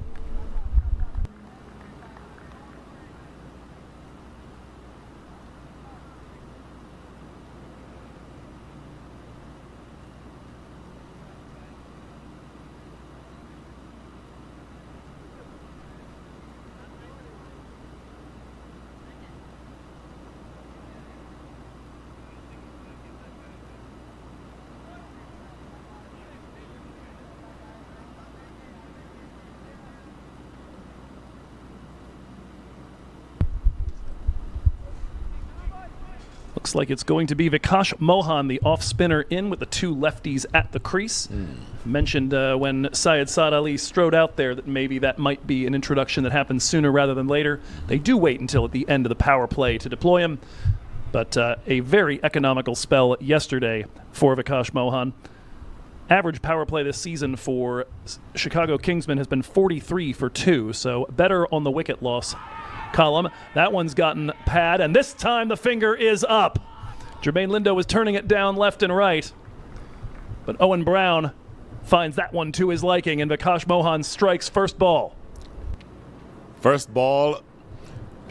Looks like it's going to be Vikash Mohan, the off-spinner, in with the 2 lefties at the crease. Mentioned when Syed Saad Ali strode out there that maybe that might be an introduction that happens sooner rather than later. They do wait until at the end of the power play to deploy him. But a very economical spell yesterday for Vikash Mohan. Average power play this season for Chicago Kingsmen has been 43 for 2, so better on the wicket loss column. That one's gotten pad, and this time the finger is up. Jermaine Lindo was turning it down left and right, but Owen Brown finds that one to his liking, and Vikash Mohan strikes first ball. First ball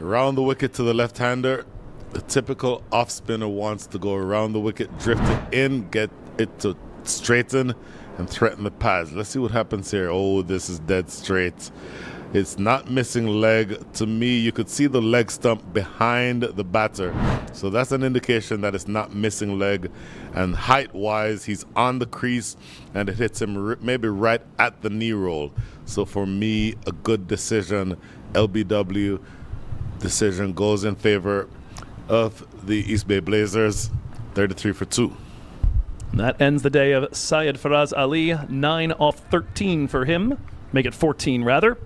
around the wicket to the left-hander. The typical off-spinner wants to go around the wicket, drift it in, get it to straighten, and threaten the pads. Let's see what happens here. Oh, this is dead straight. It's not missing leg. To me, you could see the leg stump behind the batter. So that's an indication that it's not missing leg. And height-wise, he's on the crease, and it hits him maybe right at the knee roll. So for me, a good decision. LBW decision goes in favor of the East Bay Blazers. 33 for 2. And that ends the day of Syed Faraz Ali. 9 off 13 for him. Make it 14, rather.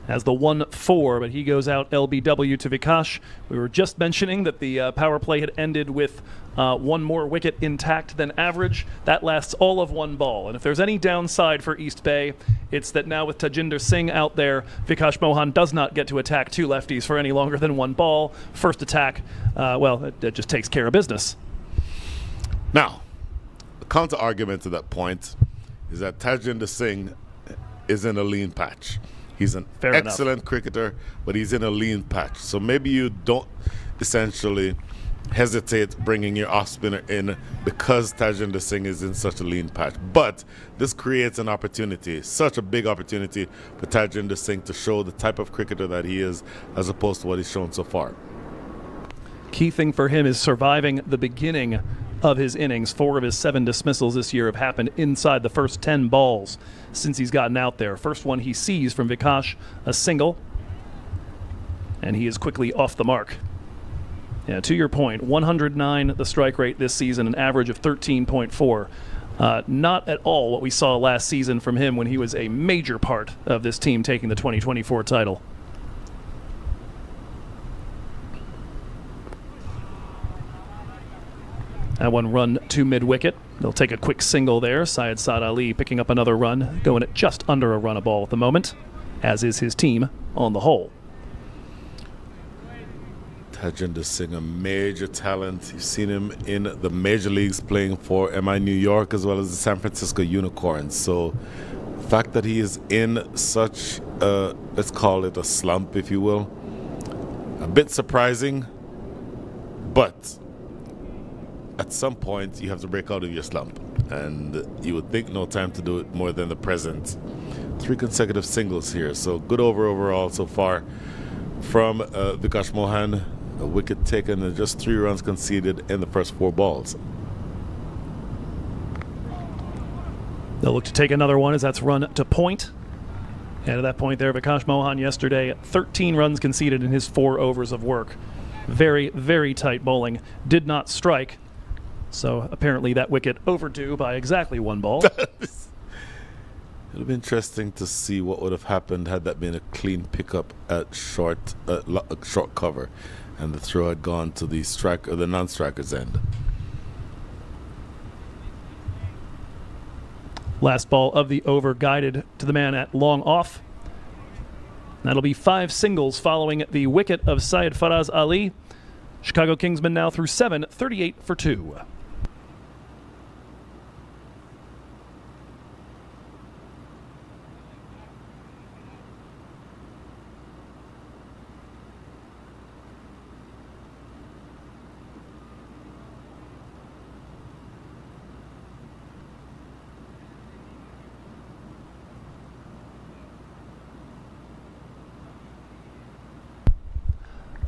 as the 1-4, but he goes out LBW to Vikash. We were just mentioning that the power play had ended with one more wicket intact than average. That lasts all of one ball. And if there's any downside for East Bay, it's that now with Tajinder Singh out there, Vikash Mohan does not get to attack two lefties for any longer than one ball. First attack, it just takes care of business. Now, the counter argument to that point is that Tajinder Singh is in a lean patch. He's an excellent cricketer, but he's in a lean patch. So maybe you don't essentially hesitate bringing your off spinner in because Tajinder Singh is in such a lean patch. But this creates an opportunity, such a big opportunity for Tajinder Singh to show the type of cricketer that he is as opposed to what he's shown so far. Key thing for him is surviving the beginning of his innings. 4 of his 7 dismissals this year have happened inside the first 10 balls since he's gotten out there. First one he sees from Vikash, a single, and he is quickly off the mark. Yeah, to your point, 109 the strike rate this season, an average of 13.4. Not at all what we saw last season from him when he was a major part of this team taking the 2024 title. That one run to mid-wicket. They'll take a quick single there. Syed Saad Ali picking up another run, going at just under a run a ball at the moment, as is his team on the whole. Tajinder Singh, a major talent. You've seen him in the major leagues playing for MI New York as well as the San Francisco Unicorns. So the fact that he is in such a, let's call it a slump, if you will, a bit surprising, but at some point you have to break out of your slump, and you would think no time to do it more than the present. 3 consecutive singles here, so good overall so far from Vikash Mohan. A wicket taken and just 3 runs conceded in the first 4 balls. They'll look to take another one as that's run to point. And at that point there, Vikash Mohan yesterday, 13 runs conceded in his 4 overs of work. Very, very tight bowling. Did not strike. So apparently that wicket overdue by exactly 1 ball. It would be interesting to see what would have happened had that been a clean pickup at short cover, and the throw had gone to the strike or the non-striker's end. Last ball of the over guided to the man at long off. That'll be 5 singles following the wicket of Syed Faraz Ali. Chicago Kingsmen now through 7, 38 for 2.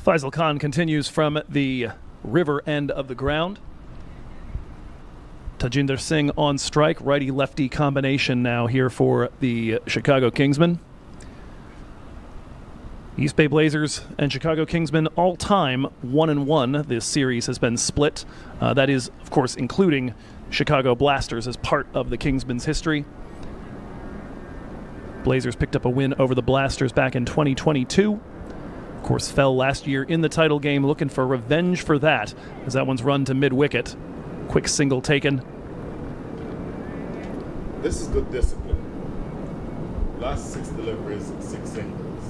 Faisal Khan continues from the river end of the ground. Tajinder Singh on strike, righty-lefty combination now here for the Chicago Kingsmen. East Bay Blazers and Chicago Kingsmen all-time 1-1. This series has been split. That is, of course, including Chicago Blasters as part of the Kingsmen's history. Blazers picked up a win over the Blasters back in 2022. Of course, fell last year in the title game, looking for revenge for that, as that one's run to mid-wicket. Quick single taken. This is good discipline. Last 6 deliveries, 6 singles.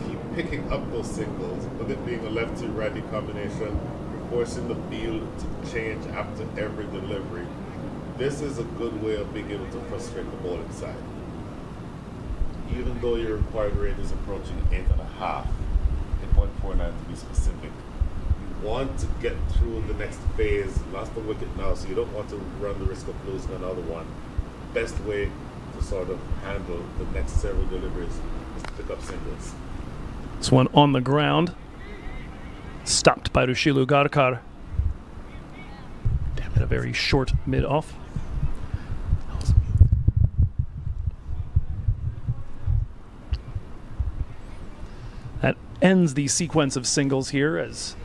Keep picking up those singles, with it being a left-to-righty combination, forcing the field to change after every delivery. This is a good way of being able to frustrate the bowling side. Even though your required rate is approaching 8.5, 8.49 to be specific, you want to get through the next phase. Lost the wicket now, so you don't want to run the risk of losing another one. Best way to sort of handle the next several deliveries is to pick up singles. This one on the ground. Stopped by Rushilu Garkar. Damn it, a very short mid-off. That ends the sequence of singles here as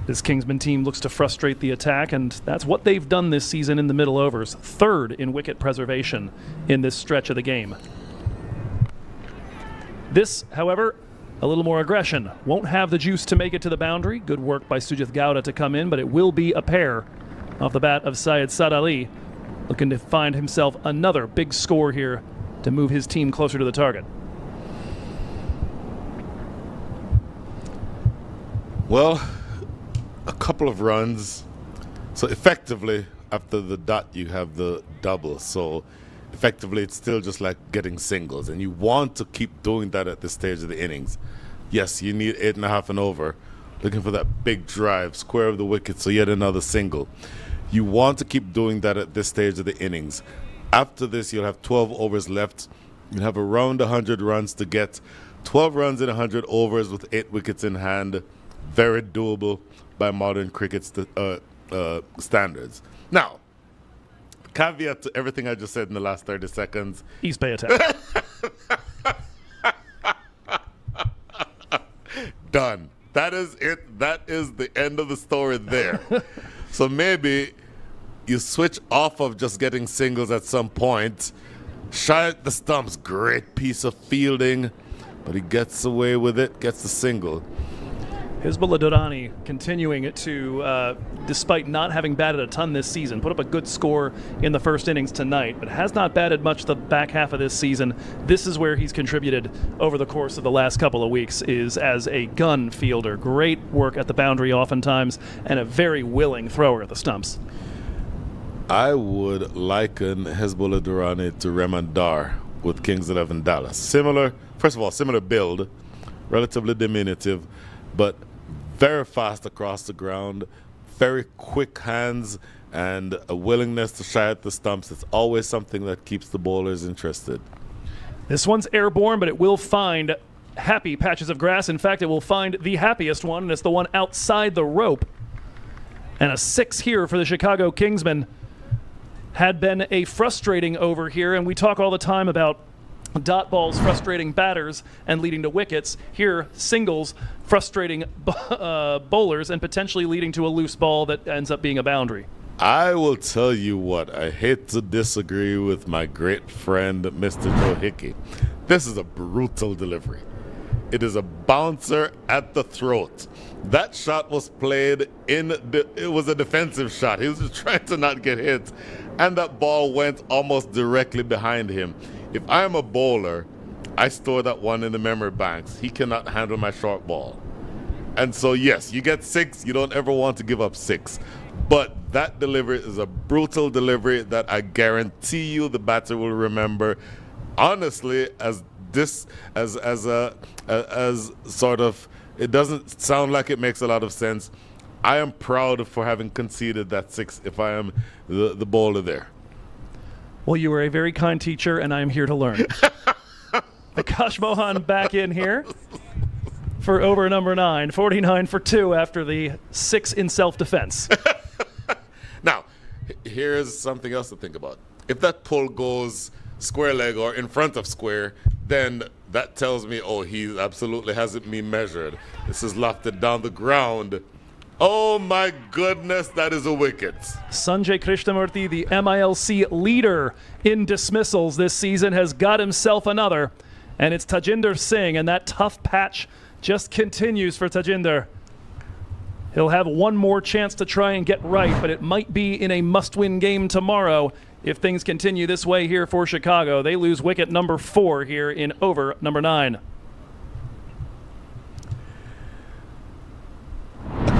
this Kingsman team looks to frustrate the attack, and that's what they've done this season in the middle overs. 3rd in wicket preservation in this stretch of the game. This, however, a little more aggression. Won't have the juice to make it to the boundary. Good work by Sujith Gowda to come in, but it will be a pair off the bat of Syed Saad Ali, looking to find himself another big score here to move his team closer to the target. Well, a couple of runs. So effectively, after the dot, you have the double. So effectively, it's still just like getting singles. And you want to keep doing that at this stage of the innings. Yes, you need 8.5 and over. Looking for that big drive, square of the wicket, so yet another single. You want to keep doing that at this stage of the innings. After this, you'll have 12 overs left. You'll have around 100 runs to get. 12 runs in 100 overs with 8 wickets in hand. Very doable by modern cricket standards. Now, caveat to everything I just said in the last 30 seconds. East Bay attack. Done. That is it. That is the end of the story there. So maybe you switch off of just getting singles at some point. Shy at the stumps, great piece of fielding, but he gets away with it, gets the single. Hizbullah Durrani continuing to, despite not having batted a ton this season, put up a good score in the first innings tonight, but has not batted much the back half of this season. This is where he's contributed over the course of the last couple of weeks, is as a gun fielder. Great work at the boundary oftentimes, and a very willing thrower at the stumps. I would liken Hezbollah Durrani to Rehman Dar with Kings 11 Dallas. Similar build, relatively diminutive, but very fast across the ground, very quick hands, and a willingness to shy at the stumps. It's always something that keeps the bowlers interested. This one's airborne, but it will find happy patches of grass. In fact, it will find the happiest one, and it's the one outside the rope. And a 6 here for the Chicago Kingsmen. Had been a frustrating over here, and we talk all the time about dot balls frustrating batters and leading to wickets. Here, singles frustrating bowlers and potentially leading to a loose ball that ends up being a boundary. I will tell you what, I hate to disagree with my great friend, Mr. Joe Hickey. This is a brutal delivery. It is a bouncer at the throat. That shot was played it was a defensive shot. He was just trying to not get hit, and that ball went almost directly behind him. If I'm a bowler, I store that one in the memory banks. He cannot handle my short ball. And so, yes, you get 6. You don't ever want to give up 6. But that delivery is a brutal delivery that I guarantee you the batter will remember. Honestly, as sort of, it doesn't sound like it makes a lot of sense. I am proud for having conceded that 6 if I am the bowler there. Well, you were a very kind teacher, and I am here to learn. Akash Mohan back in here for over number 9, 49 for 2 after the 6 in self-defense. Now, here's something else to think about. If that pull goes square leg or in front of square, then that tells me, oh, he absolutely hasn't been measured. This is lofted down the ground. Oh my goodness, that is a wicket. Sanjay Krishnamurthy, the MILC leader in dismissals this season, has got himself another, and it's Tajinder Singh, and that tough patch just continues for Tajinder. He'll have one more chance to try and get right, but it might be in a must-win game tomorrow if things continue this way here for Chicago. They lose wicket number 4 here in over number 9.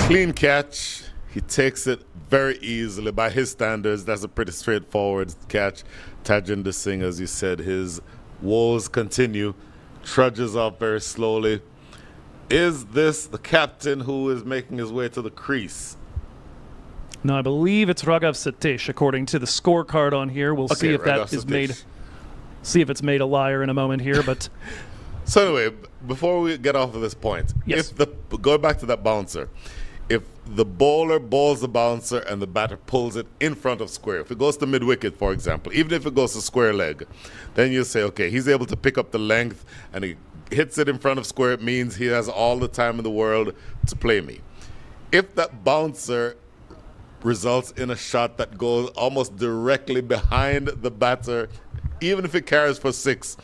Clean catch. He takes it very easily. By his standards, that's a pretty straightforward catch. Tajinder Singh, as you said, his woes continue. Trudges off very slowly. Is this the captain who is making his way to the crease? No, I believe it's Raghav Satish, according to the scorecard on here. We'll see if that is made. See if it's made a liar in a moment here, but. So anyway, before we get off of this point, yes. Go back to that bouncer. If the bowler bowls the bouncer and the batter pulls it in front of square, if it goes to mid-wicket, for example, even if it goes to square leg, then you say, okay, he's able to pick up the length and he hits it in front of square. It means he has all the time in the world to play me. If that bouncer results in a shot that goes almost directly behind the batter, even if it carries for 6,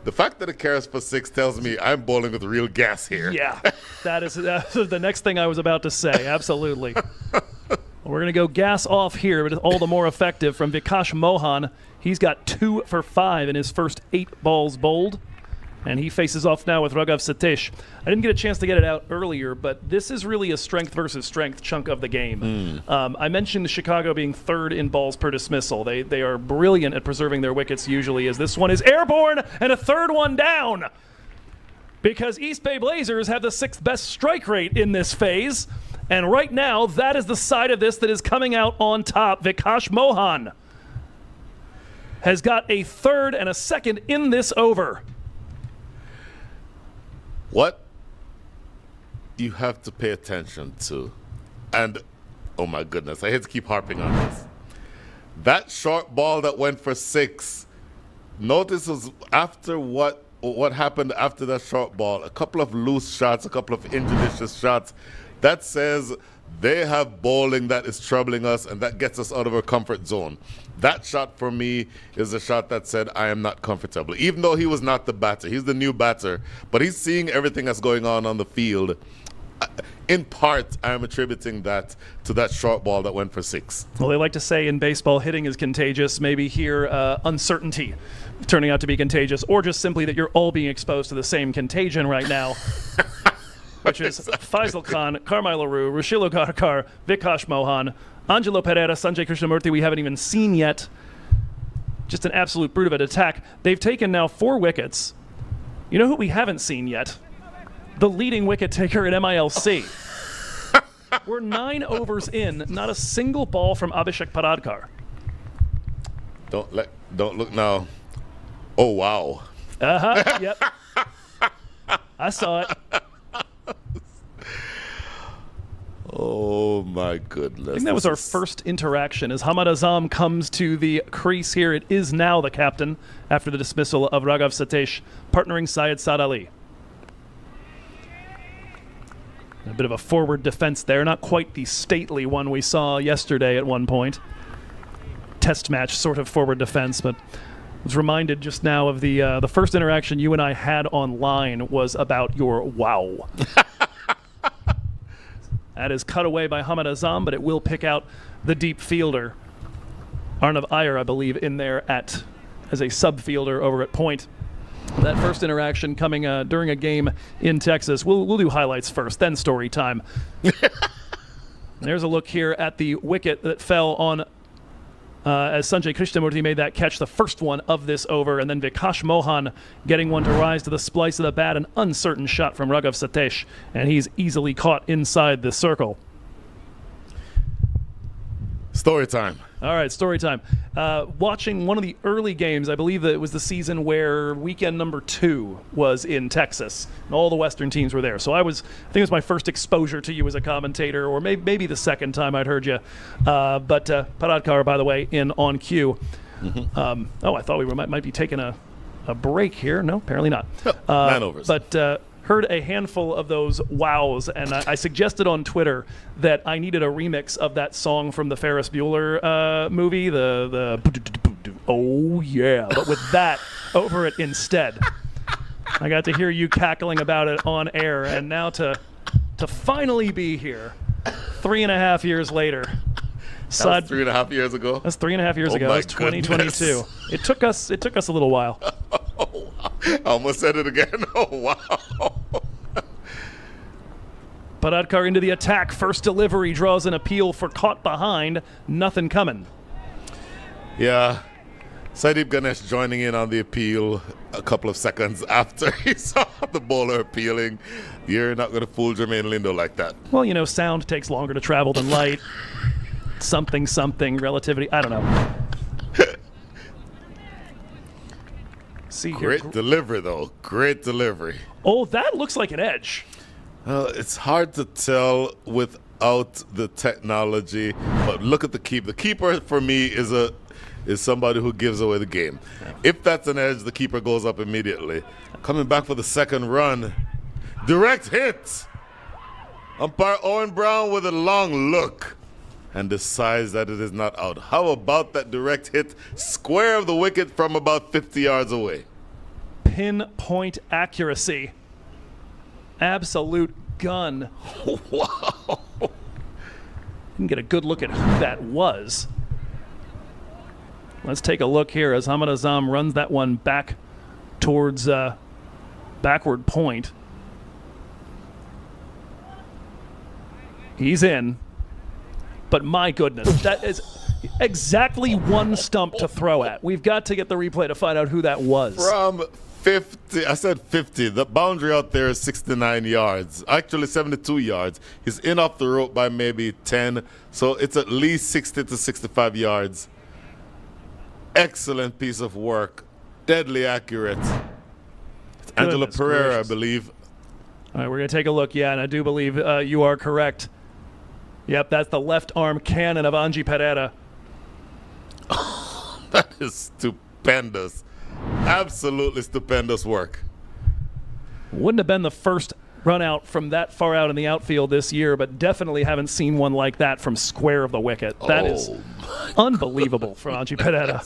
The fact that it carries for 6 tells me I'm bowling with real gas here. Yeah, that is the next thing I was about to say. Absolutely. We're going to go gas off here, but it's all the more effective from Vikash Mohan. He's got 2 for 5 in his first 8 balls bowled, and he faces off now with Raghav Satish. I didn't get a chance to get it out earlier, but this is really a strength versus strength chunk of the game. I mentioned Chicago being 3rd in balls per dismissal. They are brilliant at preserving their wickets usually, as this one is airborne and a 3rd one down, because East Bay Blazers have the 6th best strike rate in this phase. And right now, that is the side of this that is coming out on top. Vikash Mohan has got a 3rd and a 2nd in this over. What you have to pay attention to, and oh my goodness, I hate to keep harping on this. That short ball that went for 6, notice was after what happened after that short ball, a couple of loose shots, a couple of injudicious shots. That says they have bowling that is troubling us, and that gets us out of our comfort zone. That shot for me is a shot that said I am not comfortable. Even though he was not the batter, he's the new batter, but he's seeing everything that's going on the field. In part, I am attributing that to that short ball that went for 6. Well, they like to say in baseball, hitting is contagious. Maybe here, uncertainty turning out to be contagious, or just simply that you're all being exposed to the same contagion right now. Which is Faisal Khan, Carmelo Rue, Rushilo Garkar, Vikash Mohan, Angelo Pereira, Sanjay Krishnamurthy we haven't even seen yet. Just an absolute brute of an attack. They've taken now 4 wickets. You know who we haven't seen yet? The leading wicket taker at MILC. We're 9 overs in, not a single ball from Abhishek Paradkar. Don't look now. Oh, wow. Yep. I saw it. Oh my goodness. I think that was our first interaction as Hamad Azam comes to the crease here. It is now the captain after the dismissal of Raghav Satish, partnering Syed Saad Ali. A bit of a forward defense there, not quite the stately one we saw yesterday at one point. Test match sort of forward defense, but was reminded just now of the first interaction you and I had online was about your wow. That is cut away by Hamad Azam, but it will pick out the deep fielder. Arnav Iyer, I believe, in there as a sub fielder over at point. That first interaction coming during a game in Texas. We'll do highlights first, then story time. There's a look here at the wicket that fell on as Sanjay Krishnamurthy made that catch, the first one of this over, and then Vikash Mohan getting one to rise to the splice of the bat, an uncertain shot from Raghav Satish, and he's easily caught inside the circle. Story time. All right, story time. Watching one of the early games, I believe that it was the season where weekend number 2 was in Texas, and all the Western teams were there. So I think it was my first exposure to you as a commentator, or maybe the second time I'd heard you. But Paradkar, by the way, in on cue. I thought we might be taking a break here. No, apparently not. 9 overs. But heard a handful of those wows, and I suggested on Twitter that I needed a remix of that song from the Ferris Bueller movie, the oh yeah, but with that over it instead. I got to hear you cackling about it on air, and now to finally be here 3.5 years later. That was 3.5 years ago? That's 3.5 years ago. That was 2022. Goodness. It took us a little while. Oh, wow. I almost said it again. Oh, wow. Paradkar into the attack. First delivery draws an appeal for caught behind. Nothing coming. Yeah. Sadeep Ganesh joining in on the appeal a couple of seconds after he saw the bowler appealing. You're not going to fool Jermaine Lindo like that. Well, sound takes longer to travel than light. Something, relativity. I don't know. See here. Great delivery, though. Great delivery. Oh, that looks like an edge. It's hard to tell without the technology, but look at the keeper. The keeper, for me, is somebody who gives away the game. If that's an edge, the keeper goes up immediately. Coming back for the second run. Direct hit. Umpire Owen Brown with a long look and decides that it is not out. How about that direct hit square of the wicket from about 50 yards away? pinpoint accuracy. Absolute gun. Wow. Didn't get a good look at who that was. Let's take a look here as Hamad Azam runs that one back towards backward point. He's in. But my goodness, that is exactly one stump to throw at. We've got to get the replay to find out who that was. From 50, I said 50. The boundary out there is 69 yards. Actually 72 yards. He's in off the rope by maybe 10. So it's at least 60 to 65 yards. Excellent piece of work. Deadly accurate. It's Angela Goodness Pereira, gracious. I believe. All right, we're going to take a look. Yeah, and I do believe you are correct. Yep, that's the left arm cannon of Angie Pereira. That is stupendous. Absolutely stupendous work. Wouldn't have been the first run out from that far out in the outfield this year, but definitely haven't seen one like that from square of the wicket. That is unbelievable for Angie Pereira.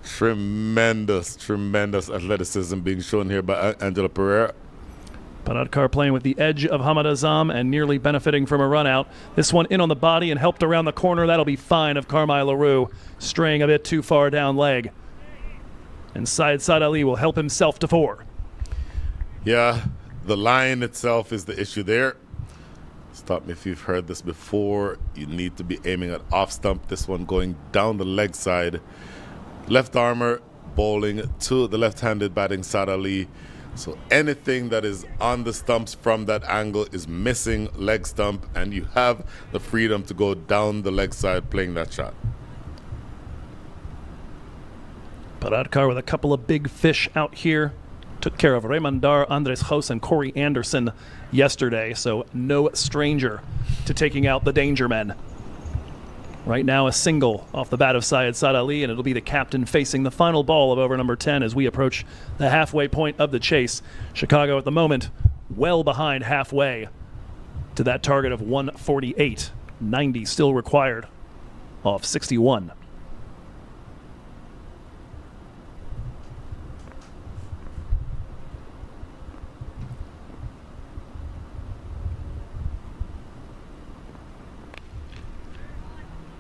Tremendous athleticism being shown here by Angela Pereira. Paradkar playing with the edge of Hamad Azam and nearly benefiting from a run out. This one in on the body and helped around the corner. That'll be fine of Carmine LaRue, straying a bit too far down leg. And Syed Ali will help himself to 4. Yeah, the line itself is the issue there. Stop me if you've heard this before. You need to be aiming at off stump. This one going down the leg side. Left armor bowling to the left-handed batting Sad Ali. So anything that is on the stumps from that angle is missing leg stump, and you have the freedom to go down the leg side playing that shot. Paradkar with a couple of big fish out here. Took care of Raymondar, Andres Jos, and Corey Anderson yesterday, so no stranger to taking out the danger men. Right now a single off the bat of Syed Ali, and it'll be the captain facing the final ball of over number 10 as we approach the halfway point of the chase. Chicago at the moment well behind halfway to that target of 148. 90 still required off 61.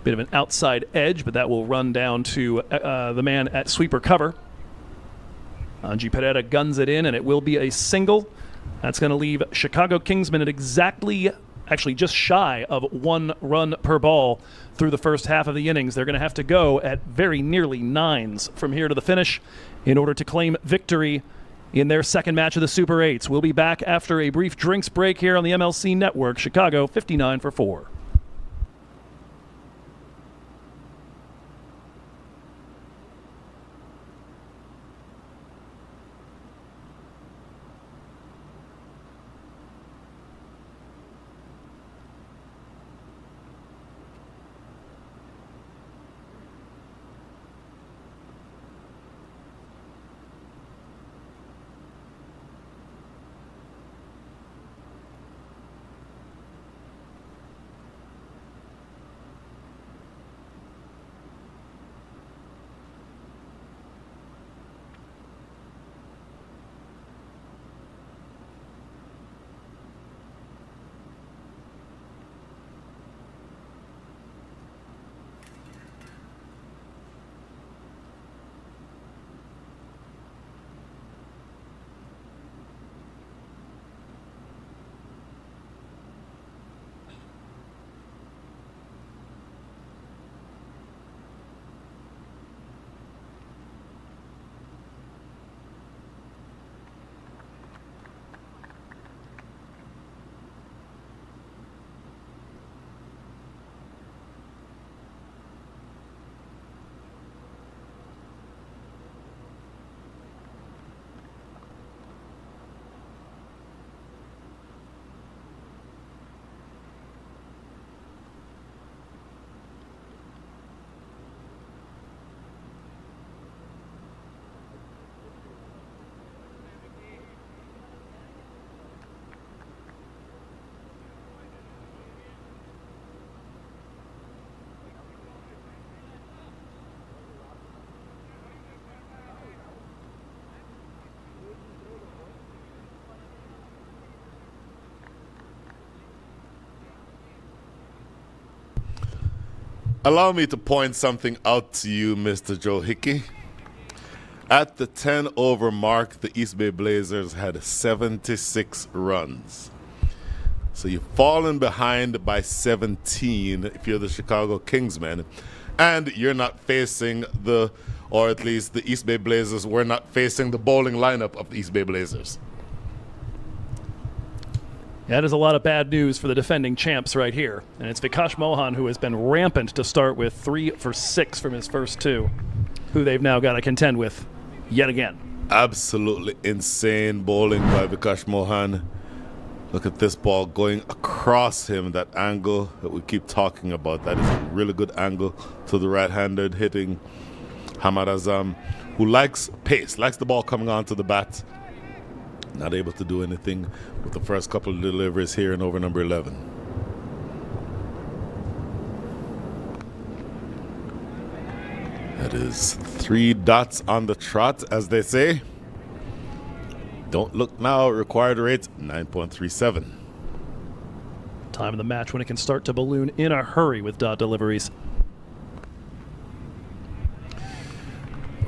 Bit of an outside edge, but that will run down to the man at sweeper cover. Angie Pereira guns it in, and it will be a single. That's going to leave Chicago Kingsmen at exactly, actually just shy of 1 run per ball through the first half of the innings. They're going to have to go at very nearly 9s from here to the finish in order to claim victory in their second match of the Super 8s. We'll be back after a brief drinks break here on the MLC Network. Chicago 59 for 4. Allow me to point something out to you, Mr. Joe Hickey. At the 10-over mark, the East Bay Blazers had 76 runs. So you've fallen behind by 17 if you're the Chicago Kingsmen, and you're not facing or at least the East Bay Blazers were not facing the bowling lineup of the East Bay Blazers. That is a lot of bad news for the defending champs right here. And it's Vikash Mohan, who has been rampant to start with, 3 for 6 from his first 2, who they've now got to contend with yet again. Absolutely insane bowling by Vikash Mohan. Look at this ball going across him, that angle that we keep talking about. That is a really good angle to the right-handed hitting Hamad Azam, who likes pace, likes the ball coming onto the bat. Not able to do anything with the first couple of deliveries here in over number 11. That is 3 dots on the trot, as they say. Don't look now, required rate 9.37. Time of the match when it can start to balloon in a hurry with dot deliveries.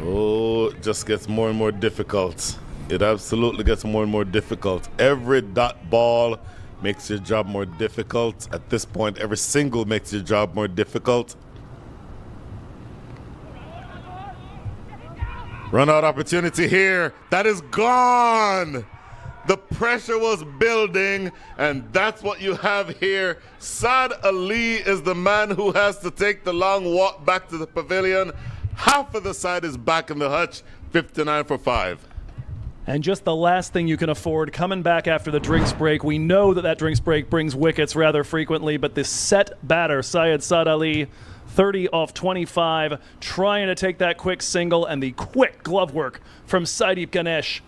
Oh, it just gets more and more difficult. It absolutely gets more and more difficult. Every dot ball makes your job more difficult. At this point, every single makes your job more difficult. Run out opportunity here. That is gone. The pressure was building, and that's what you have here. Saad Ali is the man who has to take the long walk back to the pavilion. Half of the side is back in the hutch, 59 for 5. And just the last thing you can afford, coming back after the drinks break. We know that drinks break brings wickets rather frequently, but this set batter, Syed Saad Ali, 30 off 25, trying to take that quick single, and the quick glove work from Saideep Ganesh,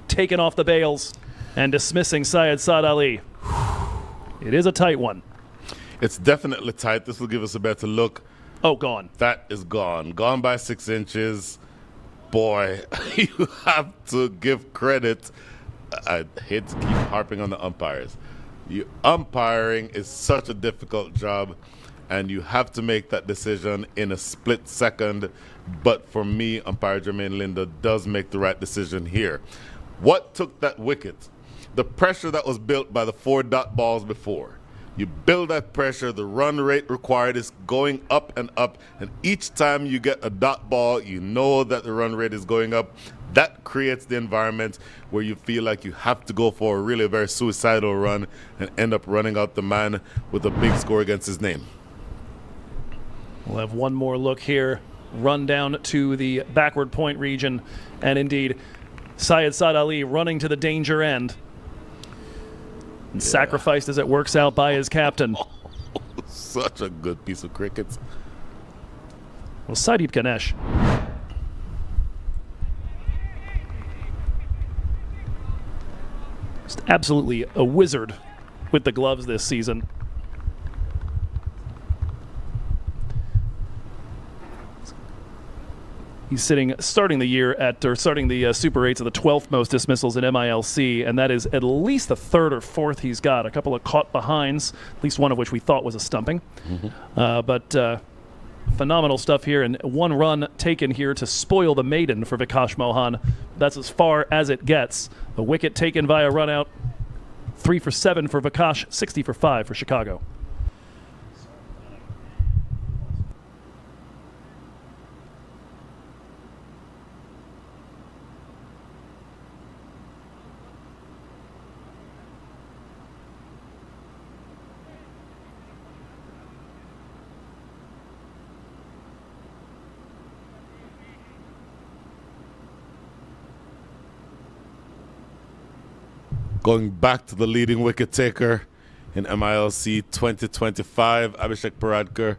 taking off the bails and dismissing Syed Saad Ali. It is a tight one. It's definitely tight. This will give us a better look. Oh, gone. That is gone. Gone by 6 inches. Boy, you have to give credit. I hate to keep harping on the umpires. Umpiring is such a difficult job, and you have to make that decision in a split second. But for me, umpire Jermaine Linda does make the right decision here. What took that wicket? The pressure that was built by the 4 dot balls before. You build that pressure, the run rate required is going up and up, and each time you get a dot ball, you know that the run rate is going up. That creates the environment where you feel like you have to go for a really very suicidal run and end up running out the man with a big score against his name. We'll have one more look here, run down to the backward point region, and indeed, Syed Saad Ali running to the danger end. And sacrificed as it works out by his captain. Such a good piece of cricket. Well, Saideep Ganesh. Just absolutely a wizard with the gloves this season. He's starting the Super 8s of the 12th most dismissals in MILC, and that is at least the 3rd or 4th he's got. A couple of caught behinds, at least one of which we thought was a stumping. But phenomenal stuff here, and 1 run taken here to spoil the maiden for Vikash Mohan. That's as far as it gets. A wicket taken via run out. 3 for 7 for Vikash, 60 for 5 for Chicago. Going back to the leading wicket taker in MILC 2025, Abhishek Paradkar.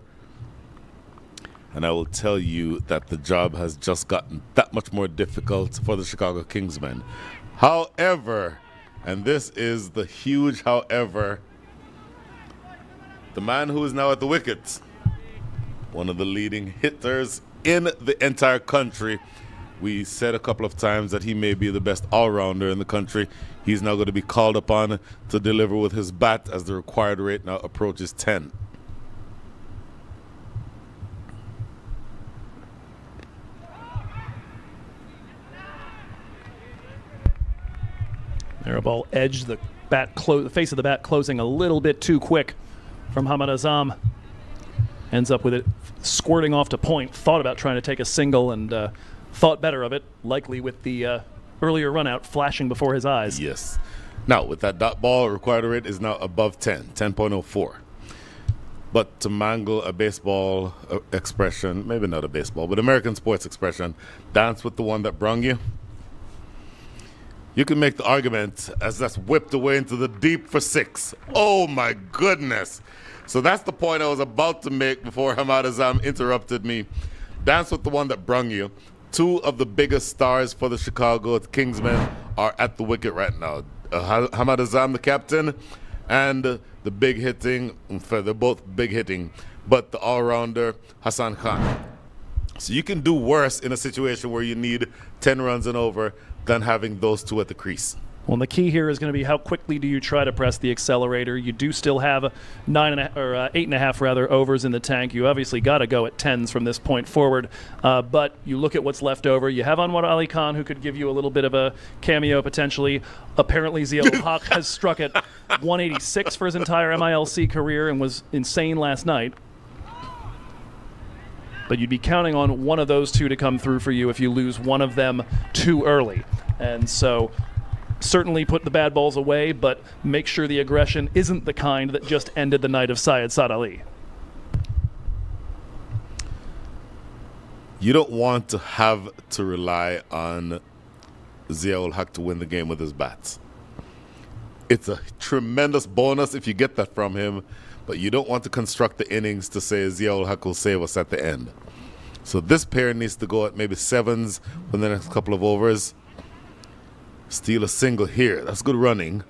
And I will tell you that the job has just gotten that much more difficult for the Chicago Kingsmen. However, and this is the huge however, the man who is now at the wicket, one of the leading hitters in the entire country. We said a couple of times that he may be the best all-rounder in the country. He's now going to be called upon to deliver with his bat as the required rate now approaches 10. Air ball edged the the face of the bat, closing a little bit too quick from Hamad Azam. Ends up with it squirting off to point. Thought about trying to take a single and thought better of it, likely with the earlier run out flashing before his eyes. Yes. Now, with that dot ball, required rate is now above 10.04. But to mangle a baseball expression, maybe not a baseball, but American sports expression, dance with the one that brung you. You can make the argument as that's whipped away into the deep for 6. Oh my goodness. So that's the point I was about to make before Hamad Azam interrupted me. Dance with the one that brung you. 2 of the biggest stars for the Chicago Kingsmen are at the wicket right now. Hamad Azam, the captain, and the big hitting, they're both big hitting, but the all-rounder Hassan Khan. So you can do worse in a situation where you need 10 runs and over than having those 2 at the crease. Well, and the key here is going to be how quickly do you try to press the accelerator. You do still have 8.5 overs in the tank. You obviously got to go at 10s from this point forward. But you look at what's left over. You have Anwar Ali Khan, who could give you a little bit of a cameo potentially. Apparently, Ziaul Haq has struck at 186 for his entire MILC career and was insane last night. But you'd be counting on one of those 2 to come through for you if you lose one of them too early. And so certainly put the bad balls away, but make sure the aggression isn't the kind that just ended the night of Syed Saad Ali. You don't want to have to rely on Ziaul Haq to win the game with his bats. It's a tremendous bonus if you get that from him, but you don't want to construct the innings to say Ziaul Haq will save us at the end. So this pair needs to go at maybe 7s for the next couple of overs. Steal a single here. That's good running.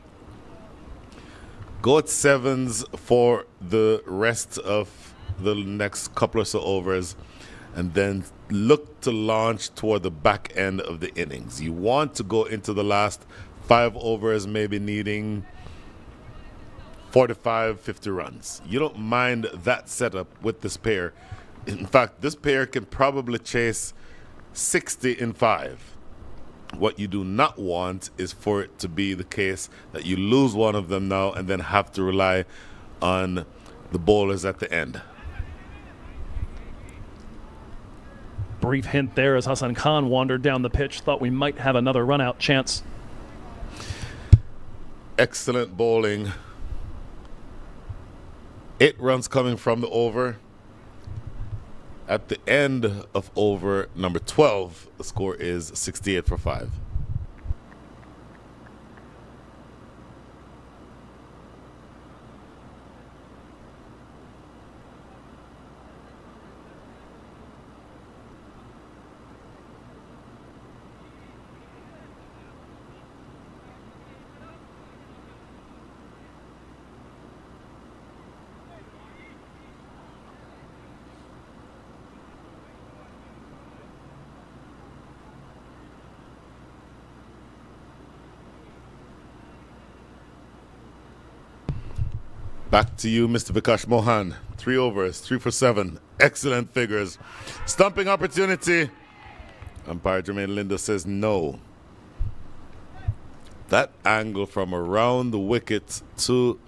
Go at 7s for the rest of the next couple or so overs, and then look to launch toward the back end of the innings. You want to go into the last 5 overs maybe needing 45, 50 runs. You don't mind that setup with this pair. In fact, this pair can probably chase 60 in 5. What you do not want is for it to be the case that you lose one of them now and then have to rely on the bowlers at the end. Brief hint there as Hassan Khan wandered down the pitch, thought we might have another run-out chance. Excellent bowling. 8 runs coming from the over. At the end of over number 12, the score is 68 for 5. Back to you, Mr. Vikash Mohan. 3 overs, 3 for 7. Excellent figures. Stumping opportunity. Umpire Jermaine Linder says no. That angle from around the wicket to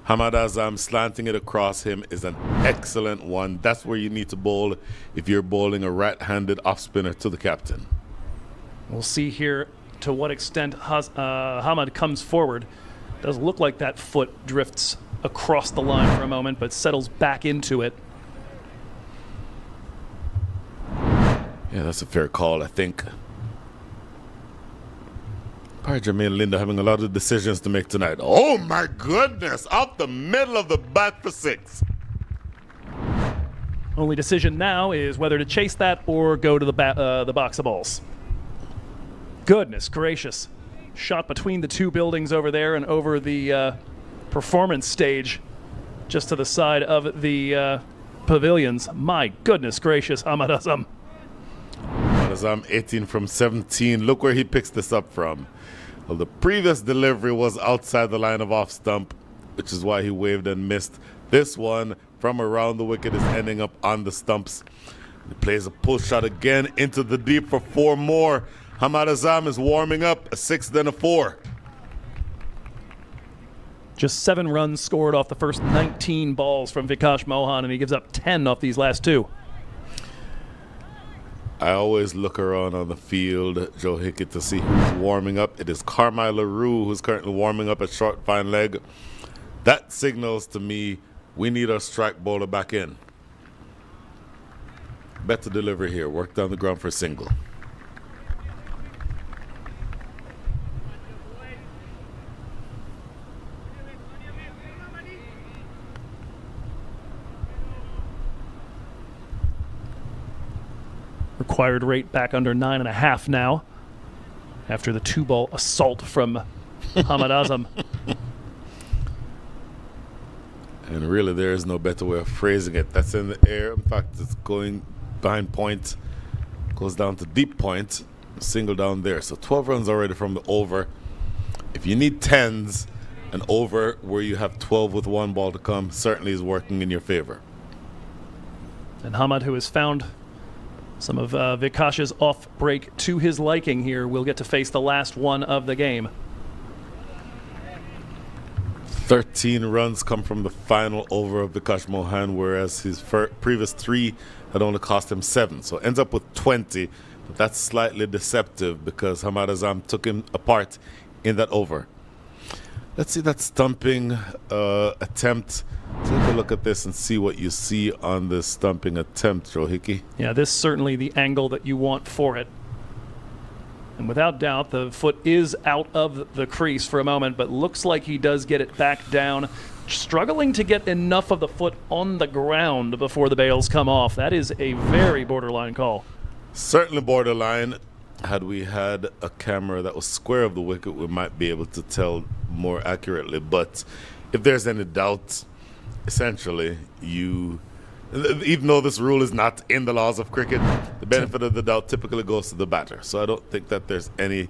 Hamad Azam, slanting it across him, is an excellent one. That's where you need to bowl if you're bowling a right-handed off-spinner to the captain. We'll see here to what extent Hamad comes forward. Does look like that foot drifts across the line for a moment, but settles back into it. Yeah, that's a fair call, I think. Umpire Jermaine Linder having a lot of decisions to make tonight. Oh my goodness! Up the middle of the bat for 6. Only decision now is whether to chase that or go to the box of balls. Goodness gracious. Shot between the 2 buildings over there and over the performance stage just to the side of the pavilions. My goodness gracious, Hamad Azam. Hamad Azam 18 from 17. Look where he picks this up from. Well, the previous delivery was outside the line of off stump, which is why he waved and missed. This one from around the wicket is ending up on the stumps. He plays a pull shot again into the deep for 4 more. Hamad Azam is warming up, a 6, then a 4. Just 7 runs scored off the first 19 balls from Vikash Mohan, and he gives up 10 off these last 2. I always look around on the field, Joe Hickey, to see who's warming up. It is Carmine LaRue who's currently warming up at short fine leg. That signals to me we need our strike bowler back in. Better delivery here. Work down the ground for a single. Required rate back under 9.5 now after the 2-ball assault from Hamad Azam. And really, there is no better way of phrasing it. That's in the air. In fact, it's going behind point, goes down to deep point, single down there. So 12 runs already from the over. If you need 10s, an over where you have 12 with 1 ball to come certainly is working in your favor. And Hamad, who has found some of Vikash's off break to his liking here, will get to face the last one of the game. 13 runs come from the final over of Vikash Mohan, whereas his previous 3 had only cost him 7. So ends up with 20, but that's slightly deceptive because Hamad Azam took him apart in that over. Let's see that stumping attempt. Take a look at this and see what you see on this stumping attempt, Joe Hickey. Yeah, this is certainly the angle that you want for it. And without doubt, the foot is out of the crease for a moment, but looks like he does get it back down. Struggling to get enough of the foot on the ground before the bails come off. That is a very borderline call. Certainly borderline. Had we had a camera that was square of the wicket, we might be able to tell more accurately. But if there's any doubt, essentially, even though this rule is not in the laws of cricket, the benefit of the doubt typically goes to the batter. So I don't think that there's any.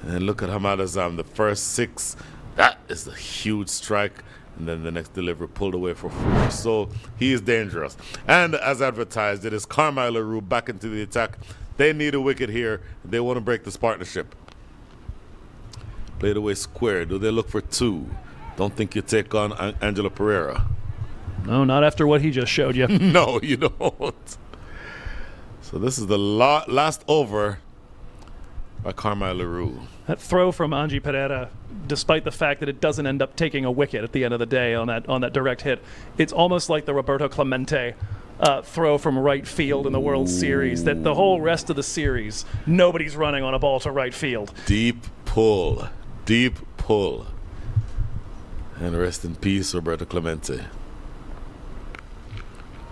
And look at Hamad Azam, the first 6, that is a huge strike. And then the next delivery pulled away for 4. So he is dangerous. And as advertised, it is Carmine LaRue back into the attack. They need a wicket here. They want to break this partnership. Played away square. Do they look for 2? Don't think you take on Angelo Pereira. No, not after what he just showed you. No, you don't. So this is the last over by Carmine LaRue. That throw from Angie Pereira, despite the fact that it doesn't end up taking a wicket at the end of the day on that direct hit, it's almost like the Roberto Clemente throw from right field in the World Series, that the whole rest of the series, nobody's running on a ball to right field. Deep pull. Deep pull. And rest in peace, Roberto Clemente.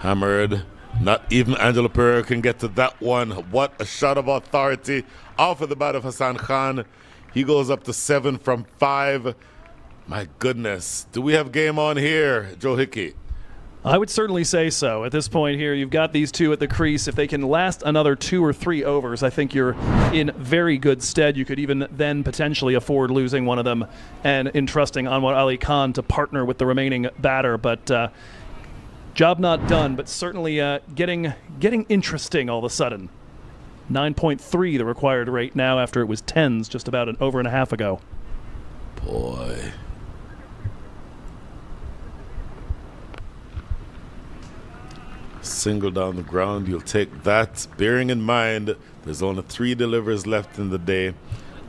Hammered. Not even Angelo Pereira can get to that one. What a shot of authority off of the bat of Hassan Khan. He goes up to 7 from 5. My goodness. Do we have game on here, Joe Hickey? I would certainly say so. At this point here, you've got these 2 at the crease. If they can last another 2 or 3 overs, I think you're in very good stead. You could even then potentially afford losing one of them and entrusting Anwar Ali Khan to partner with the remaining batter. But job not done, but certainly getting interesting all of a sudden. 9.3 the required rate now after it was 10s just about an over and a half ago. Boy. Single down the ground, you'll take that. Bearing in mind, there's only 3 deliveries left in the day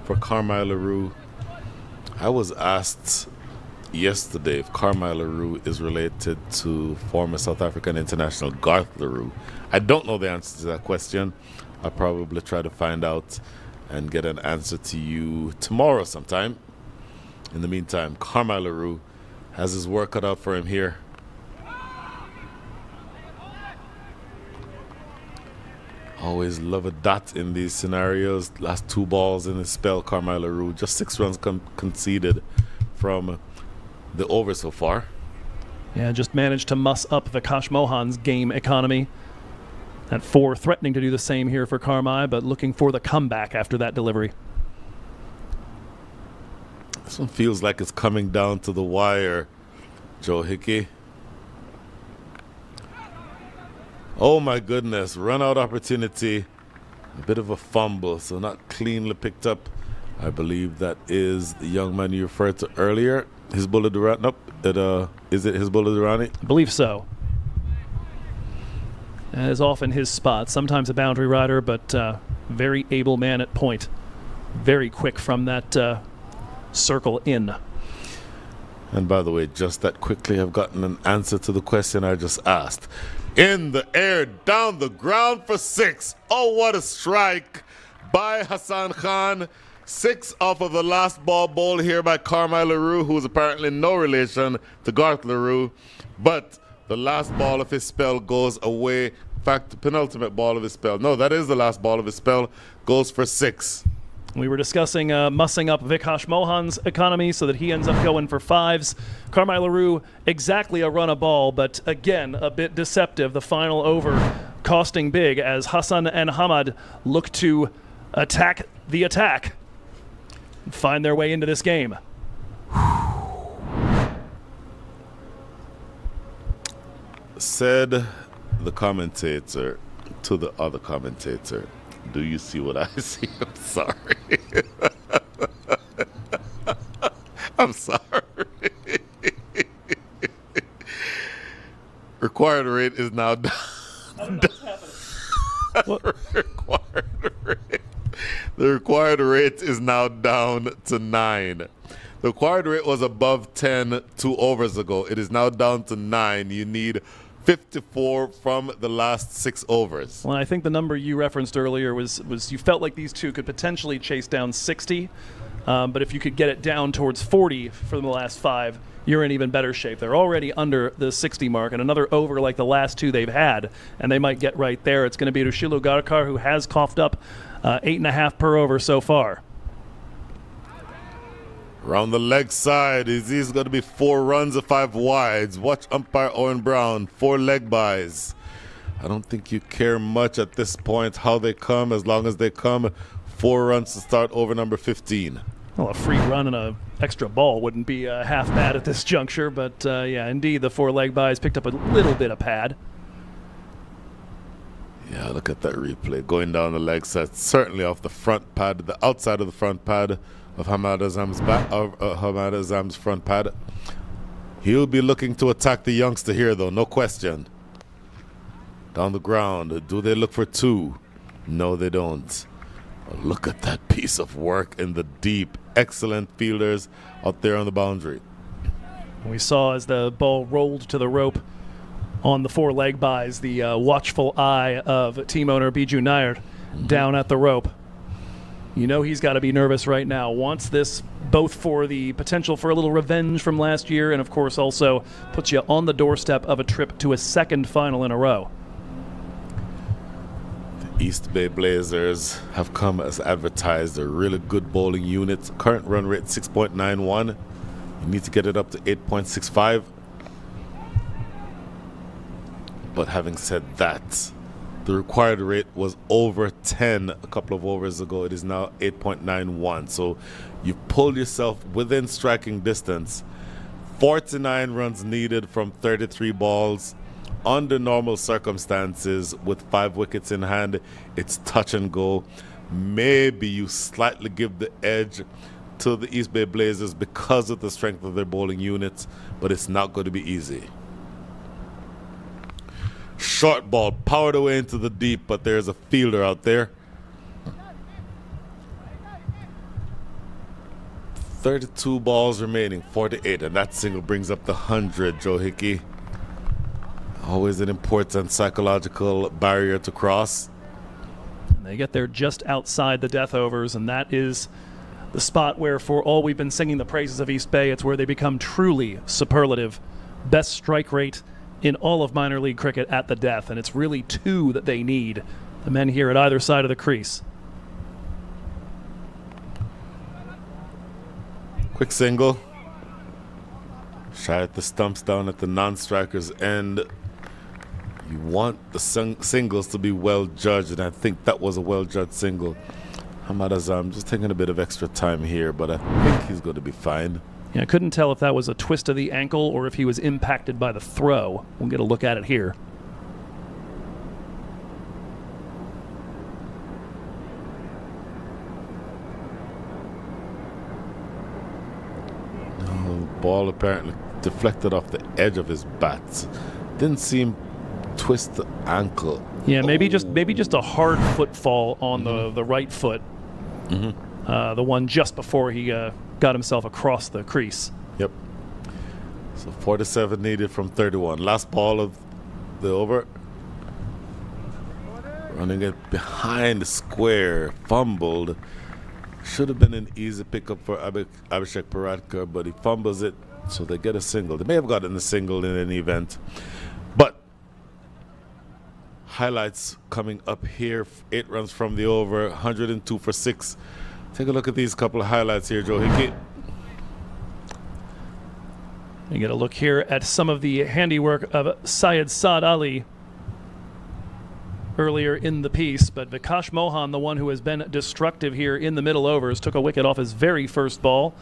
for Carmine LaRue. I was asked yesterday if Carmine LaRue is related to former South African international Garth LaRue. I don't know the answer to that question. I'll probably try to find out and get an answer to you tomorrow sometime. In the meantime, Carmine LaRue has his work cut out for him here. Always love a dot in these scenarios. Last 2 balls in his spell, Carmine LaRue. Just 6 runs conceded from the over so far. Yeah, just managed to muss up Vikash Mohan's game economy. At 4, threatening to do the same here for Carmine, but looking for the comeback after that delivery. This one feels like it's coming down to the wire, Joe Hickey. Oh my goodness, run out opportunity. A bit of a fumble, so not cleanly picked up. I believe that is the young man you referred to earlier. Hizbullah Durrani. Nope. Is it Hizbullah Durrani? I believe so. That is often his spot. Sometimes a boundary rider, but very able man at point. Very quick from that circle in. And by the way, just that quickly, I've gotten an answer to the question I just asked. In the air, down the ground for 6. Oh, what a strike by Hassan Khan. 6 off of the last ball bowled here by Carmine LaRue, who is apparently no relation to Garth LaRue. But the last ball of his spell goes away. In fact, the penultimate ball of his spell. No, that is the last ball of his spell. Goes for 6. We were discussing mussing up Vikash Mohan's economy so that he ends up going for 5s. Carmine LaRue, exactly a run a ball, but again, a bit deceptive. The final over costing big as Hassan and Hamad look to attack the attack and find their way into this game. Said the commentator to the other commentator, do you see what I see? I'm sorry. I'm sorry. Required rate is now down. The required rate is now down to 9. The required rate was above 10 2 overs ago. It is now down to 9. You need 54 from the last 6 overs. Well, I think the number you referenced earlier was you felt like these two could potentially chase down 60, but if you could get it down towards 40 for the last 5, you're in even better shape. They're already under the 60 mark, and another over like the last 2 they've had, and they might get right there. It's going to be Rushilu Garkar, who has coughed up 8.5 per over so far. Around the leg side, is going to be 4 runs of 5 wides. Watch umpire Owen Brown, 4 leg buys. I don't think you care much at this point how they come, as long as they come. 4 runs to start over number 15. Well, a free run and an extra ball wouldn't be half bad at this juncture, but yeah, indeed, the 4 leg buys picked up a little bit of pad. Yeah, look at that replay. Going down the leg side, certainly off the front pad, the outside of the front pad of Hamad Azam's front pad. He'll be looking to attack the youngster here, though, no question. Down the ground, do they look for 2? No, they don't. Oh, look at that piece of work in the deep. Excellent fielders out there on the boundary. We saw as the ball rolled to the rope on the 4 leg buys, the watchful eye of team owner Biju Nair down at the rope. You know he's got to be nervous right now. Wants this both for the potential for a little revenge from last year and, of course, also puts you on the doorstep of a trip to a 2nd final in a row. The East Bay Blazers have come as advertised. A really good bowling unit. Current run rate 6.91. You need to get it up to 8.65. But having said that, the required rate was over 10 a couple of overs ago. It is now 8.91. So you pulled yourself within striking distance. 49 runs needed from 33 balls. Under normal circumstances, with 5 wickets in hand, it's touch and go. Maybe you slightly give the edge to the East Bay Blazers because of the strength of their bowling units, but it's not going to be easy. Short ball powered away into the deep, but there's a fielder out there. 32 balls remaining, 48, and that single brings up the 100, Joe Hickey. Always an important psychological barrier to cross. And they get there just outside the death overs, and that is the spot where, for all we've been singing the praises of East Bay, it's where they become truly superlative. Best strike rate in all of minor league cricket at the death, and it's really 2 that they need, the men here at either side of the crease. Quick single. Shy at the stumps down at the non-striker's end. You want the singles to be well judged, and I think that was a well-judged single. Hamad Azam just taking a bit of extra time here, but I think he's going to be fine. Yeah, I couldn't tell if that was a twist of the ankle or if he was impacted by the throw. We'll get a look at it here. Ball apparently deflected off the edge of his bat. Didn't seem twist the ankle. Yeah, maybe just a hard footfall on the right foot. The one just before he got himself across the crease. Yep. So 47 needed from 31. Last ball of the over. Running it behind the square. Fumbled. Should have been an easy pickup for Abhishek Paradkar, but he fumbles it, so they get a single. They may have gotten a single in any event. But highlights coming up here. 8 runs from the over, 102 for 6. Take a look at these couple of highlights here, Joe Hickey. You get a look here at some of the handiwork of Syed Saad Ali earlier in the piece, but Vikash Mohan, the one who has been destructive here in the middle overs, took a wicket off his very first ball.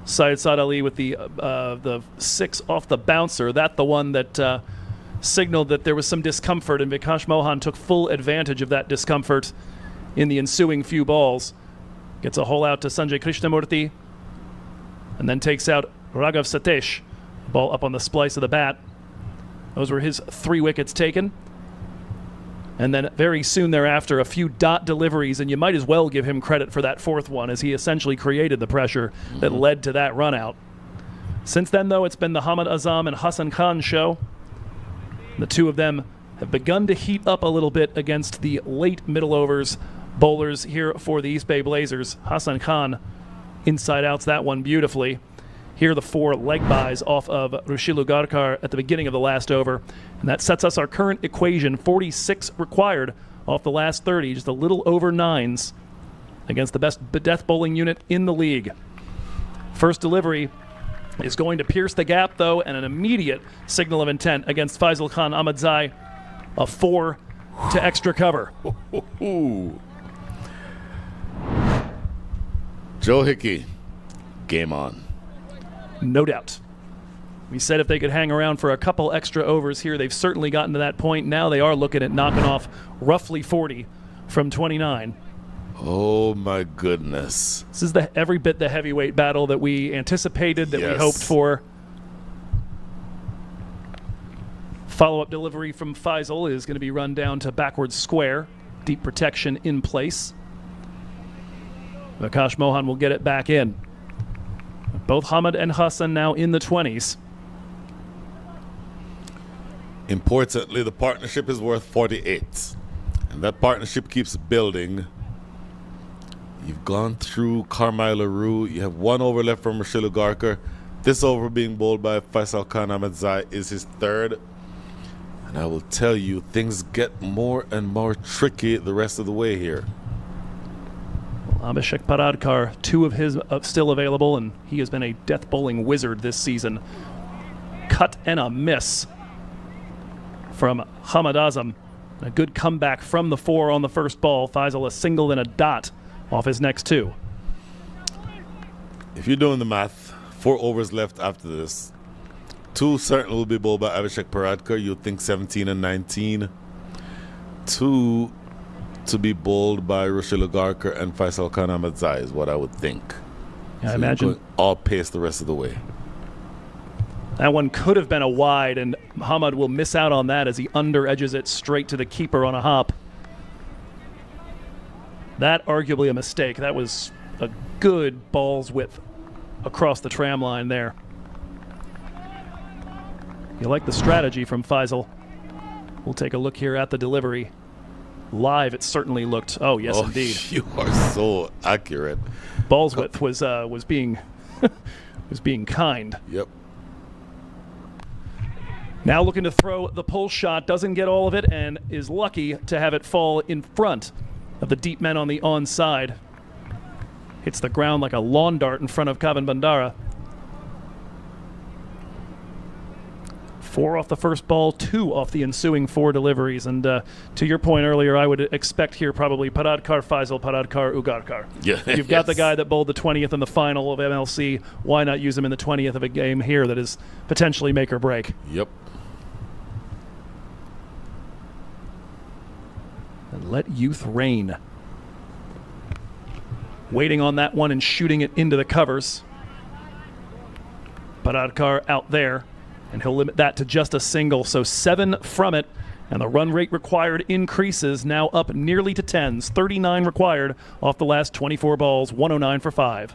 Syed Saad Ali with the 6 off the bouncer. That the one that signaled that there was some discomfort, and Vikash Mohan took full advantage of that discomfort in the ensuing few balls. Gets a hole out to Sanjay Krishnamurthy, and then takes out Raghav Satish. Ball up on the splice of the bat. Those were his 3 wickets taken. And then very soon thereafter, a few dot deliveries, and you might as well give him credit for that 4th one, as he essentially created the pressure that led to that run out. Since then, though, it's been the Hamad Azam and Hassan Khan show. The two of them have begun to heat up a little bit against the late middle overs bowlers here for the East Bay Blazers. Hassan Khan inside outs that one beautifully. Here are the 4 leg byes off of Rushilu Garkar at the beginning of the last over. And that sets us our current equation, 46 required off the last 30, just a little over 9s against the best death bowling unit in the league. First delivery is going to pierce the gap, though, and an immediate signal of intent against Faisal Khan Ahmadzai, a 4 to extra cover. Joe Hickey, game on. No doubt. We said if they could hang around for a couple extra overs here, they've certainly gotten to that point. Now they are looking at knocking off roughly 40 from 29. Oh, my goodness. This is every bit the heavyweight battle that we anticipated, that we hoped for. Follow-up delivery from Faisal is going to be run down to backwards square. Deep protection in place. Vikash Mohan will get it back in. Both Hamad and Hassan now in the 20s. Importantly, the partnership is worth 48. And that partnership keeps building. You've gone through Carmine LaRue. You have 1 over left from Rushilu Garkar. This over being bowled by Faisal Khan Ahmadzai is his 3rd. And I will tell you, things get more and more tricky the rest of the way here. Abhishek Paradkar, 2 of his still available, and he has been a death bowling wizard this season. Cut and a miss from Hamad Azam. A good comeback from the 4 on the first ball. Faisal a single and a dot off his next 2. If you're doing the math, 4 overs left after this. 2 certainly will be bowled by Abhishek Paradkar. You'd think 17 and 19. 2 to be bowled by Rushilu Garkar and Faisal Khan Ahmadzai is what I would think. Yeah, so I imagine all pace the rest of the way. That one could have been a wide, and Hamad will miss out on that as he under-edges it straight to the keeper on a hop. That arguably a mistake. That was a good ball's width across the tram line there. You like the strategy from Faisal. We'll take a look here at the delivery. Live, it certainly looked. Oh, yes, indeed. You are so accurate. Ball's width was being was being kind. Yep. Now looking to throw the pull shot, doesn't get all of it, and is lucky to have it fall in front of the deep men on the onside. Hits the ground like a lawn dart in front of Kavan Bandara. 4 off the first ball, 2 off the ensuing 4 deliveries. And to your point earlier, I would expect here probably Paradkar, Faisal, Paradkar, Ugarkar. Yeah, You've got the guy that bowled the 20th in the final of MLC. Why not use him in the 20th of a game here that is potentially make or break? Yep. And let youth reign. Waiting on that one and shooting it into the covers. Paradkar out there, and he'll limit that to just a single, so 7 from it, and the run rate required increases, now up nearly to 10s, 39 required off the last 24 balls, 109 for 5.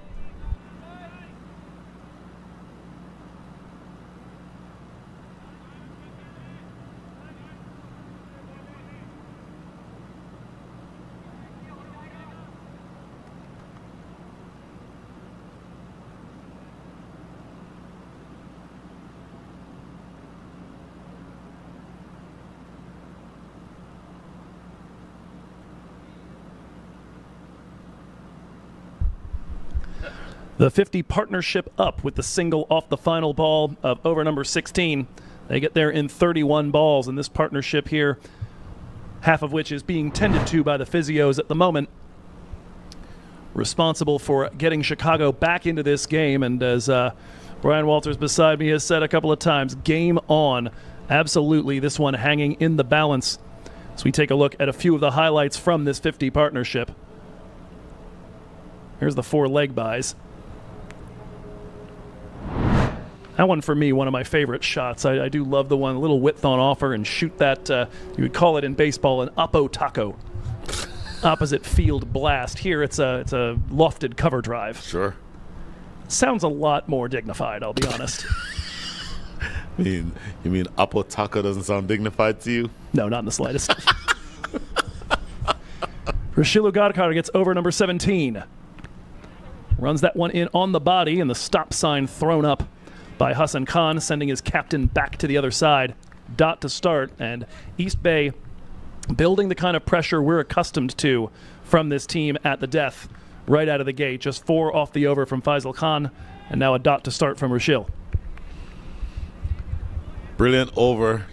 The 50 partnership up with the single off the final ball of over number 16. They get there in 31 balls, and this partnership here, half of which is being tended to by the physios at the moment, responsible for getting Chicago back into this game. And as Brian Walters beside me has said a couple of times, game on. Absolutely, this one hanging in the balance. So we take a look at a few of the highlights from this 50 partnership. Here's the 4 leg bys. That one, for me, one of my favorite shots. I do love the one, a little width on offer, and shoot that, you would call it in baseball, an oppo taco. Opposite field blast. Here, it's a lofted cover drive. Sure. Sounds a lot more dignified, I'll be honest. You mean oppo taco doesn't sound dignified to you? No, not in the slightest. Rashil Ugadkar gets over number 17. Runs that one in on the body, and the stop sign thrown up by Hassan Khan, sending his captain back to the other side. Dot to start, and East Bay building the kind of pressure we're accustomed to from this team at the death right out of the gate. Just 4 off the over from Faisal Khan, and now a dot to start from Rashil. Brilliant over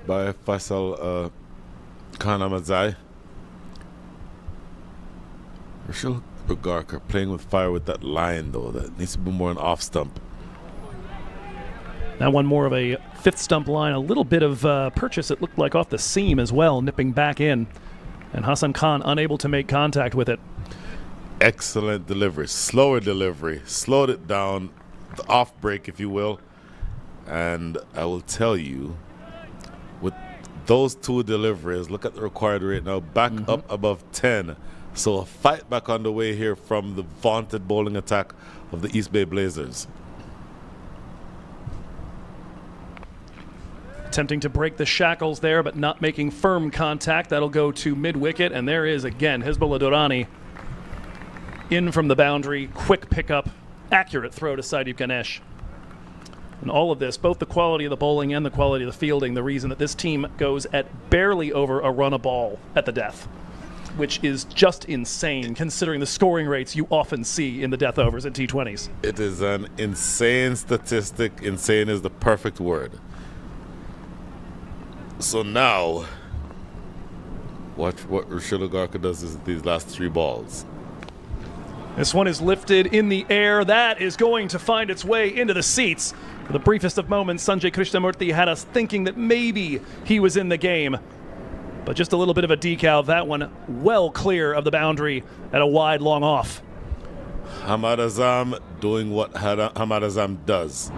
by Faisal Khan Ahmadzai. Rashil Ugadkar playing with fire with that line, though. That needs to be more an off stump. That one more of a 5th stump line. A little bit of purchase, it looked like, off the seam as well, nipping back in. And Hassan Khan unable to make contact with it. Excellent delivery. Slower delivery. Slowed it down. The off break, if you will. And I will tell you, with those 2 deliveries, look at the required rate now, back up above 10. So a fight back on the way here from the vaunted bowling attack of the East Bay Blazers. Attempting to break the shackles there, but not making firm contact. That'll go to mid-wicket, and there is, again, Hizbullah Durrani in from the boundary. Quick pickup, accurate throw to Saeed Ganesh. And all of this, both the quality of the bowling and the quality of the fielding, the reason that this team goes at barely over a run a ball at the death, which is just insane considering the scoring rates you often see in the death overs at T20s. It is an insane statistic. Insane is the perfect word. So now, watch what Rashil Ugadkar does is these last 3 balls. This one is lifted in the air. That is going to find its way into the seats. For the briefest of moments, Sanjay Krishnamurthy had us thinking that maybe he was in the game. But just a little bit of a decal. That one well clear of the boundary at a wide long off. Hamad Azam doing what Hamad Azam does.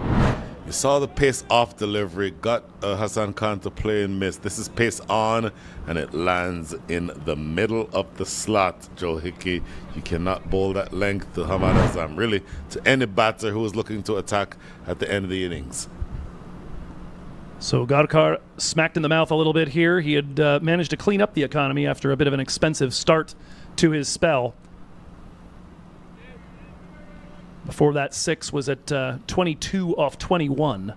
You saw the pace off delivery, got Hassan Khan to play and miss. This is pace on, and it lands in the middle of the slot, Joe Hickey. You cannot bowl that length to Hamad Azam, really, to any batter who is looking to attack at the end of the innings. So Ugadkar smacked in the mouth a little bit here. He had managed to clean up the economy after a bit of an expensive start to his spell. Before that, 6 was at 22 off 21.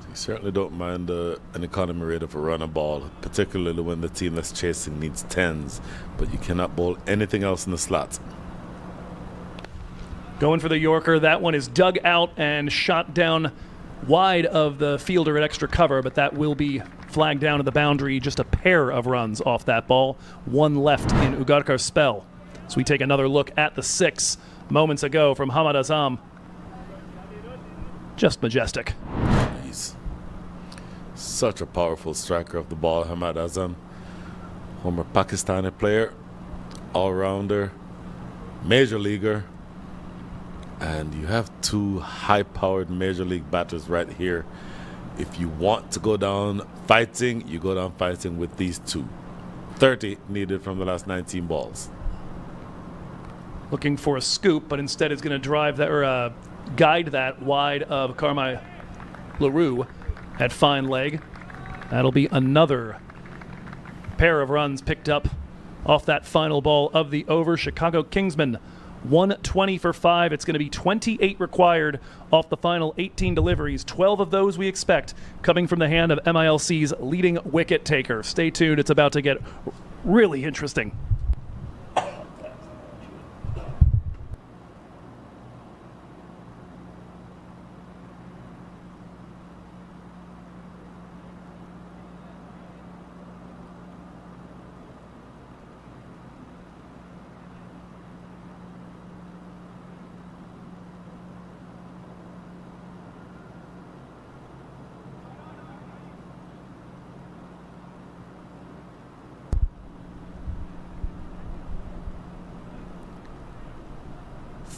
You certainly don't mind an economy rate of a run a ball, particularly when the team that's chasing needs 10s, but you cannot bowl anything else in the slot. Going for the Yorker. That one is dug out and shot down wide of the fielder at extra cover, but that will be flagged down to the boundary. Just a pair of runs off that ball. 1 left in Ugadkar's spell. So we take another look at the 6 moments ago from Hamad Azam. Just majestic. He's such a powerful striker of the ball, Hamad Azam. Former Pakistani player. all-rounder, major leaguer, and you have two high-powered major league batters right here. If you want to go down fighting, you go down fighting with these two. 30 needed from the last 19 balls. Looking for a scoop, but instead is going to drive that or guide that wide of Carmi LaRue at fine leg. That'll be another pair of runs picked up off that final ball of the over. Chicago Kingsmen 120 for 5. It's going to be 28 required off the final 18 deliveries. 12 of those we expect coming from the hand of MILC's leading wicket taker. Stay tuned. It's about to get really interesting.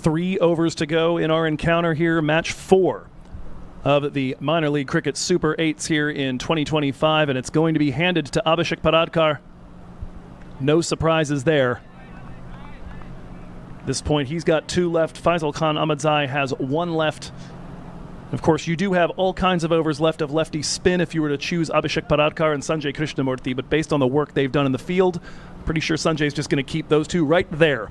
Three overs to go in our encounter here. Match 4 of the minor league cricket Super 8s here in 2025, and it's going to be handed to Abhishek Paradkar. No surprises there. At this point, he's got 2 left. Faisal Khan Ahmadzai has 1 left. Of course, you do have all kinds of overs left of lefty spin if you were to choose Abhishek Paradkar and Sanjay Krishnamurthy, but based on the work they've done in the field, pretty sure Sanjay's just going to keep those 2 right there.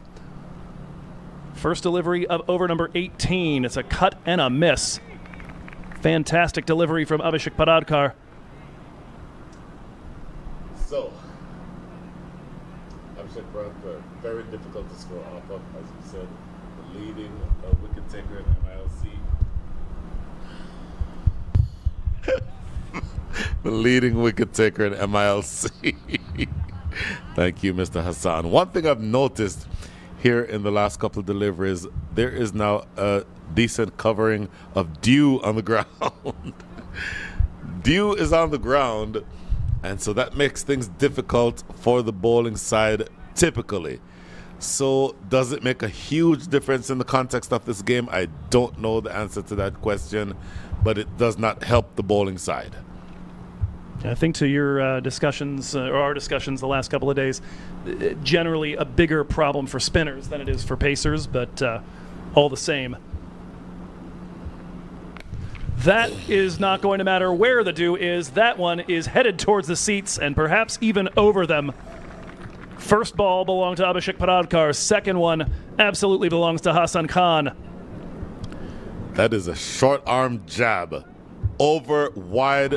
First delivery of over number 18. It's a cut and a miss. Fantastic delivery from Abhishek Paradkar. So, Abhishek Paradkar, very difficult to score off of, as you said, the leading wicket taker in MILC. The leading wicket taker in MILC. Thank you, Mr. Hassan. One thing I've noticed here in the last couple of deliveries, there is now a decent covering of dew on the ground. Dew is on the ground, and so that makes things difficult for the bowling side typically. So does it make a huge difference in the context of this game? I don't know the answer to that question, but it does not help the bowling side. I think to your discussions, or our discussions the last couple of days, generally a bigger problem for spinners than it is for pacers, but all the same. That is not going to matter where the dew is. That one is headed towards the seats and perhaps even over them. First ball belonged to Abhishek Paradkar. Second one absolutely belongs to Hassan Khan. That is a short arm jab. Over, wide,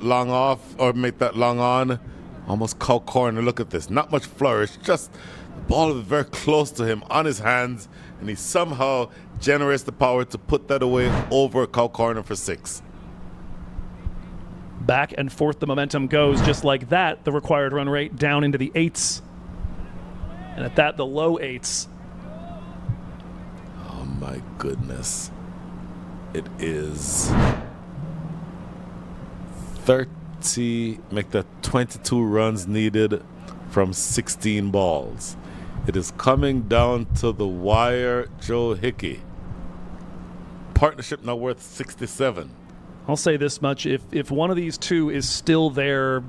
long off, or make that long on. Almost cow corner. Look at this. Not much flourish. Just the ball is very close to him on his hands, and he somehow generates the power to put that away over cow corner for 6. Back and forth the momentum goes just like that. The required run rate down into the 8s. And at that, the low 8s. Oh my goodness. It is 30, make that 22 runs needed from 16 balls. It is coming down to the wire. Joe Hickey. Partnership now worth 67. I'll say this much. If one of these 2 is still there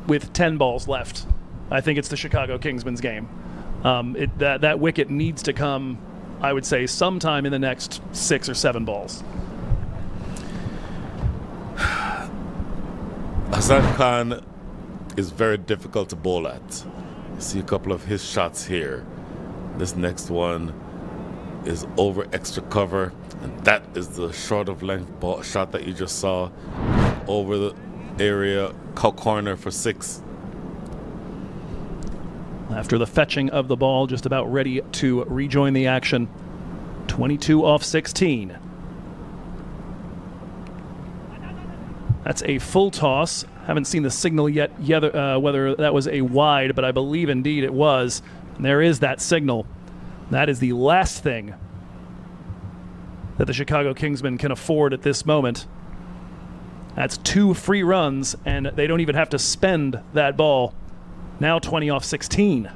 with 10 balls left, I think it's the Chicago Kingsmen's game. That wicket needs to come, I would say, sometime in the next 6 or 7 balls. Hassan Khan is very difficult to bowl at. You see a couple of his shots here. This next one is over extra cover, and that is the short of length ball shot that you just saw over the area, cow corner for 6. After the fetching of the ball, just about ready to rejoin the action. 22 off 16. That's a full toss. Haven't seen the signal yet whether that was a wide, but I believe indeed it was. And there is that signal. That is the last thing that the Chicago Kingsmen can afford at this moment. That's 2 free runs, and they don't even have to spend that ball. Now 20 off 16.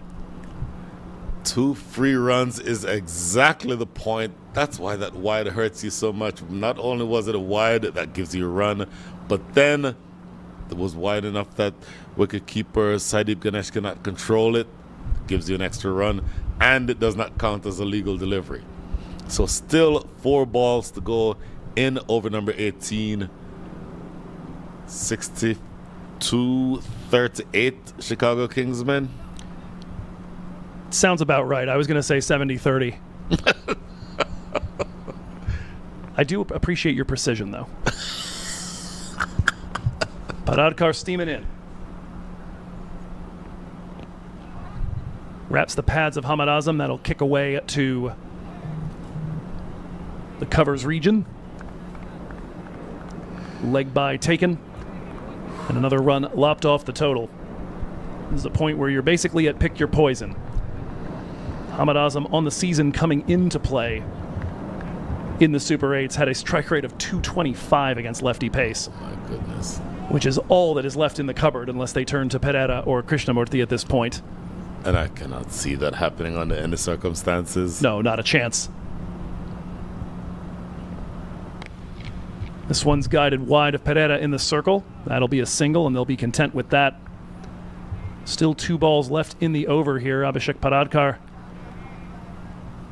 2 free runs is exactly the point. That's why that wide hurts you so much. Not only was it a wide that gives you a run, but then it was wide enough that wicketkeeper Sadeep Ganesh cannot control it, gives you an extra run, and it does not count as a legal delivery. So still 4 balls to go in over number 18. 62-38 Chicago Kingsmen. Sounds about right. I was going to say 70-30. I do appreciate your precision, though. Padadkar steaming in. Wraps the pads of Hamad Azam. That'll kick away to the covers region. Leg by taken. And another run lopped off the total. This is a point where you're basically at pick your poison. Hamad Azam on the season coming into play in the Super 8s had a strike rate of 225 against lefty pace. Oh my goodness. Which is all that is left in the cupboard unless they turn to Pereira or Krishnamurthy at this point. And I cannot see that happening under any circumstances. No, not a chance. This one's guided wide of Pereira in the circle. That'll be a single, and they'll be content with that. Still 2 balls left in the over here. Abhishek Padadkar,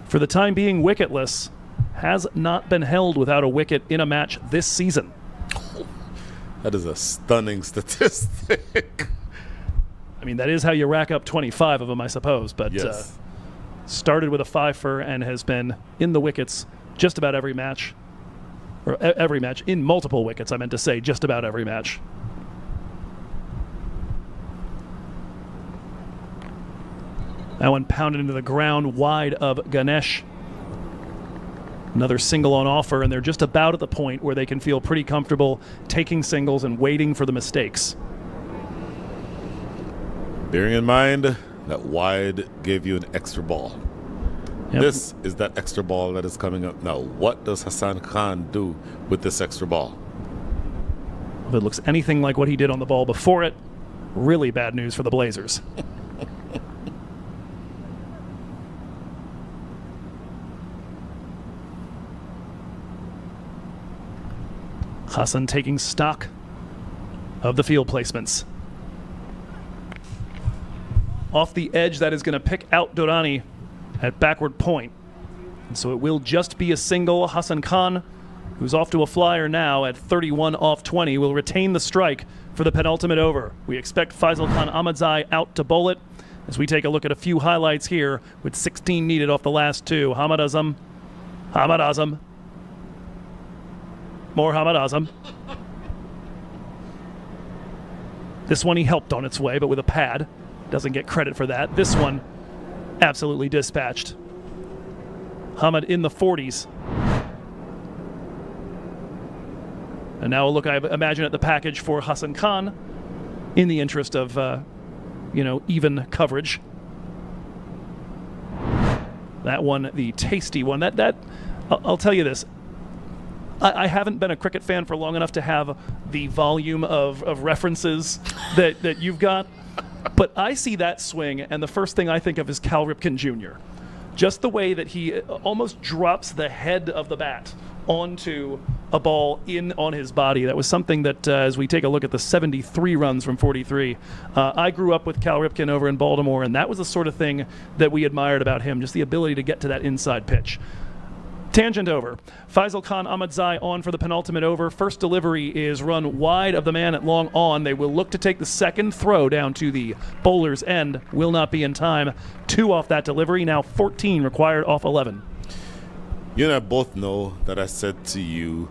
for the time being wicketless, has not been held without a wicket in a match this season. That is a stunning statistic. I mean, that is how you rack up 25 of them, I suppose. But Yes. started with a 5-fer and has been in the wickets just about every match. Or every match, in multiple wickets, I meant to say, just about every match. That one pounded into the ground wide of Ganesh. Another single on offer, and they're just about at the point where they can feel pretty comfortable taking singles and waiting for the mistakes. Bearing in mind that wide gave you an extra ball. Yep. This is that extra ball that is coming up now. What does Hassan Khan do with this extra ball? If it looks anything like what he did on the ball before it, really bad news for the Blazers. Hassan taking stock of the field placements. Off the edge, that is going to pick out Durrani at backward point. And so it will just be a single. Hassan Khan, who's off to a flyer now at 31 off 20, will retain the strike for the penultimate over. We expect Faisal Khan Ahmadzai out to bowl it as we take a look at a few highlights here with 16 needed off the last 2. Hamad Azam. More Hamad Azam. This one he helped on its way, but with a pad. Doesn't get credit for that. This one, absolutely dispatched. Hamad in the 40s. And now a look, I imagine, at the package for Hassan Khan in the interest of, even coverage. That one, the tasty one. I'll tell you this. I haven't been a cricket fan for long enough to have the volume of references that you've got. But I see that swing, and the first thing I think of is Cal Ripken Jr. Just the way that he almost drops the head of the bat onto a ball in on his body. That was something that, as we take a look at the 73 runs from 43, I grew up with Cal Ripken over in Baltimore, and that was the sort of thing that we admired about him, just the ability to get to that inside pitch. Tangent over. Faisal Khan Ahmadzai on for the penultimate over. First delivery is run wide of the man at long on. They will look to take the second throw down to the bowler's end. Will not be in time. 2 off that delivery. Now 14 required off 11. You and I both know that I said to you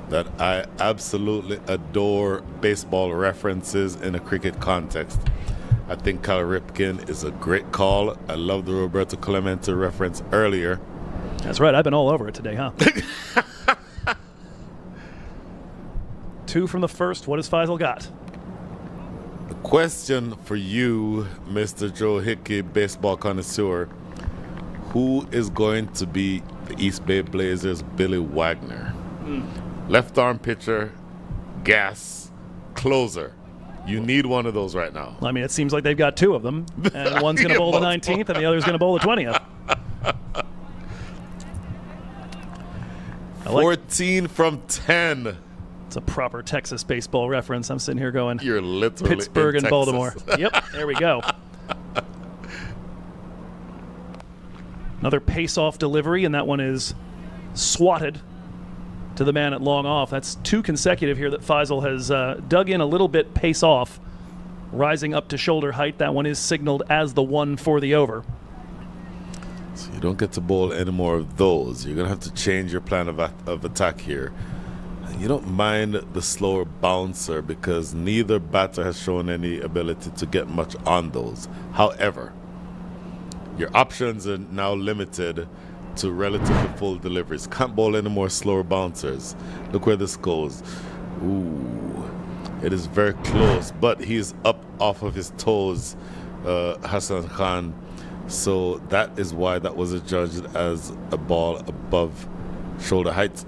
that I absolutely adore baseball references in a cricket context. I think Cal Ripken is a great call. I love the Roberto Clemente reference earlier. That's right. I've been all over it today, huh? 2 from the first. What has Faisal got? A question for you, Mr. Joe Hickey, baseball connoisseur. Who is going to be the East Bay Blazers' Billy Wagner? Left arm pitcher, gas, closer. You need one of those right now. I mean, it seems like they've got two of them, and one's going to bowl the 19th, and the other's going to bowl the 20th. 14 from 10. It's a proper Texas baseball reference. I'm sitting here going, You're literally Pittsburgh in and Texas. Baltimore. Yep, there we go. Another pace-off delivery, and that one is swatted to the man at long off. That's two consecutive here that Faisal has dug in a little bit pace-off, rising up to shoulder height. That one is signaled as the one for the over. So you don't get to bowl any more of those. You're going to have to change your plan of attack here. And you don't mind the slower bouncer because neither batter has shown any ability to get much on those. However, your options are now limited to relatively full deliveries. Can't bowl any more slower bouncers. Look where this goes. Ooh, it is very close, but he's up off of his toes, Hassan Khan. So that is why that was adjudged as a ball above shoulder height.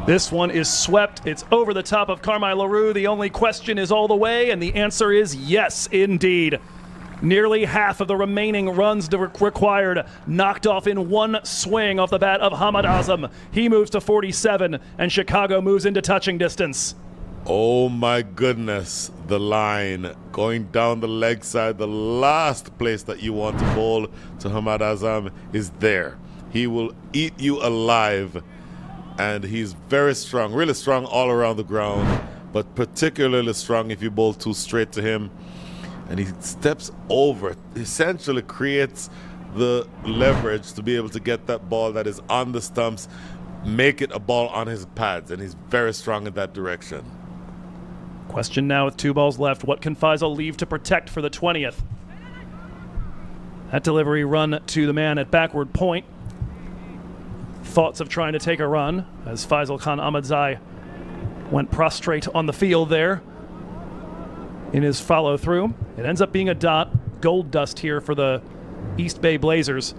This one is swept. It's over the top of Carmine LaRue. The only question is all the way, and the answer is yes, indeed. Nearly half of the remaining runs required knocked off in one swing off the bat of Hamad Azam. He moves to 47, and Chicago moves into touching distance. Oh my goodness, the line going down the leg side, the last place that you want to bowl to Hamad Azam is there. He will eat you alive, and he's very strong, really strong all around the ground, but particularly strong if you bowl too straight to him. And he steps over, essentially creates the leverage to be able to get that ball that is on the stumps, make it a ball on his pads, and he's very strong in that direction. Question now with 2 balls left. What can Faisal leave to protect for the 20th? That delivery run to the man at backward point. Thoughts of trying to take a run as Faisal Khan Ahmadzai went prostrate on the field there in his follow-through. It ends up being a dot. Gold dust here for the East Bay Blazers,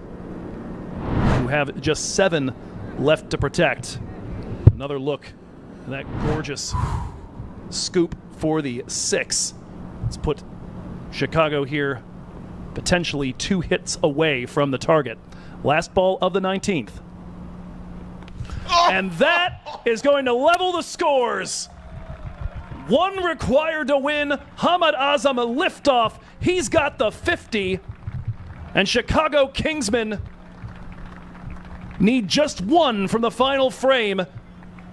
who have just 7 left to protect. Another look at that gorgeous scoop for the 6. Let's put Chicago here potentially 2 hits away from the target. Last ball of the 19th. And that is going to level the scores. 1 required to win. Hamad Azam a liftoff. He's got the 50. And Chicago Kingsmen need just 1 from the final frame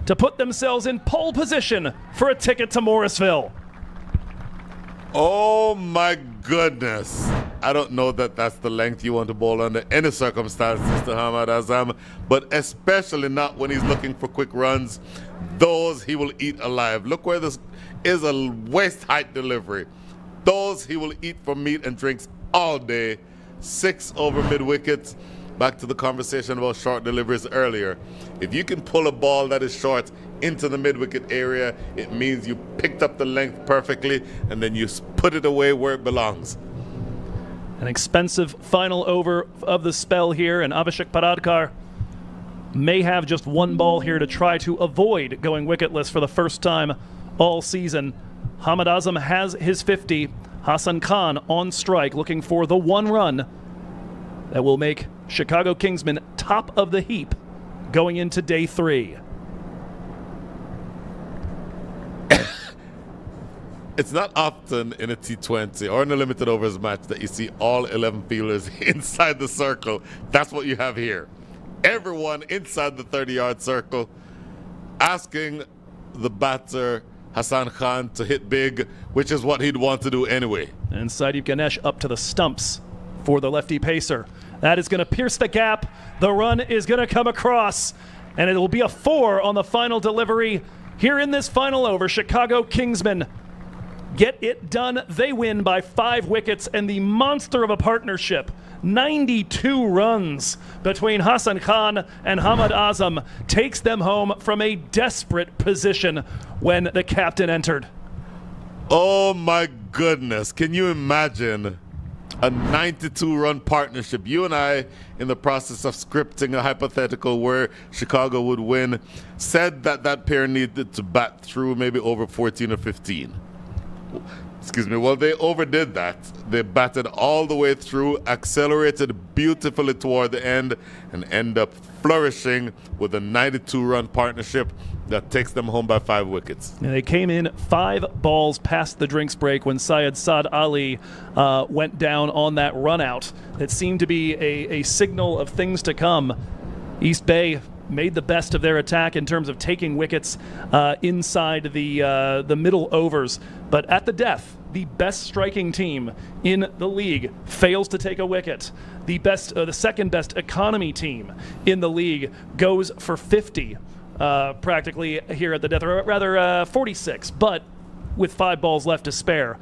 to put themselves in pole position for a ticket to Morrisville. Oh my goodness. I don't know that that's the length you want to bowl under any circumstances to Hamad Azam, but especially not when he's looking for quick runs. Those he will eat alive. Look where this is, a waist height delivery. Those he will eat for meat and drinks all day. 6 over mid-wickets. Back to the conversation about short deliveries earlier. If you can pull a ball that is short into the mid-wicket area, it means you picked up the length perfectly and then you put it away where it belongs. An expensive final over of the spell here, and Abhishek Paradkar may have just 1 ball here to try to avoid going wicketless for the first time all season. Hamad Azam has his 50. Hassan Khan on strike, looking for the 1 run that will make Chicago Kingsmen top of the heap going into day 3. It's not often in a T20 or in a limited overs match that you see all 11 fielders inside the circle. That's what you have here. Everyone inside the 30-yard circle asking the batter Hassan Khan to hit big, which is what he'd want to do anyway. And Sadeep Ganesh up to the stumps for the lefty pacer. That is going to pierce the gap. The run is going to come across, and it will be a 4 on the final delivery. Here in this final over, Chicago Kingsmen get it done. They win by 5 wickets, and the monster of a partnership, 92 runs between Hassan Khan and Hamad Azam, takes them home from a desperate position when the captain entered. Oh my goodness. Can you imagine a 92-run partnership. You and I, in the process of scripting a hypothetical where Chicago would win, said that that pair needed to bat through maybe over 14 or 15. Excuse me. Well, they overdid that. They batted all the way through, accelerated beautifully toward the end, and end up flourishing with a 92-run partnership that takes them home by 5 wickets. And they came in 5 balls past the drinks break when Syed Saad Ali went down on that run out. That seemed to be a signal of things to come. East Bay made the best of their attack in terms of taking wickets inside the middle overs. But at the death, the best striking team in the league fails to take a wicket. The second best economy team in the league goes for 50 practically here at the death, or rather 46, but with 5 balls left to spare.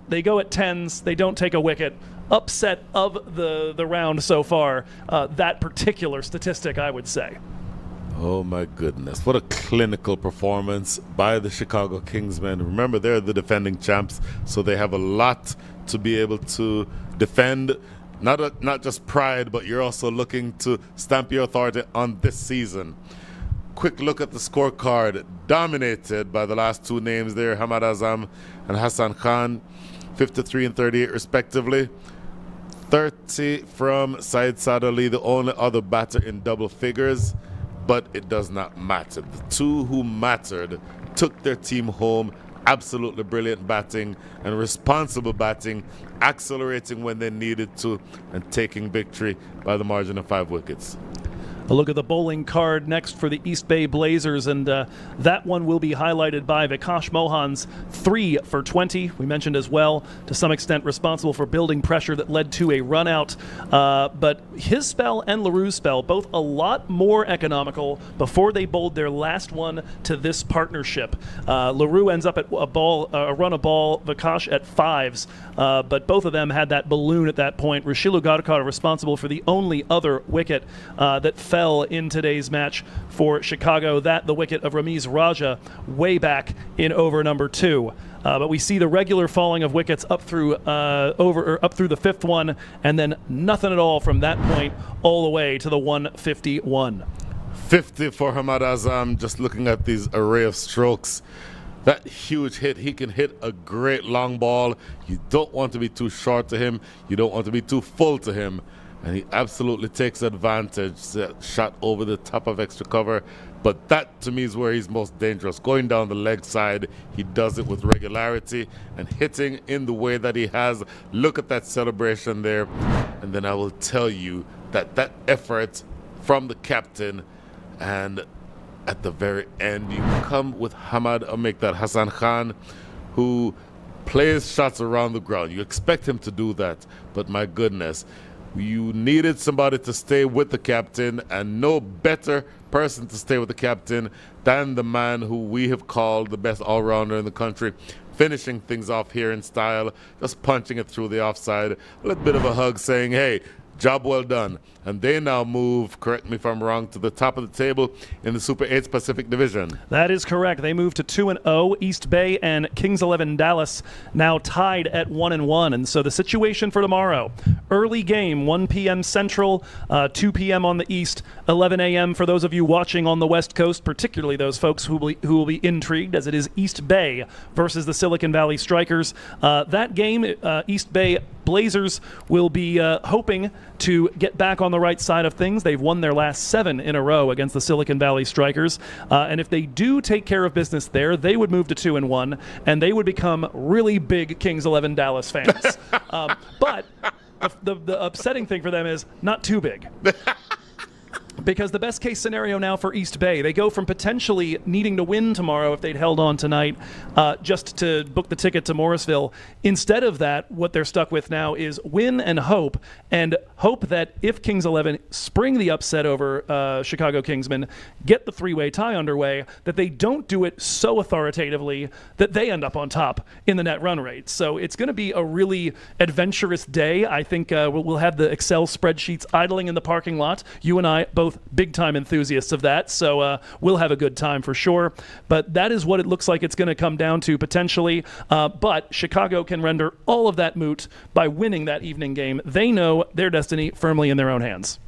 They go at 10s, they don't take a wicket. Upset of the round so far, that particular statistic, I would say. Oh my goodness, what a clinical performance by the Chicago Kingsmen. Remember, they're the defending champs, so they have a lot to be able to defend. Not just pride, but you're also looking to stamp your authority on this season. Quick look at the scorecard, dominated by the last 2 names there, Hamad Azam and Hassan Khan, 53 and 38 respectively. 30 from Syed Saad Ali, the only other batter in double figures, but it does not matter. The 2 who mattered took their team home. Absolutely brilliant batting and responsible batting, accelerating when they needed to, and taking victory by the margin of 5 wickets. A look at the bowling card next for the East Bay Blazers, and that one will be highlighted by Vikash Mohan's 3 for 20. We mentioned as well, to some extent, responsible for building pressure that led to a run out. But his spell and LaRue's spell, both a lot more economical before they bowled their last one to this partnership. LaRue ends up at a run a ball, Vikash at 5s, but both of them had that balloon at that point. Rushilu Gadkar responsible for the only other wicket that fell in today's match for Chicago, that the wicket of Ramiz Raja way back in over number 2. But we see the regular falling of wickets up through up through the 5th one, and then nothing at all from that point all the way to the 151. 50 for Hamad Azam. Just looking at these array of strokes, that huge hit. He can hit a great long ball. You don't want to be too short to him. You don't want to be too full to him. And he absolutely takes advantage. Shot over the top of extra cover. But that, to me, is where he's most dangerous. Going down the leg side, he does it with regularity and hitting in the way that he has. Look at that celebration there. And then I will tell you that that effort from the captain, and at the very end, you come with Hamad Amikdad Hassan Khan, who plays shots around the ground. You expect him to do that, but my goodness, you needed somebody to stay with the captain, and no better person to stay with the captain than the man who we have called the best all-rounder in the country, finishing things off here in style, just punching it through the offside, a little bit of a hug saying, hey, job well done. And they now move, correct me if I'm wrong, to the top of the table in the Super 8 Pacific Division. That is correct. They move to 2-0. East Bay and Kings 11 Dallas now tied at 1-1. And so the situation for tomorrow, early game, 1 p.m. Central, 2 p.m. on the East, 11 a.m. for those of you watching on the West Coast, particularly those folks who will be intrigued, as it is East Bay versus the Silicon Valley Strikers. That game, East Bay Blazers will be hoping to get back on the right side of things. They've won their last 7 in a row against the Silicon Valley Strikers. And if they do take care of business there, they would move to 2-1, and they would become really big Kings 11 Dallas fans. But the upsetting thing for them is not too big. Because the best case scenario now for East Bay, they go from potentially needing to win tomorrow if they'd held on tonight just to book the ticket to Morrisville. Instead of that, what they're stuck with now is win and hope that if Kings 11 spring the upset over Chicago Kingsmen, get the 3-way tie underway, that they don't do it so authoritatively that they end up on top in the net run rate. So it's going to be a really adventurous day. I think we'll have the Excel spreadsheets idling in the parking lot. You and I both both big-time enthusiasts of that, so we'll have a good time for sure. But that is what it looks like it's going to come down to potentially. But Chicago can render all of that moot by winning that evening game. They know their destiny firmly in their own hands.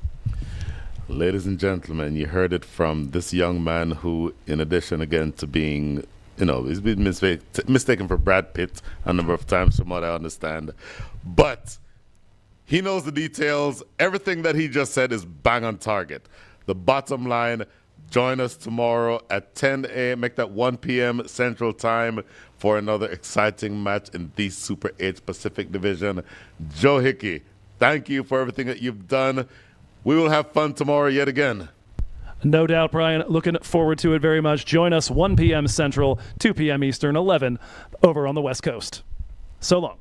Ladies and gentlemen, you heard it from this young man who, in addition, again, to being, he's been mistaken for Brad Pitt a number of times from what I understand. But he knows the details. Everything that he just said is bang on target. The bottom line, join us tomorrow at 10 a.m., make that 1 p.m. Central Time for another exciting match in the Super 8 Pacific Division. Joe Hickey, thank you for everything that you've done. We will have fun tomorrow yet again. No doubt, Brian. Looking forward to it very much. Join us 1 p.m. Central, 2 p.m. Eastern, 11 over on the West Coast. So long.